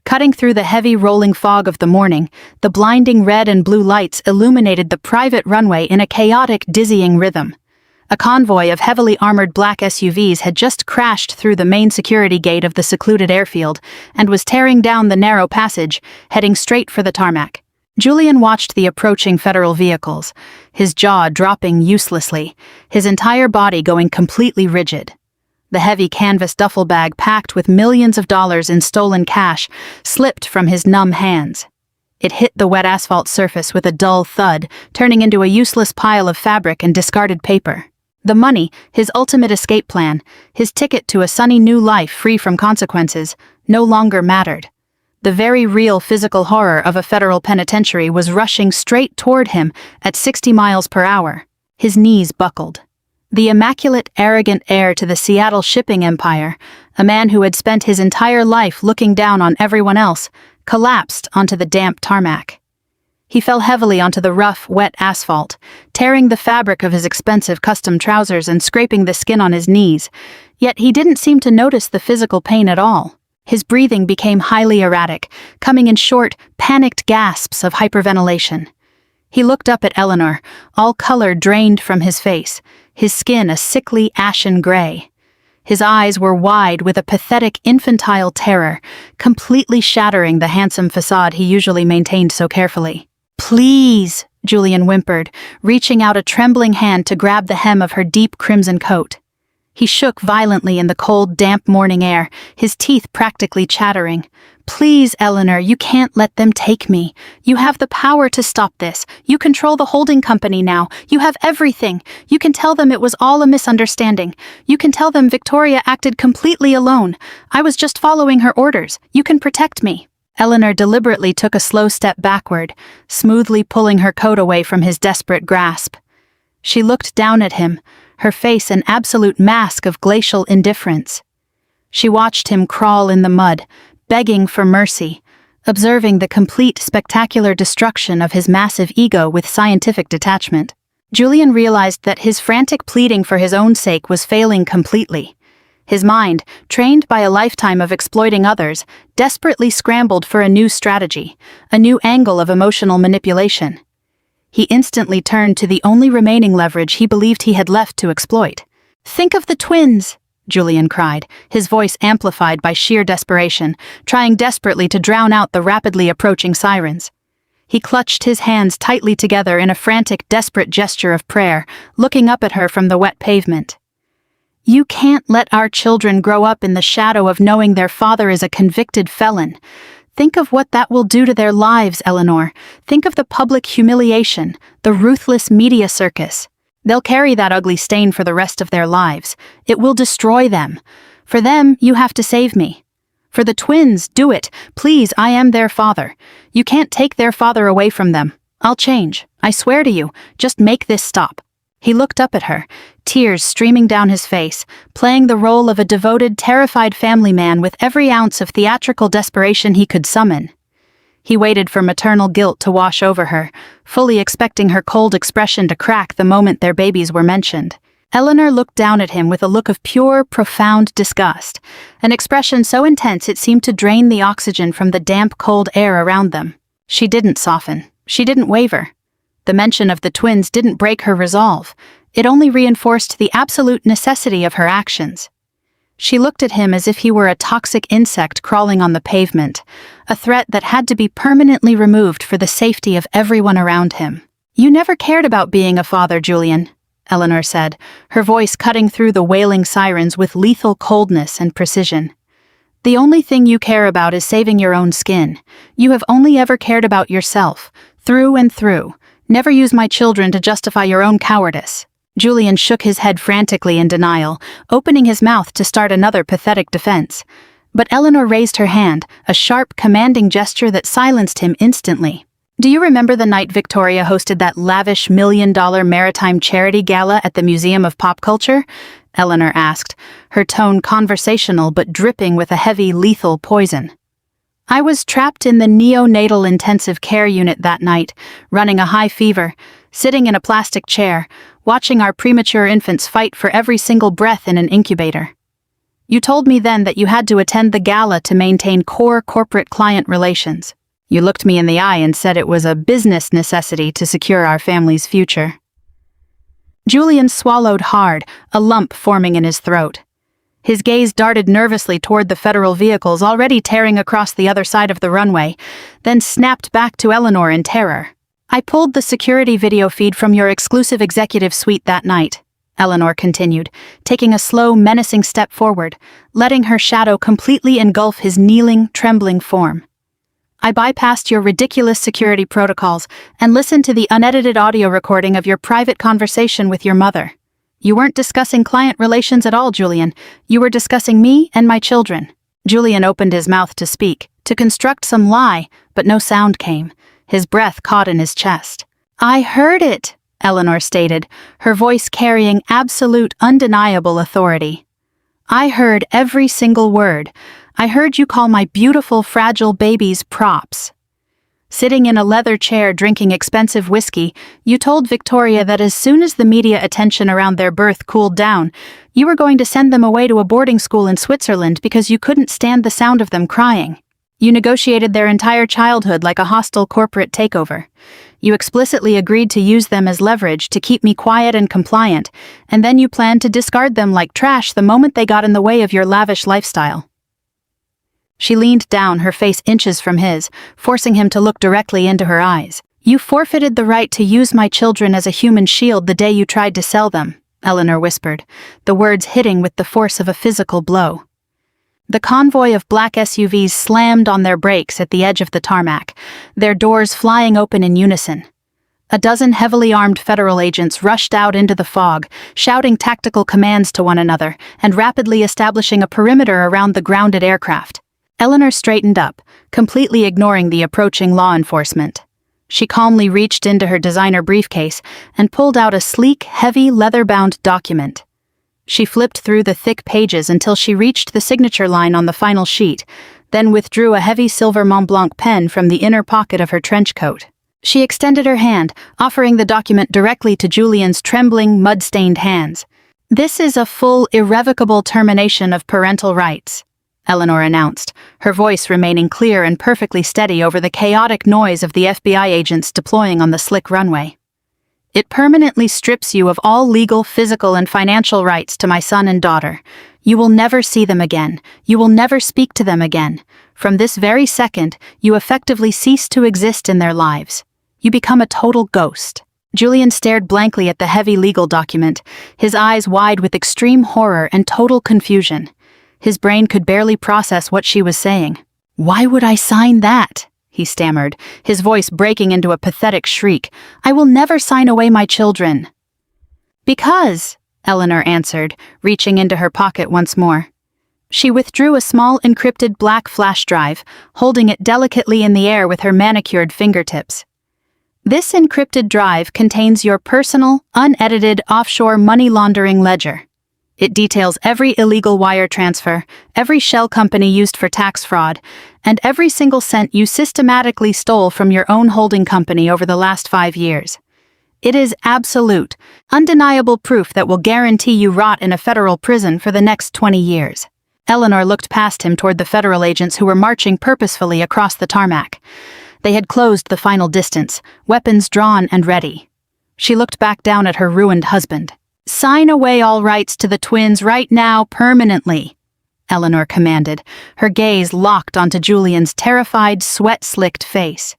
[SPEAKER 1] Cutting through the heavy rolling fog of the morning, the blinding red and blue lights illuminated the private runway in a chaotic, dizzying rhythm. A convoy of heavily armored black SUVs had just crashed through the main security gate of the secluded airfield and was tearing down the narrow passage, heading straight for the tarmac. Julian watched the approaching federal vehicles, his jaw dropping uselessly, his entire body going completely rigid. The heavy canvas duffel bag packed with millions of dollars in stolen cash slipped from his numb hands. It hit the wet asphalt surface with a dull thud, turning into a useless pile of fabric and discarded paper. The money, his ultimate escape plan, his ticket to a sunny new life free from consequences, no longer mattered. The very real physical horror of a federal penitentiary was rushing straight toward him at 60 miles per hour. His knees buckled. The immaculate, arrogant heir to the Seattle shipping empire, a man who had spent his entire life looking down on everyone else, collapsed onto the damp tarmac. He fell heavily onto the rough, wet asphalt, tearing the fabric of his expensive custom trousers and scraping the skin on his knees, yet he didn't seem to notice the physical pain at all. His breathing became highly erratic, coming in short, panicked gasps of hyperventilation. He looked up at Eleanor, all color drained from his face, his skin a sickly ashen gray. His eyes were wide with a pathetic infantile terror, completely shattering the handsome facade he usually maintained so carefully. "Please," Julian whimpered, reaching out a trembling hand to grab the hem of her deep crimson coat. He shook violently in the cold, damp morning air, his teeth practically chattering. "Please, Eleanor, you can't let them take me. You have the power to stop this. You control the holding company now. You have everything. You can tell them it was all a misunderstanding. You can tell them Victoria acted completely alone. I was just following her orders. You can protect me." Eleanor deliberately took a slow step backward, smoothly pulling her coat away from his desperate grasp. She looked down at him, her face an absolute mask of glacial indifference. She watched him crawl in the mud, begging for mercy, observing the complete spectacular destruction of his massive ego with scientific detachment. Julian realized that his frantic pleading for his own sake was failing completely. His mind, trained by a lifetime of exploiting others, desperately scrambled for a new strategy, a new angle of emotional manipulation. He instantly turned to the only remaining leverage he believed he had left to exploit. "Think of the twins," Julian cried, his voice amplified by sheer desperation, trying desperately to drown out the rapidly approaching sirens. He clutched his hands tightly together in a frantic, desperate gesture of prayer, looking up at her from the wet pavement. "You can't let our children grow up in the shadow of knowing their father is a convicted felon. Think of what that will do to their lives, Eleanor. Think of the public humiliation, the ruthless media circus. They'll carry that ugly stain for the rest of their lives. It will destroy them. For them, you have to save me. For the twins, do it. Please, I am their father. You can't take their father away from them. I'll change. I swear to you. Just make this stop." He looked up at her, tears streaming down his face, playing the role of a devoted, terrified family man with every ounce of theatrical desperation he could summon. He waited for maternal guilt to wash over her, fully expecting her cold expression to crack the moment their babies were mentioned. Eleanor looked down at him with a look of pure, profound disgust, an expression so intense it seemed to drain the oxygen from the damp, cold air around them. She didn't soften. She didn't waver. The mention of the twins didn't break her resolve. It only reinforced the absolute necessity of her actions. She looked at him as if he were a toxic insect crawling on the pavement, a threat that had to be permanently removed for the safety of everyone around him. "You never cared about being a father, Julian," Eleanor said, her voice cutting through the wailing sirens with lethal coldness and precision. "The only thing you care about is saving your own skin. You have only ever cared about yourself, through and through. Never use my children to justify your own cowardice." Julian shook his head frantically in denial, opening his mouth to start another pathetic defense. But Eleanor raised her hand, a sharp, commanding gesture that silenced him instantly. "Do you remember the night Victoria hosted that lavish $1 million maritime charity gala at the Museum of Pop Culture?" Eleanor asked, her tone conversational but dripping with a heavy, lethal poison. "I was trapped in the neonatal intensive care unit that night, running a high fever, sitting in a plastic chair, watching our premature infants fight for every single breath in an incubator. You told me then that you had to attend the gala to maintain core corporate-client relations. You looked me in the eye and said it was a business necessity to secure our family's future." Julian swallowed hard, a lump forming in his throat. His gaze darted nervously toward the federal vehicles already tearing across the other side of the runway, then snapped back to Eleanor in terror. "I pulled the security video feed from your exclusive executive suite that night," Eleanor continued, taking a slow, menacing step forward, letting her shadow completely engulf his kneeling, trembling form. "I bypassed your ridiculous security protocols and listened to the unedited audio recording of your private conversation with your mother. You weren't discussing client relations at all, Julian. You were discussing me and my children." Julian opened his mouth to speak, to construct some lie, but no sound came. His breath caught in his chest. "I heard it," Eleanor stated, her voice carrying absolute, undeniable authority. "I heard every single word. I heard you call my beautiful, fragile babies props. Sitting in a leather chair drinking expensive whiskey, you told Victoria that as soon as the media attention around their birth cooled down, you were going to send them away to a boarding school in Switzerland because you couldn't stand the sound of them crying. You negotiated their entire childhood like a hostile corporate takeover. You explicitly agreed to use them as leverage to keep me quiet and compliant, and then you planned to discard them like trash the moment they got in the way of your lavish lifestyle." She leaned down, her face inches from his, forcing him to look directly into her eyes. "You forfeited the right to use my children as a human shield the day you tried to sell them," Eleanor whispered, the words hitting with the force of a physical blow. The convoy of black SUVs slammed on their brakes at the edge of the tarmac, their doors flying open in unison. A dozen heavily armed federal agents rushed out into the fog, shouting tactical commands to one another and rapidly establishing a perimeter around the grounded aircraft. Eleanor straightened up, completely ignoring the approaching law enforcement. She calmly reached into her designer briefcase and pulled out a sleek, heavy, leather-bound document. She flipped through the thick pages until she reached the signature line on the final sheet, then withdrew a heavy silver Montblanc pen from the inner pocket of her trench coat. She extended her hand, offering the document directly to Julian's trembling, mud-stained hands. "This is a full, irrevocable termination of parental rights," Eleanor announced, her voice remaining clear and perfectly steady over the chaotic noise of the FBI agents deploying on the slick runway. "It permanently strips you of all legal, physical, and financial rights to my son and daughter. You will never see them again. You will never speak to them again. From this very second, you effectively cease to exist in their lives. You become a total ghost." Julian stared blankly at the heavy legal document, his eyes wide with extreme horror and total confusion. His brain could barely process what she was saying. "Why would I sign that?" he stammered, his voice breaking into a pathetic shriek. "I will never sign away my children." "Because," Eleanor answered, reaching into her pocket once more. She withdrew a small encrypted black flash drive, holding it delicately in the air with her manicured fingertips. "This encrypted drive contains your personal, unedited offshore money laundering ledger. It details every illegal wire transfer, every shell company used for tax fraud, and every single cent you systematically stole from your own holding company over the last 5 years. It is absolute, undeniable proof that will guarantee you rot in a federal prison for the next 20 years. Eleanor looked past him toward the federal agents who were marching purposefully across the tarmac. They had closed the final distance, weapons drawn and ready. She looked back down at her ruined husband. "Sign away all rights to the twins right now, permanently," Eleanor commanded, her gaze locked onto Julian's terrified, sweat-slicked face.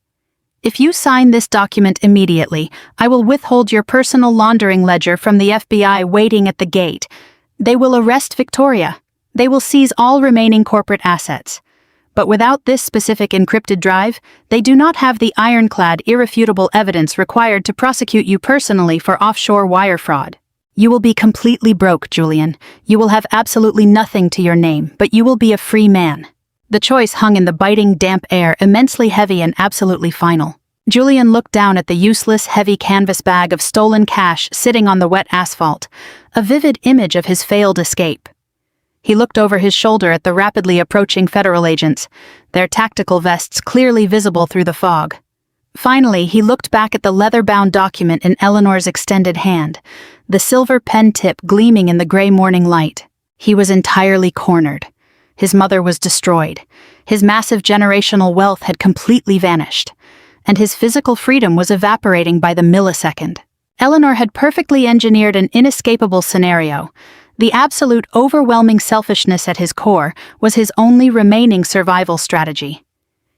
[SPEAKER 1] "If you sign this document immediately, I will withhold your personal laundering ledger from the FBI waiting at the gate. They will arrest Victoria. They will seize all remaining corporate assets. But without this specific encrypted drive, they do not have the ironclad, irrefutable evidence required to prosecute you personally for offshore wire fraud. You will be completely broke, Julian. You will have absolutely nothing to your name, but you will be a free man." The choice hung in the biting, damp air, immensely heavy and absolutely final. Julian looked down at the useless, heavy canvas bag of stolen cash sitting on the wet asphalt, a vivid image of his failed escape. He looked over his shoulder at the rapidly approaching federal agents, their tactical vests clearly visible through the fog. Finally, he looked back at the leather-bound document in Eleanor's extended hand, the silver pen tip gleaming in the gray morning light. He was entirely cornered. His mother was destroyed. His massive generational wealth had completely vanished, and his physical freedom was evaporating by the millisecond. Eleanor had perfectly engineered an inescapable scenario. The absolute overwhelming selfishness at his core was his only remaining survival strategy.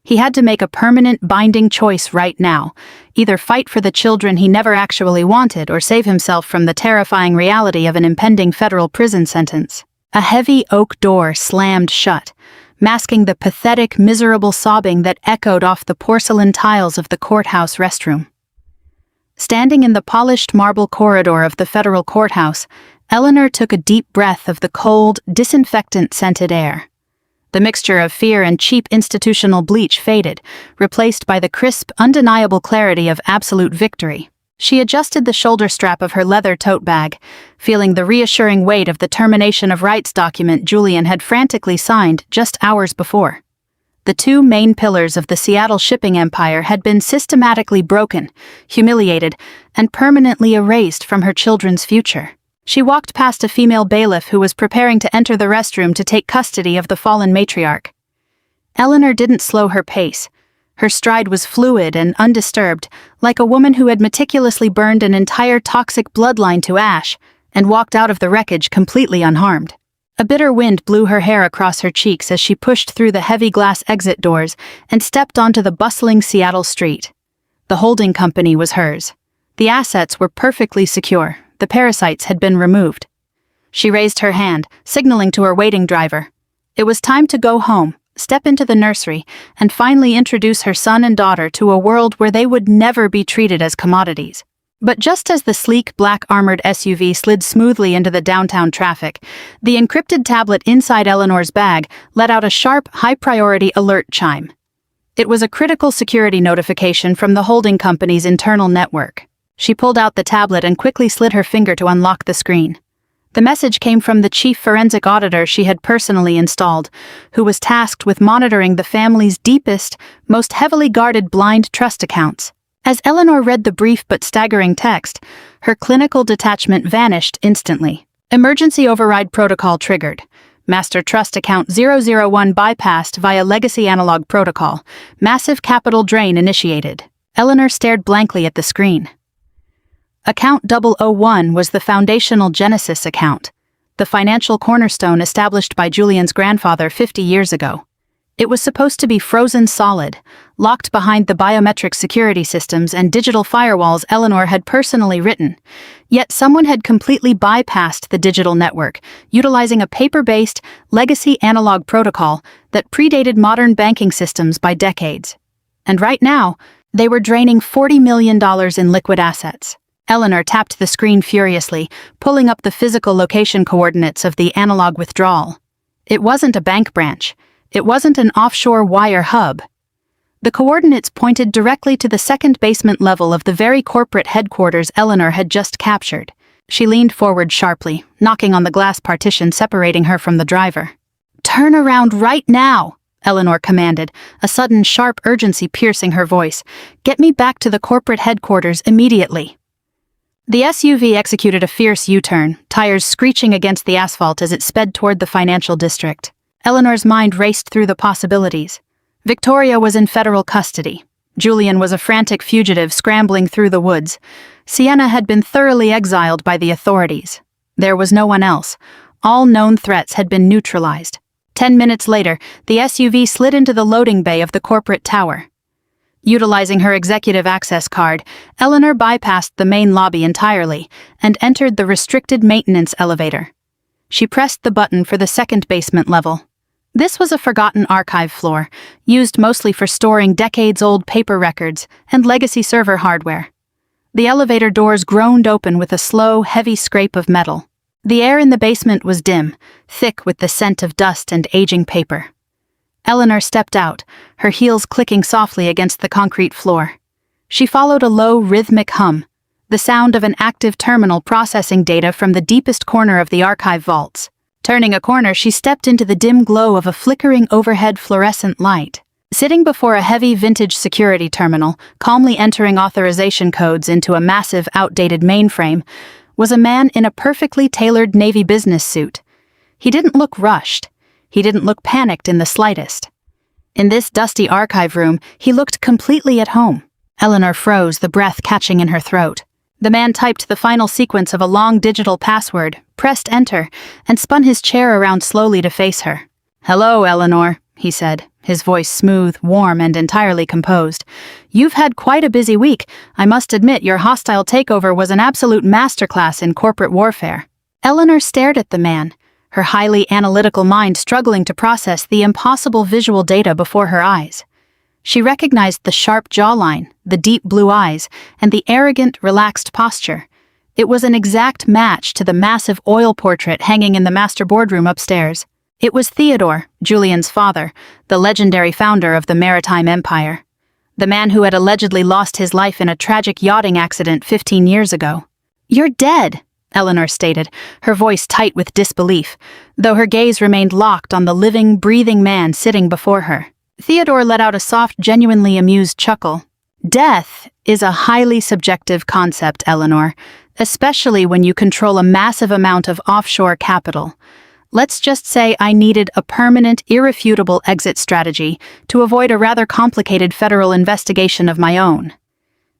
[SPEAKER 1] He had to make a permanent, binding choice right now, either fight for the children he never actually wanted or save himself from the terrifying reality of an impending federal prison sentence. A heavy oak door slammed shut, masking the pathetic, miserable sobbing that echoed off the porcelain tiles of the courthouse restroom. Standing in the polished marble corridor of the federal courthouse, Eleanor took a deep breath of the cold, disinfectant-scented air. The mixture of fear and cheap institutional bleach faded, replaced by the crisp, undeniable clarity of absolute victory. She adjusted the shoulder strap of her leather tote bag, feeling the reassuring weight of the termination of rights document Julian had frantically signed just hours before. The two main pillars of the Seattle shipping empire had been systematically broken, humiliated, and permanently erased from her children's future. She walked past a female bailiff who was preparing to enter the restroom to take custody of the fallen matriarch. Eleanor didn't slow her pace. Her stride was fluid and undisturbed, like a woman who had meticulously burned an entire toxic bloodline to ash and walked out of the wreckage completely unharmed. A bitter wind blew her hair across her cheeks as she pushed through the heavy glass exit doors and stepped onto the bustling Seattle street. The holding company was hers. The assets were perfectly secure. The parasites had been removed. She raised her hand, signaling to her waiting driver. It was time to go home, step into the nursery, and finally introduce her son and daughter to a world where they would never be treated as commodities. But just as the sleek, black-armored SUV slid smoothly into the downtown traffic, the encrypted tablet inside Eleanor's bag let out a sharp, high-priority alert chime. It was a critical security notification from the holding company's internal network. She pulled out the tablet and quickly slid her finger to unlock the screen. The message came from the chief forensic auditor she had personally installed, who was tasked with monitoring the family's deepest, most heavily guarded blind trust accounts. As Eleanor read the brief but staggering text, her clinical detachment vanished instantly. Emergency override protocol triggered. Master Trust Account 001 bypassed via legacy analog protocol. Massive capital drain initiated. Eleanor stared blankly at the screen. Account 001 was the foundational Genesis account, the financial cornerstone established by Julian's grandfather 50 years ago. It was supposed to be frozen solid, locked behind the biometric security systems and digital firewalls Eleanor had personally written. Yet someone had completely bypassed the digital network, utilizing a paper-based, legacy analog protocol that predated modern banking systems by decades. And right now, they were draining $40 million in liquid assets. Eleanor tapped the screen furiously, pulling up the physical location coordinates of the analog withdrawal. It wasn't a bank branch. It wasn't an offshore wire hub. The coordinates pointed directly to the second basement level of the very corporate headquarters Eleanor had just captured. She leaned forward sharply, knocking on the glass partition separating her from the driver. "Turn around right now," Eleanor commanded, a sudden sharp urgency piercing her voice. "Get me back to the corporate headquarters immediately." The SUV executed a fierce U-turn, tires screeching against the asphalt as it sped toward the financial district. Eleanor's mind raced through the possibilities. Victoria was in federal custody. Julian was a frantic fugitive scrambling through the woods. Sienna had been thoroughly exiled by the authorities. There was no one else. All known threats had been neutralized. 10 minutes later, the SUV slid into the loading bay of the corporate tower. Utilizing her executive access card, Eleanor bypassed the main lobby entirely and entered the restricted maintenance elevator. She pressed the button for the second basement level. This was a forgotten archive floor, used mostly for storing decades-old paper records and legacy server hardware. The elevator doors groaned open with a slow, heavy scrape of metal. The air in the basement was dim, thick with the scent of dust and aging paper. Eleanor stepped out, her heels clicking softly against the concrete floor. She followed a low, rhythmic hum, the sound of an active terminal processing data from the deepest corner of the archive vaults. Turning a corner, she stepped into the dim glow of a flickering overhead fluorescent light. Sitting before a heavy vintage security terminal, calmly entering authorization codes into a massive, outdated mainframe, was a man in a perfectly tailored Navy business suit. He didn't look rushed. He didn't look panicked in the slightest. In this dusty archive room, he looked completely at home. Eleanor froze, the breath catching in her throat. The man typed the final sequence of a long digital password, pressed enter, and spun his chair around slowly to face her. "Hello, Eleanor," he said, his voice smooth, warm, and entirely composed. "You've had quite a busy week. I must admit your hostile takeover was an absolute masterclass in corporate warfare." Eleanor stared at the man, her highly analytical mind struggling to process the impossible visual data before her eyes. She recognized the sharp jawline, the deep blue eyes, and the arrogant, relaxed posture. It was an exact match to the massive oil portrait hanging in the master boardroom upstairs. It was Theodore, Julian's father, the legendary founder of the maritime empire. The man who had allegedly lost his life in a tragic yachting accident 15 years ago. "You're dead," Eleanor stated, her voice tight with disbelief, though her gaze remained locked on the living, breathing man sitting before her. Theodore let out a soft, genuinely amused chuckle. "Death is a highly subjective concept, Eleanor, especially when you control a massive amount of offshore capital. Let's just say I needed a permanent, irrefutable exit strategy to avoid a rather complicated federal investigation of my own."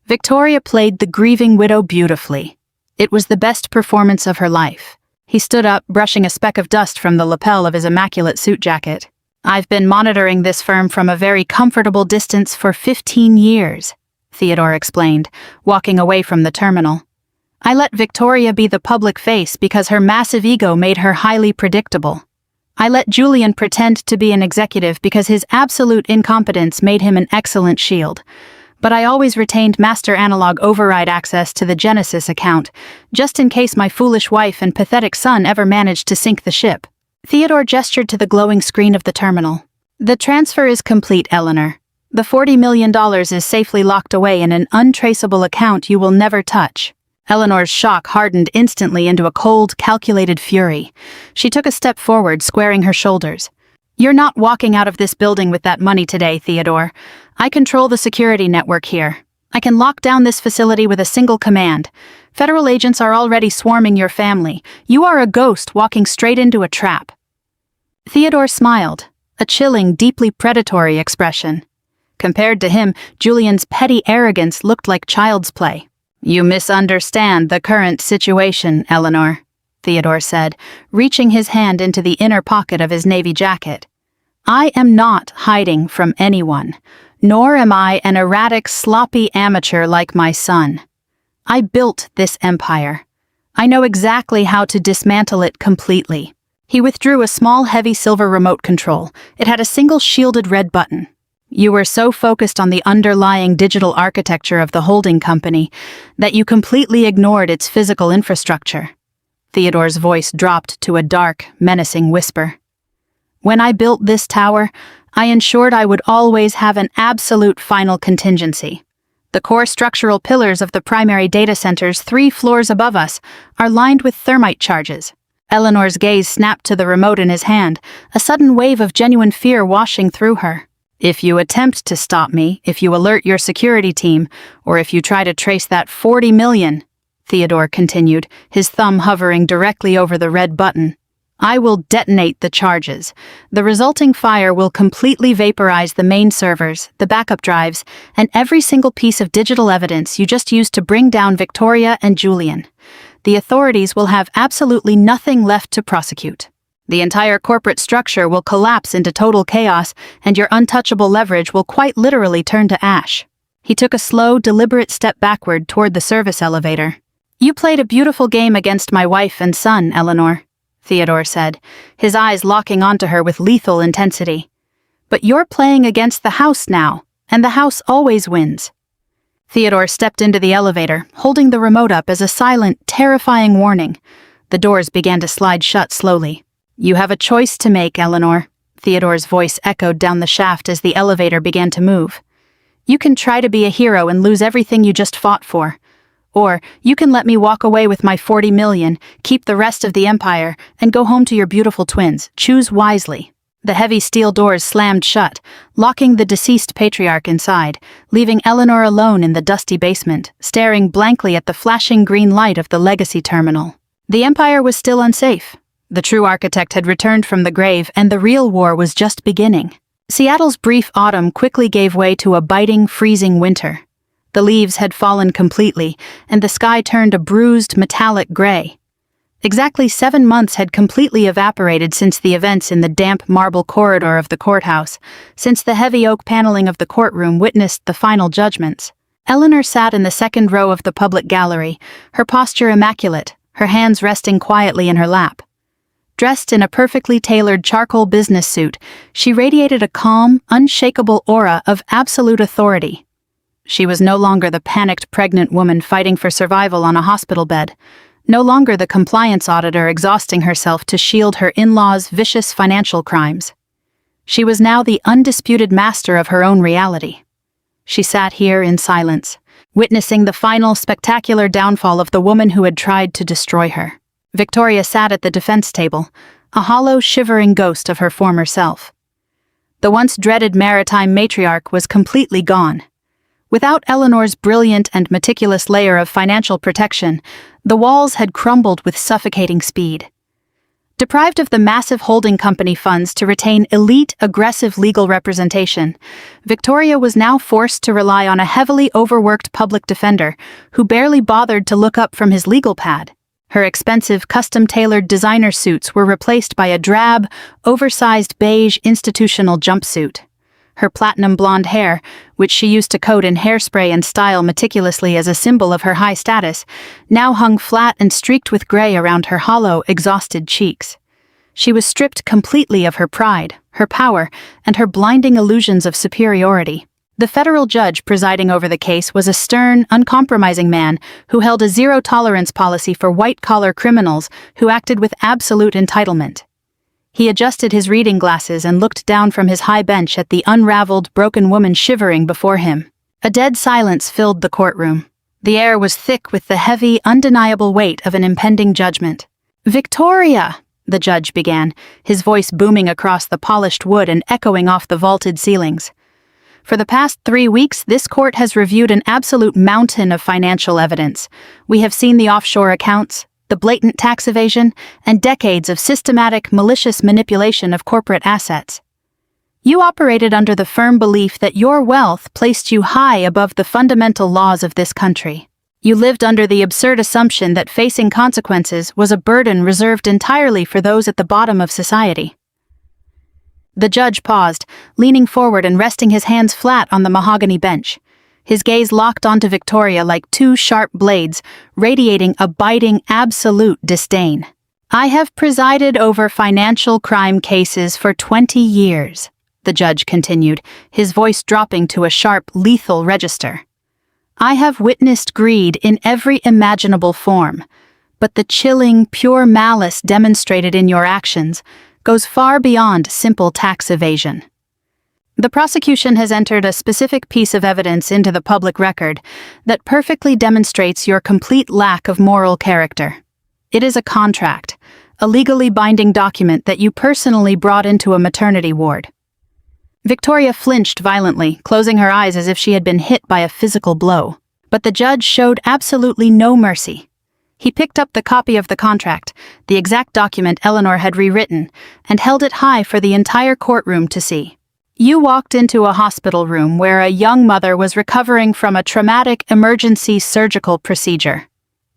[SPEAKER 1] Victoria played the grieving widow beautifully. It was the best performance of her life. He stood up, brushing a speck of dust from the lapel of his immaculate suit jacket. "I've been monitoring this firm from a very comfortable distance for 15 years, Theodore explained, walking away from the terminal. "I let Victoria be the public face because her massive ego made her highly predictable. I let Julian pretend to be an executive because his absolute incompetence made him an excellent shield. But I always retained master analog override access to the Genesis account, just in case my foolish wife and pathetic son ever managed to sink the ship." Theodore gestured to the glowing screen of the terminal. "The transfer is complete, Eleanor. The $40 million is safely locked away in an untraceable account you will never touch." Eleanor's shock hardened instantly into a cold, calculated fury. She took a step forward, squaring her shoulders. "You're not walking out of this building with that money today, Theodore. I control the security network here. I can lock down this facility with a single command. Federal agents are already swarming your family. You are a ghost walking straight into a trap." Theodore smiled, a chilling, deeply predatory expression. Compared to him, Julian's petty arrogance looked like child's play. "You misunderstand the current situation, Eleanor," Theodore said, reaching his hand into the inner pocket of his navy jacket. "I am not hiding from anyone, nor am I an erratic, sloppy amateur like my son. I built this empire. I know exactly how to dismantle it completely." He withdrew a small, heavy silver remote control. It had a single shielded red button. "You were so focused on the underlying digital architecture of the holding company that you completely ignored its physical infrastructure." Theodore's voice dropped to a dark, menacing whisper. "When I built this tower, I ensured I would always have an absolute final contingency. The core structural pillars of the primary data centers 3 floors above us are lined with thermite charges." Eleanor's gaze snapped to the remote in his hand, a sudden wave of genuine fear washing through her. "If you attempt to stop me, if you alert your security team, or if you try to trace that 40 million, Theodore continued, his thumb hovering directly over the red button, "I will detonate the charges. The resulting fire will completely vaporize the main servers, the backup drives, and every single piece of digital evidence you just used to bring down Victoria and Julian. The authorities will have absolutely nothing left to prosecute. The entire corporate structure will collapse into total chaos, and your untouchable leverage will quite literally turn to ash." He took a slow, deliberate step backward toward the service elevator. "You played a beautiful game against my wife and son, Eleanor," Theodore said, his eyes locking onto her with lethal intensity. "But you're playing against the house now, and the house always wins." Theodore stepped into the elevator, holding the remote up as a silent, terrifying warning. The doors began to slide shut slowly. "You have a choice to make, Eleanor," Theodore's voice echoed down the shaft as the elevator began to move. "You can try to be a hero and lose everything you just fought for. Or you can let me walk away with my 40 million, keep the rest of the empire, and go home to your beautiful twins. Choose wisely." The heavy steel doors slammed shut, locking the deceased patriarch inside, leaving Eleanor alone in the dusty basement, staring blankly at the flashing green light of the legacy terminal. The empire was still unsafe. The true architect had returned from the grave, and the real war was just beginning. Seattle's brief autumn quickly gave way to a biting, freezing winter. The leaves had fallen completely, and the sky turned a bruised, metallic gray. Exactly 7 months had completely evaporated since the events in the damp marble corridor of the courthouse, since the heavy oak paneling of the courtroom witnessed the final judgments. Eleanor sat in the second row of the public gallery, her posture immaculate, her hands resting quietly in her lap. Dressed in a perfectly tailored charcoal business suit, she radiated a calm, unshakable aura of absolute authority. She was no longer the panicked pregnant woman fighting for survival on a hospital bed, no longer the compliance auditor exhausting herself to shield her in-laws' vicious financial crimes. She was now the undisputed master of her own reality. She sat here in silence, witnessing the final spectacular downfall of the woman who had tried to destroy her. Victoria sat at the defense table, a hollow, shivering ghost of her former self. The once dreaded maritime matriarch was completely gone. Without Eleanor's brilliant and meticulous layer of financial protection, the walls had crumbled with suffocating speed. Deprived of the massive holding company funds to retain elite, aggressive legal representation, Victoria was now forced to rely on a heavily overworked public defender who barely bothered to look up from his legal pad. Her expensive, custom-tailored designer suits were replaced by a drab, oversized beige institutional jumpsuit. Her platinum blonde hair, which she used to coat in hairspray and style meticulously as a symbol of her high status, now hung flat and streaked with gray around her hollow, exhausted cheeks. She was stripped completely of her pride, her power, and her blinding illusions of superiority. The federal judge presiding over the case was a stern, uncompromising man who held a zero-tolerance policy for white-collar criminals who acted with absolute entitlement. He adjusted his reading glasses and looked down from his high bench at the unraveled, broken woman shivering before him. A dead silence filled the courtroom. The air was thick with the heavy, undeniable weight of an impending judgment. "Victoria!" the judge began, his voice booming across the polished wood and echoing off the vaulted ceilings. For the past 3 weeks, this court has reviewed an absolute mountain of financial evidence. We have seen the offshore accounts, the blatant tax evasion, and decades of systematic, malicious manipulation of corporate assets. You operated under the firm belief that your wealth placed you high above the fundamental laws of this country. You lived under the absurd assumption that facing consequences was a burden reserved entirely for those at the bottom of society. The judge paused, leaning forward and resting his hands flat on the mahogany bench. His gaze locked onto Victoria like two sharp blades, radiating a biting, absolute disdain. "I have presided over financial crime cases for 20 years, the judge continued, his voice dropping to a sharp, lethal register. "I have witnessed greed in every imaginable form, but the chilling, pure malice demonstrated in your actions goes far beyond simple tax evasion." The prosecution has entered a specific piece of evidence into the public record that perfectly demonstrates your complete lack of moral character. It is a contract, a legally binding document that you personally brought into a maternity ward. Victoria flinched violently, closing her eyes as if she had been hit by a physical blow. But the judge showed absolutely no mercy. He picked up the copy of the contract, the exact document Eleanor had rewritten, and held it high for the entire courtroom to see. "You walked into a hospital room where a young mother was recovering from a traumatic emergency surgical procedure,"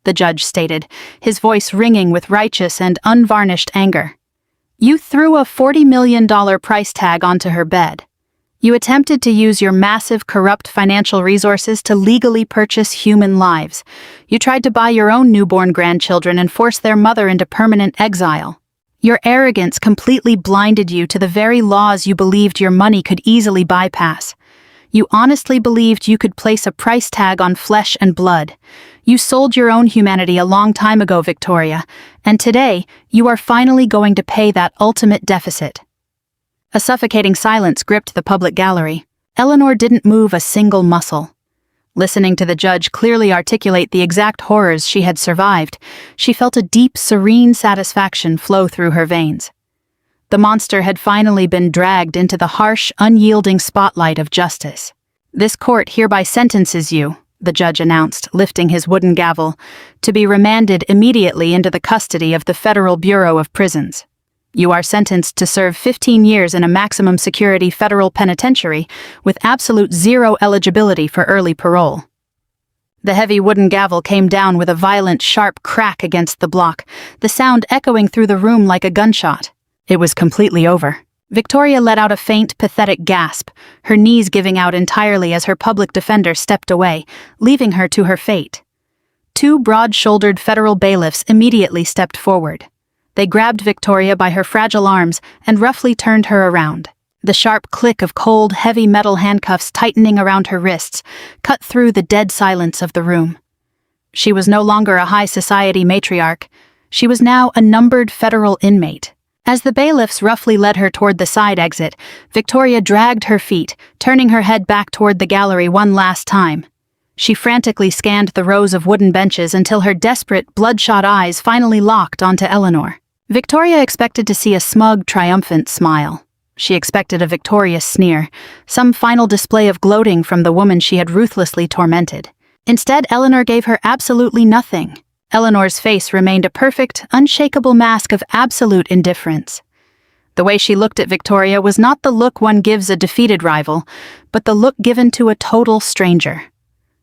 [SPEAKER 1] the judge stated, his voice ringing with righteous and unvarnished anger. "You threw a $40 million price tag onto her bed. You attempted to use your massive, corrupt financial resources to legally purchase human lives. You tried to buy your own newborn grandchildren and force their mother into permanent exile. Your arrogance completely blinded you to the very laws you believed your money could easily bypass. You honestly believed you could place a price tag on flesh and blood. You sold your own humanity a long time ago, Victoria, and today you are finally going to pay that ultimate deficit." A suffocating silence gripped the public gallery. Eleanor didn't move a single muscle. Listening to the judge clearly articulate the exact horrors she had survived, she felt a deep, serene satisfaction flow through her veins. The monster had finally been dragged into the harsh, unyielding spotlight of justice. "This court hereby sentences you," the judge announced, lifting his wooden gavel, "to be remanded immediately into the custody of the Federal Bureau of Prisons. You are sentenced to serve 15 years in a maximum security federal penitentiary with absolute zero eligibility for early parole." The heavy wooden gavel came down with a violent, sharp crack against the block, the sound echoing through the room like a gunshot. It was completely over. Victoria let out a faint, pathetic gasp, her knees giving out entirely as her public defender stepped away, leaving her to her fate. Two broad-shouldered federal bailiffs immediately stepped forward. They grabbed Victoria by her fragile arms and roughly turned her around. The sharp click of cold, heavy metal handcuffs tightening around her wrists cut through the dead silence of the room. She was no longer a high society matriarch. She was now a numbered federal inmate. As the bailiffs roughly led her toward the side exit, Victoria dragged her feet, turning her head back toward the gallery one last time. She frantically scanned the rows of wooden benches until her desperate, bloodshot eyes finally locked onto Eleanor. Victoria expected to see a smug, triumphant smile. She expected a victorious sneer, some final display of gloating from the woman she had ruthlessly tormented. Instead, Eleanor gave her absolutely nothing. Eleanor's face remained a perfect, unshakable mask of absolute indifference. The way she looked at Victoria was not the look one gives a defeated rival, but the look given to a total stranger.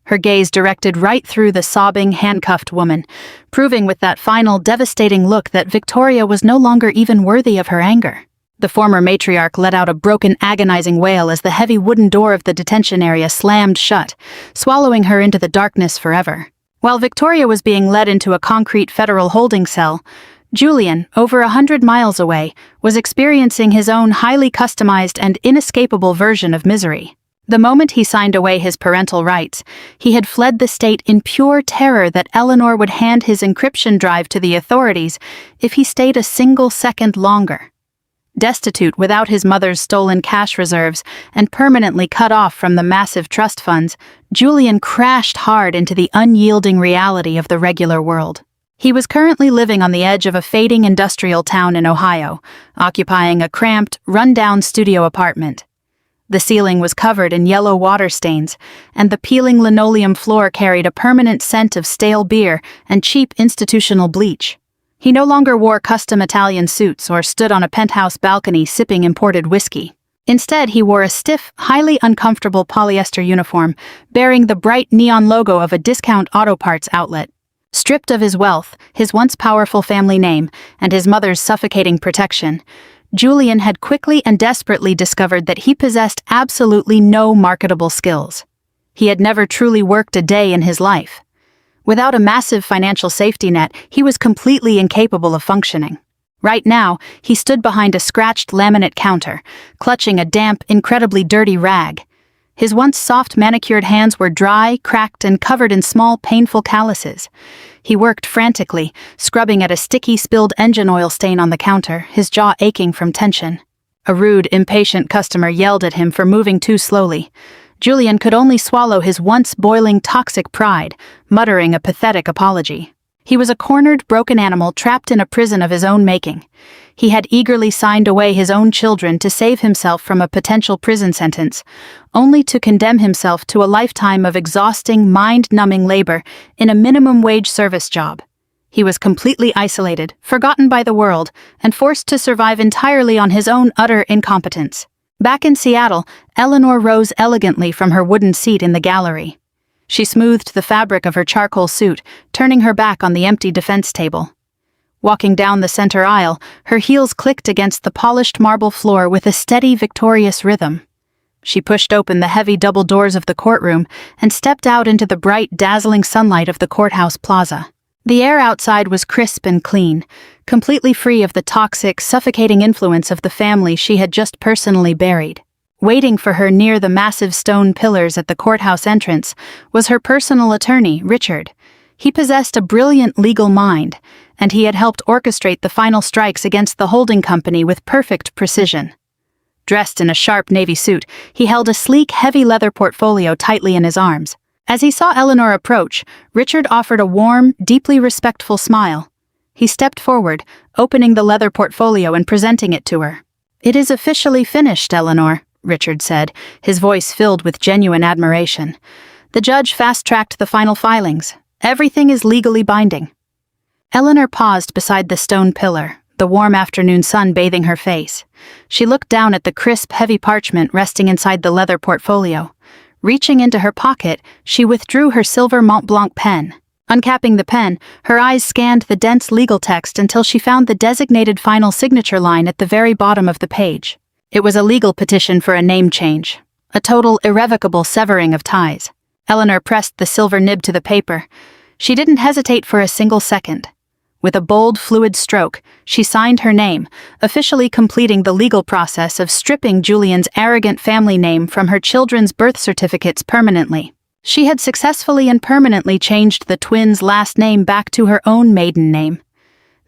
[SPEAKER 1] Her gaze directed right through the sobbing, handcuffed woman, proving with that final, devastating look that Victoria was no longer even worthy of her anger. The former matriarch let out a broken, agonizing wail as the heavy wooden door of the detention area slammed shut, swallowing her into the darkness forever. While Victoria was being led into a concrete federal holding cell, Julian, over 100 miles away, was experiencing his own highly customized and inescapable version of misery. The moment he signed away his parental rights, he had fled the state in pure terror that Eleanor would hand his encryption drive to the authorities if he stayed a single second longer. Destitute without his mother's stolen cash reserves and permanently cut off from the massive trust funds, Julian crashed hard into the unyielding reality of the regular world. He was currently living on the edge of a fading industrial town in Ohio, occupying a cramped, run-down studio apartment. The ceiling was covered in yellow water stains, and the peeling linoleum floor carried a permanent scent of stale beer and cheap institutional bleach. He no longer wore custom Italian suits or stood on a penthouse balcony sipping imported whiskey. Instead, he wore a stiff, highly uncomfortable polyester uniform bearing the bright neon logo of a discount auto parts outlet. Stripped of his wealth, his once powerful family name, and his mother's suffocating protection, Julian had quickly and desperately discovered that he possessed absolutely no marketable skills. He had never truly worked a day in his life. Without a massive financial safety net, he was completely incapable of functioning. Right now, he stood behind a scratched laminate counter, clutching a damp, incredibly dirty rag. His once soft manicured hands were dry, cracked, and covered in small, painful calluses. He worked frantically, scrubbing at a sticky, spilled engine oil stain on the counter, his jaw aching from tension. A rude, impatient customer yelled at him for moving too slowly. Julian could only swallow his once boiling toxic pride, muttering a pathetic apology. He was a cornered, broken animal trapped in a prison of his own making. He had eagerly signed away his own children to save himself from a potential prison sentence, only to condemn himself to a lifetime of exhausting, mind-numbing labor in a minimum-wage service job. He was completely isolated, forgotten by the world, and forced to survive entirely on his own utter incompetence. Back in Seattle, Eleanor rose elegantly from her wooden seat in the gallery. She smoothed the fabric of her charcoal suit, turning her back on the empty defense table. Walking down the center aisle, her heels clicked against the polished marble floor with a steady, victorious rhythm. She pushed open the heavy double doors of the courtroom and stepped out into the bright, dazzling sunlight of the courthouse plaza. The air outside was crisp and clean, completely free of the toxic, suffocating influence of the family she had just personally buried. Waiting for her near the massive stone pillars at the courthouse entrance was her personal attorney, Richard. He possessed a brilliant legal mind, and he had helped orchestrate the final strikes against the holding company with perfect precision. Dressed in a sharp navy suit, he held a sleek, heavy leather portfolio tightly in his arms. As he saw Eleanor approach, Richard offered a warm, deeply respectful smile. He stepped forward, opening the leather portfolio and presenting it to her. "It is officially finished, Eleanor," Richard said, his voice filled with genuine admiration. "The judge fast-tracked the final filings. Everything is legally binding." Eleanor paused beside the stone pillar, the warm afternoon sun bathing her face. She looked down at the crisp, heavy parchment resting inside the leather portfolio. Reaching into her pocket, she withdrew her silver Mont Blanc pen. Uncapping the pen, her eyes scanned the dense legal text until she found the designated final signature line at the very bottom of the page. It was a legal petition for a name change, a total irrevocable severing of ties. Eleanor pressed the silver nib to the paper. She didn't hesitate for a single second. With a bold, fluid stroke, she signed her name, officially completing the legal process of stripping Julian's arrogant family name from her children's birth certificates permanently. She had successfully and permanently changed the twins' last name back to her own maiden name.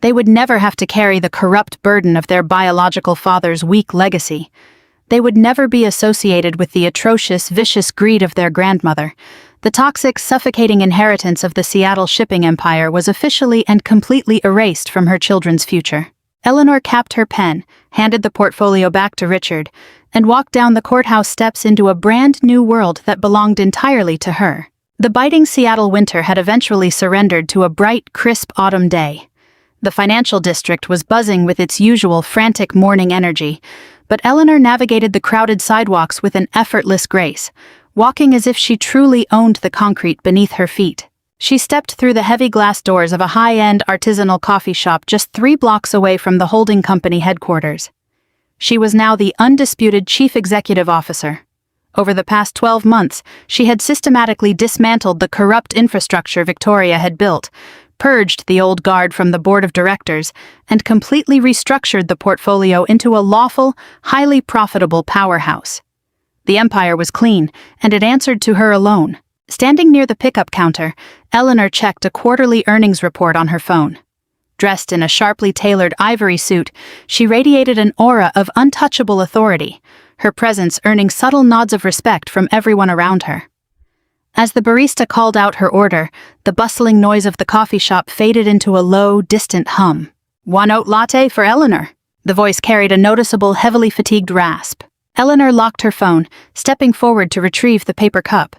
[SPEAKER 1] They would never have to carry the corrupt burden of their biological father's weak legacy. They would never be associated with the atrocious, vicious greed of their grandmother. The toxic, suffocating inheritance of the Seattle shipping empire was officially and completely erased from her children's future. Eleanor capped her pen, handed the portfolio back to Richard, and walked down the courthouse steps into a brand new world that belonged entirely to her. The biting Seattle winter had eventually surrendered to a bright, crisp autumn day. The financial district was buzzing with its usual frantic morning energy, but Eleanor navigated the crowded sidewalks with an effortless grace, walking as if she truly owned the concrete beneath her feet. She stepped through the heavy glass doors of a high-end artisanal coffee shop just 3 blocks away from the holding company headquarters. She was now the undisputed chief executive officer. Over the past 12 months, she had systematically dismantled the corrupt infrastructure Victoria had built, purged the old guard from the board of directors, and completely restructured the portfolio into a lawful, highly profitable powerhouse. The empire was clean, and it answered to her alone. Standing near the pickup counter, Eleanor checked a quarterly earnings report on her phone. Dressed in a sharply tailored ivory suit, she radiated an aura of untouchable authority, her presence earning subtle nods of respect from everyone around her. As the barista called out her order, the bustling noise of the coffee shop faded into a low, distant hum. "1-oat latte for Eleanor." The voice carried a noticeable, heavily fatigued rasp. Eleanor locked her phone, stepping forward to retrieve the paper cup.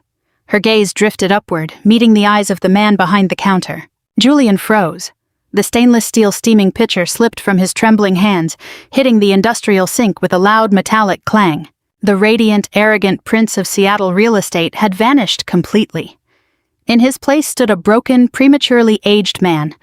[SPEAKER 1] Her gaze drifted upward, meeting the eyes of the man behind the counter. Julian froze. The stainless steel steaming pitcher slipped from his trembling hands, hitting the industrial sink with a loud metallic clang. The radiant, arrogant prince of Seattle real estate had vanished completely. In his place stood a broken, prematurely aged man,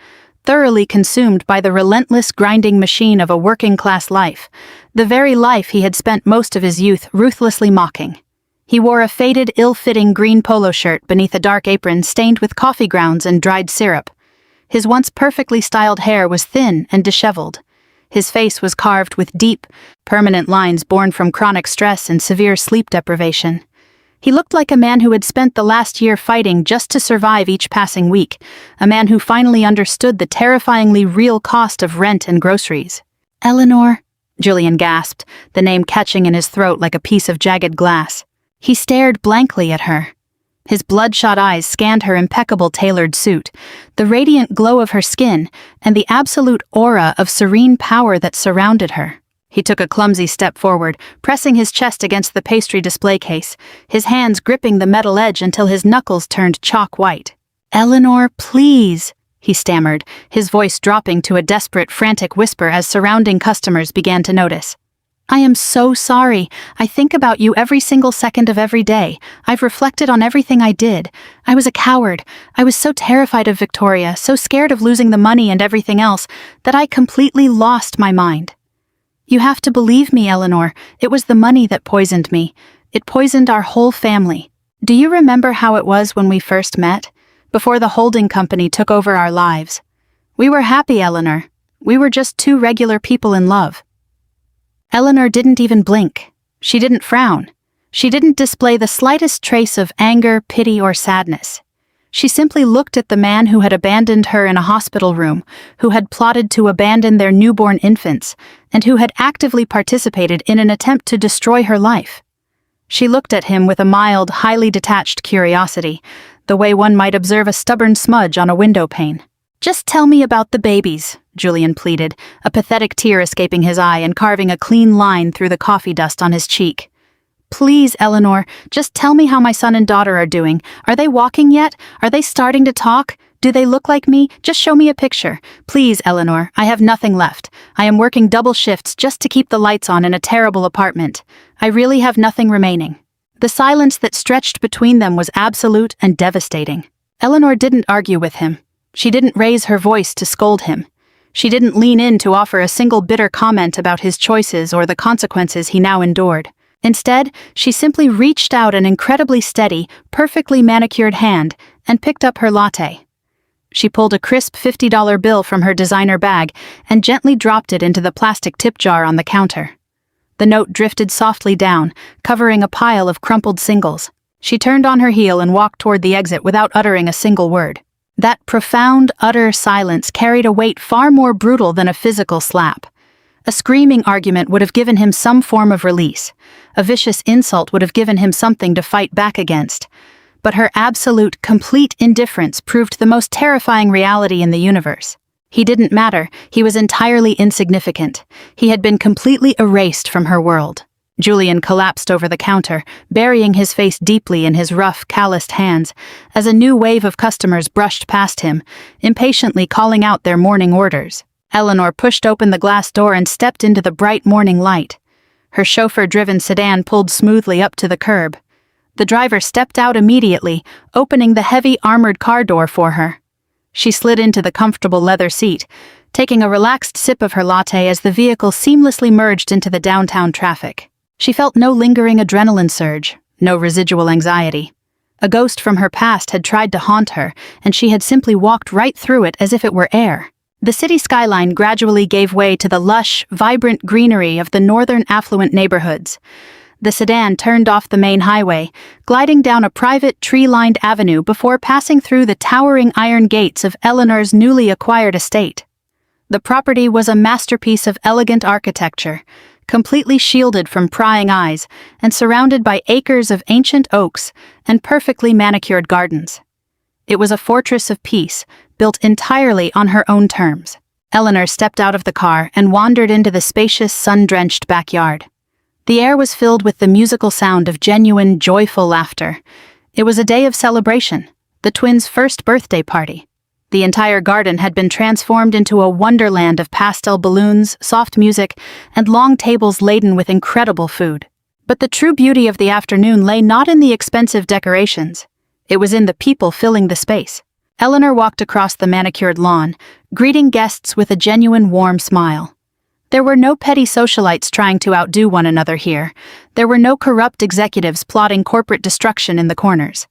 [SPEAKER 1] thoroughly consumed by the relentless grinding machine of a working-class life, the very life he had spent most of his youth ruthlessly mocking. He wore a faded, ill-fitting green polo shirt beneath a dark apron stained with coffee grounds and dried syrup. His once perfectly styled hair was thin and disheveled. His face was carved with deep, permanent lines born from chronic stress and severe sleep deprivation. He looked like a man who had spent the last year fighting just to survive each passing week, a man who finally understood the terrifyingly real cost of rent and groceries. "Eleanor," Julian gasped, the name catching in his throat like a piece of jagged glass. He stared blankly at her. His bloodshot eyes scanned her impeccable tailored suit, the radiant glow of her skin, and the absolute aura of serene power that surrounded her. He took a clumsy step forward, pressing his chest against the pastry display case, his hands gripping the metal edge until his knuckles turned chalk white. "Eleanor, please," he stammered, his voice dropping to a desperate, frantic whisper as surrounding customers began to notice. "I am so sorry. I think about you every single second of every day. I've reflected on everything I did. I was a coward. I was so terrified of Victoria, so scared of losing the money and everything else, that I completely lost my mind. You have to believe me, Eleanor. It was the money that poisoned me. It poisoned our whole family. Do you remember how it was when we first met? Before the holding company took over our lives. We were happy, Eleanor. We were just 2 regular people in love." Eleanor didn't even blink. She didn't frown. She didn't display the slightest trace of anger, pity, or sadness. She simply looked at the man who had abandoned her in a hospital room, who had plotted to abandon their newborn infants, and who had actively participated in an attempt to destroy her life. She looked at him with a mild, highly detached curiosity, the way one might observe a stubborn smudge on a window pane. "Just tell me about the babies," Julian pleaded, a pathetic tear escaping his eye and carving a clean line through the coffee dust on his cheek. "Please, Eleanor, just tell me how my son and daughter are doing. Are they walking yet? Are they starting to talk? Do they look like me? Just show me a picture. Please, Eleanor, I have nothing left. I am working double shifts just to keep the lights on in a terrible apartment. I really have nothing remaining." The silence that stretched between them was absolute and devastating. Eleanor didn't argue with him. She didn't raise her voice to scold him. She didn't lean in to offer a single bitter comment about his choices or the consequences he now endured. Instead, she simply reached out an incredibly steady, perfectly manicured hand and picked up her latte. She pulled a crisp $50 bill from her designer bag and gently dropped it into the plastic tip jar on the counter. The note drifted softly down, covering a pile of crumpled singles. She turned on her heel and walked toward the exit without uttering a single word. That profound, utter silence carried a weight far more brutal than a physical slap. A screaming argument would have given him some form of release. A vicious insult would have given him something to fight back against. But her absolute, complete indifference proved the most terrifying reality in the universe. He didn't matter. He was entirely insignificant. He had been completely erased from her world. Julian collapsed over the counter, burying his face deeply in his rough, calloused hands, as a new wave of customers brushed past him, impatiently calling out their morning orders. Eleanor pushed open the glass door and stepped into the bright morning light. Her chauffeur-driven sedan pulled smoothly up to the curb. The driver stepped out immediately, opening the heavy armored car door for her. She slid into the comfortable leather seat, taking a relaxed sip of her latte as the vehicle seamlessly merged into the downtown traffic. She felt no lingering adrenaline surge, no residual anxiety. A ghost from her past had tried to haunt her, and she had simply walked right through it as if it were air. The city skyline gradually gave way to the lush, vibrant greenery of the northern affluent neighborhoods. The sedan turned off the main highway, gliding down a private, tree-lined avenue before passing through the towering iron gates of Eleanor's newly acquired estate. The property was a masterpiece of elegant architecture, completely shielded from prying eyes and surrounded by acres of ancient oaks and perfectly manicured gardens. It was a fortress of peace, built entirely on her own terms. Eleanor stepped out of the car and wandered into the spacious, sun-drenched backyard. The air was filled with the musical sound of genuine, joyful laughter. It was a day of celebration, the twins' first birthday party. The entire garden had been transformed into a wonderland of pastel balloons, soft music, and long tables laden with incredible food. But the true beauty of the afternoon lay not in the expensive decorations. It was in the people filling the space. Eleanor walked across the manicured lawn, greeting guests with a genuine warm smile. There were no petty socialites trying to outdo one another here. There were no corrupt executives plotting corporate destruction in the corners.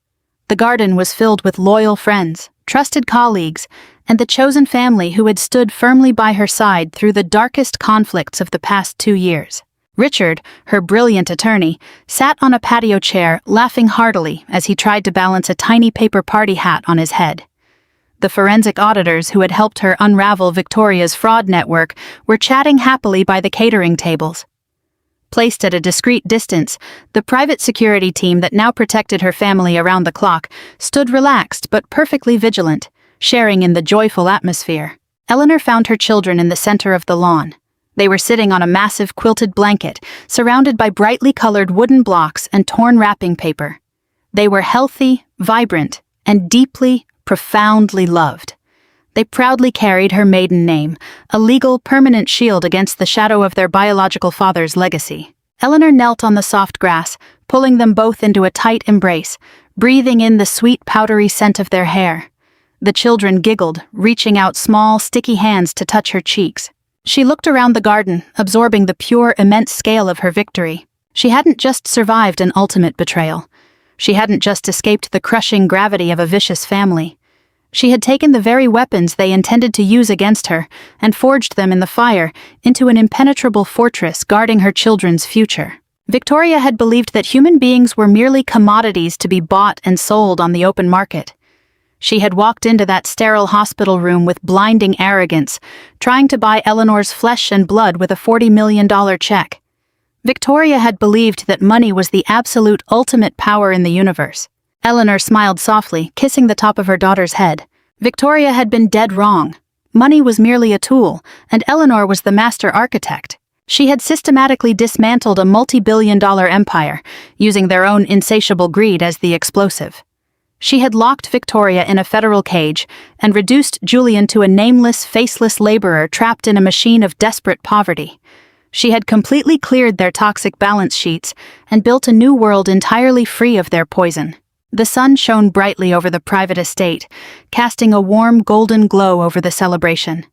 [SPEAKER 1] The garden was filled with loyal friends, trusted colleagues, and the chosen family who had stood firmly by her side through the darkest conflicts of the past 2 years. Richard, her brilliant attorney, sat on a patio chair, laughing heartily as he tried to balance a tiny paper party hat on his head. The forensic auditors who had helped her unravel Victoria's fraud network were chatting happily by the catering tables. Placed at a discreet distance, the private security team that now protected her family around the clock stood relaxed but perfectly vigilant, sharing in the joyful atmosphere. Eleanor found her children in the center of the lawn. They were sitting on a massive quilted blanket, surrounded by brightly colored wooden blocks and torn wrapping paper. They were healthy, vibrant, and deeply, profoundly loved. They proudly carried her maiden name, a legal, permanent shield against the shadow of their biological father's legacy. Eleanor knelt on the soft grass, pulling them both into a tight embrace, breathing in the sweet, powdery scent of their hair. The children giggled, reaching out small, sticky hands to touch her cheeks. She looked around the garden, absorbing the pure, immense scale of her victory. She hadn't just survived an ultimate betrayal. She hadn't just escaped the crushing gravity of a vicious family. She had taken the very weapons they intended to use against her and forged them in the fire into an impenetrable fortress guarding her children's future. Victoria had believed that human beings were merely commodities to be bought and sold on the open market. She had walked into that sterile hospital room with blinding arrogance, trying to buy Eleanor's flesh and blood with a $40 million check. Victoria had believed that money was the absolute ultimate power in the universe. Eleanor smiled softly, kissing the top of her daughter's head. Victoria had been dead wrong. Money was merely a tool, and Eleanor was the master architect. She had systematically dismantled a multi-billion-dollar empire, using their own insatiable greed as the explosive. She had locked Victoria in a federal cage and reduced Julian to a nameless, faceless laborer trapped in a machine of desperate poverty. She had completely cleared their toxic balance sheets and built a new world entirely free of their poison. The sun shone brightly over the private estate, casting a warm golden glow over the celebration.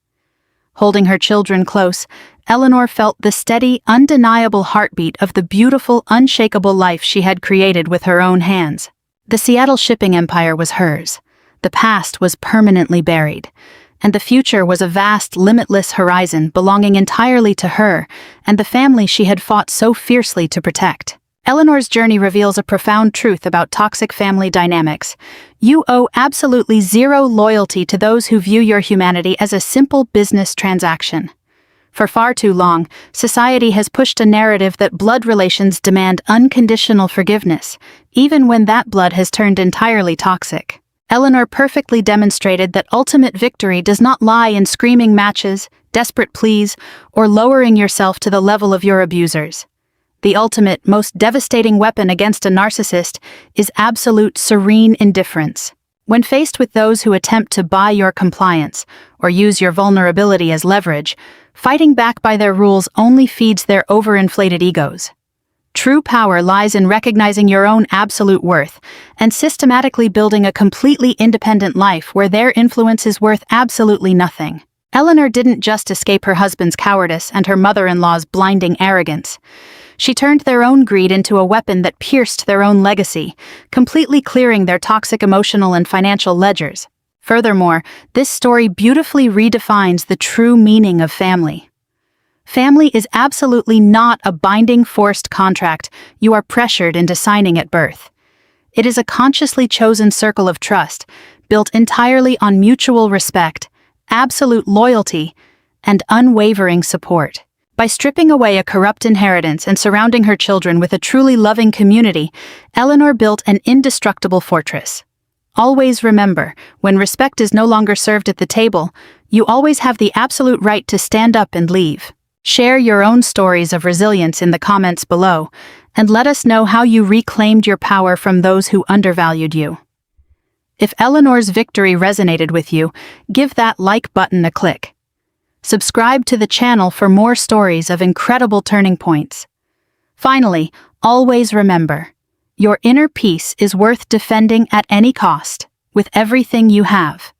[SPEAKER 1] Holding her children close, Eleanor felt the steady, undeniable heartbeat of the beautiful, unshakable life she had created with her own hands. The Seattle shipping empire was hers. The past was permanently buried, and the future was a vast, limitless horizon belonging entirely to her and the family she had fought so fiercely to protect. Eleanor's journey reveals a profound truth about toxic family dynamics. You owe absolutely zero loyalty to those who view your humanity as a simple business transaction. For far too long, society has pushed a narrative that blood relations demand unconditional forgiveness, even when that blood has turned entirely toxic. Eleanor perfectly demonstrated that ultimate victory does not lie in screaming matches, desperate pleas, or lowering yourself to the level of your abusers. The ultimate, most devastating weapon against a narcissist is absolute serene indifference. When faced with those who attempt to buy your compliance or use your vulnerability as leverage, fighting back by their rules only feeds their overinflated egos. True power lies in recognizing your own absolute worth and systematically building a completely independent life where their influence is worth absolutely nothing. Eleanor didn't just escape her husband's cowardice and her mother-in-law's blinding arrogance. She turned their own greed into a weapon that pierced their own legacy, completely clearing their toxic emotional and financial ledgers. Furthermore, this story beautifully redefines the true meaning of family. Family is absolutely not a binding forced contract you are pressured into signing at birth. It is a consciously chosen circle of trust, built entirely on mutual respect, absolute loyalty, and unwavering support. By stripping away a corrupt inheritance and surrounding her children with a truly loving community, Eleanor built an indestructible fortress. Always remember, when respect is no longer served at the table, you always have the absolute right to stand up and leave. Share your own stories of resilience in the comments below, and let us know how you reclaimed your power from those who undervalued you. If Eleanor's victory resonated with you, give that like button a click. Subscribe to the channel for more stories of incredible turning points. Finally, always remember, your inner peace is worth defending at any cost, with everything you have.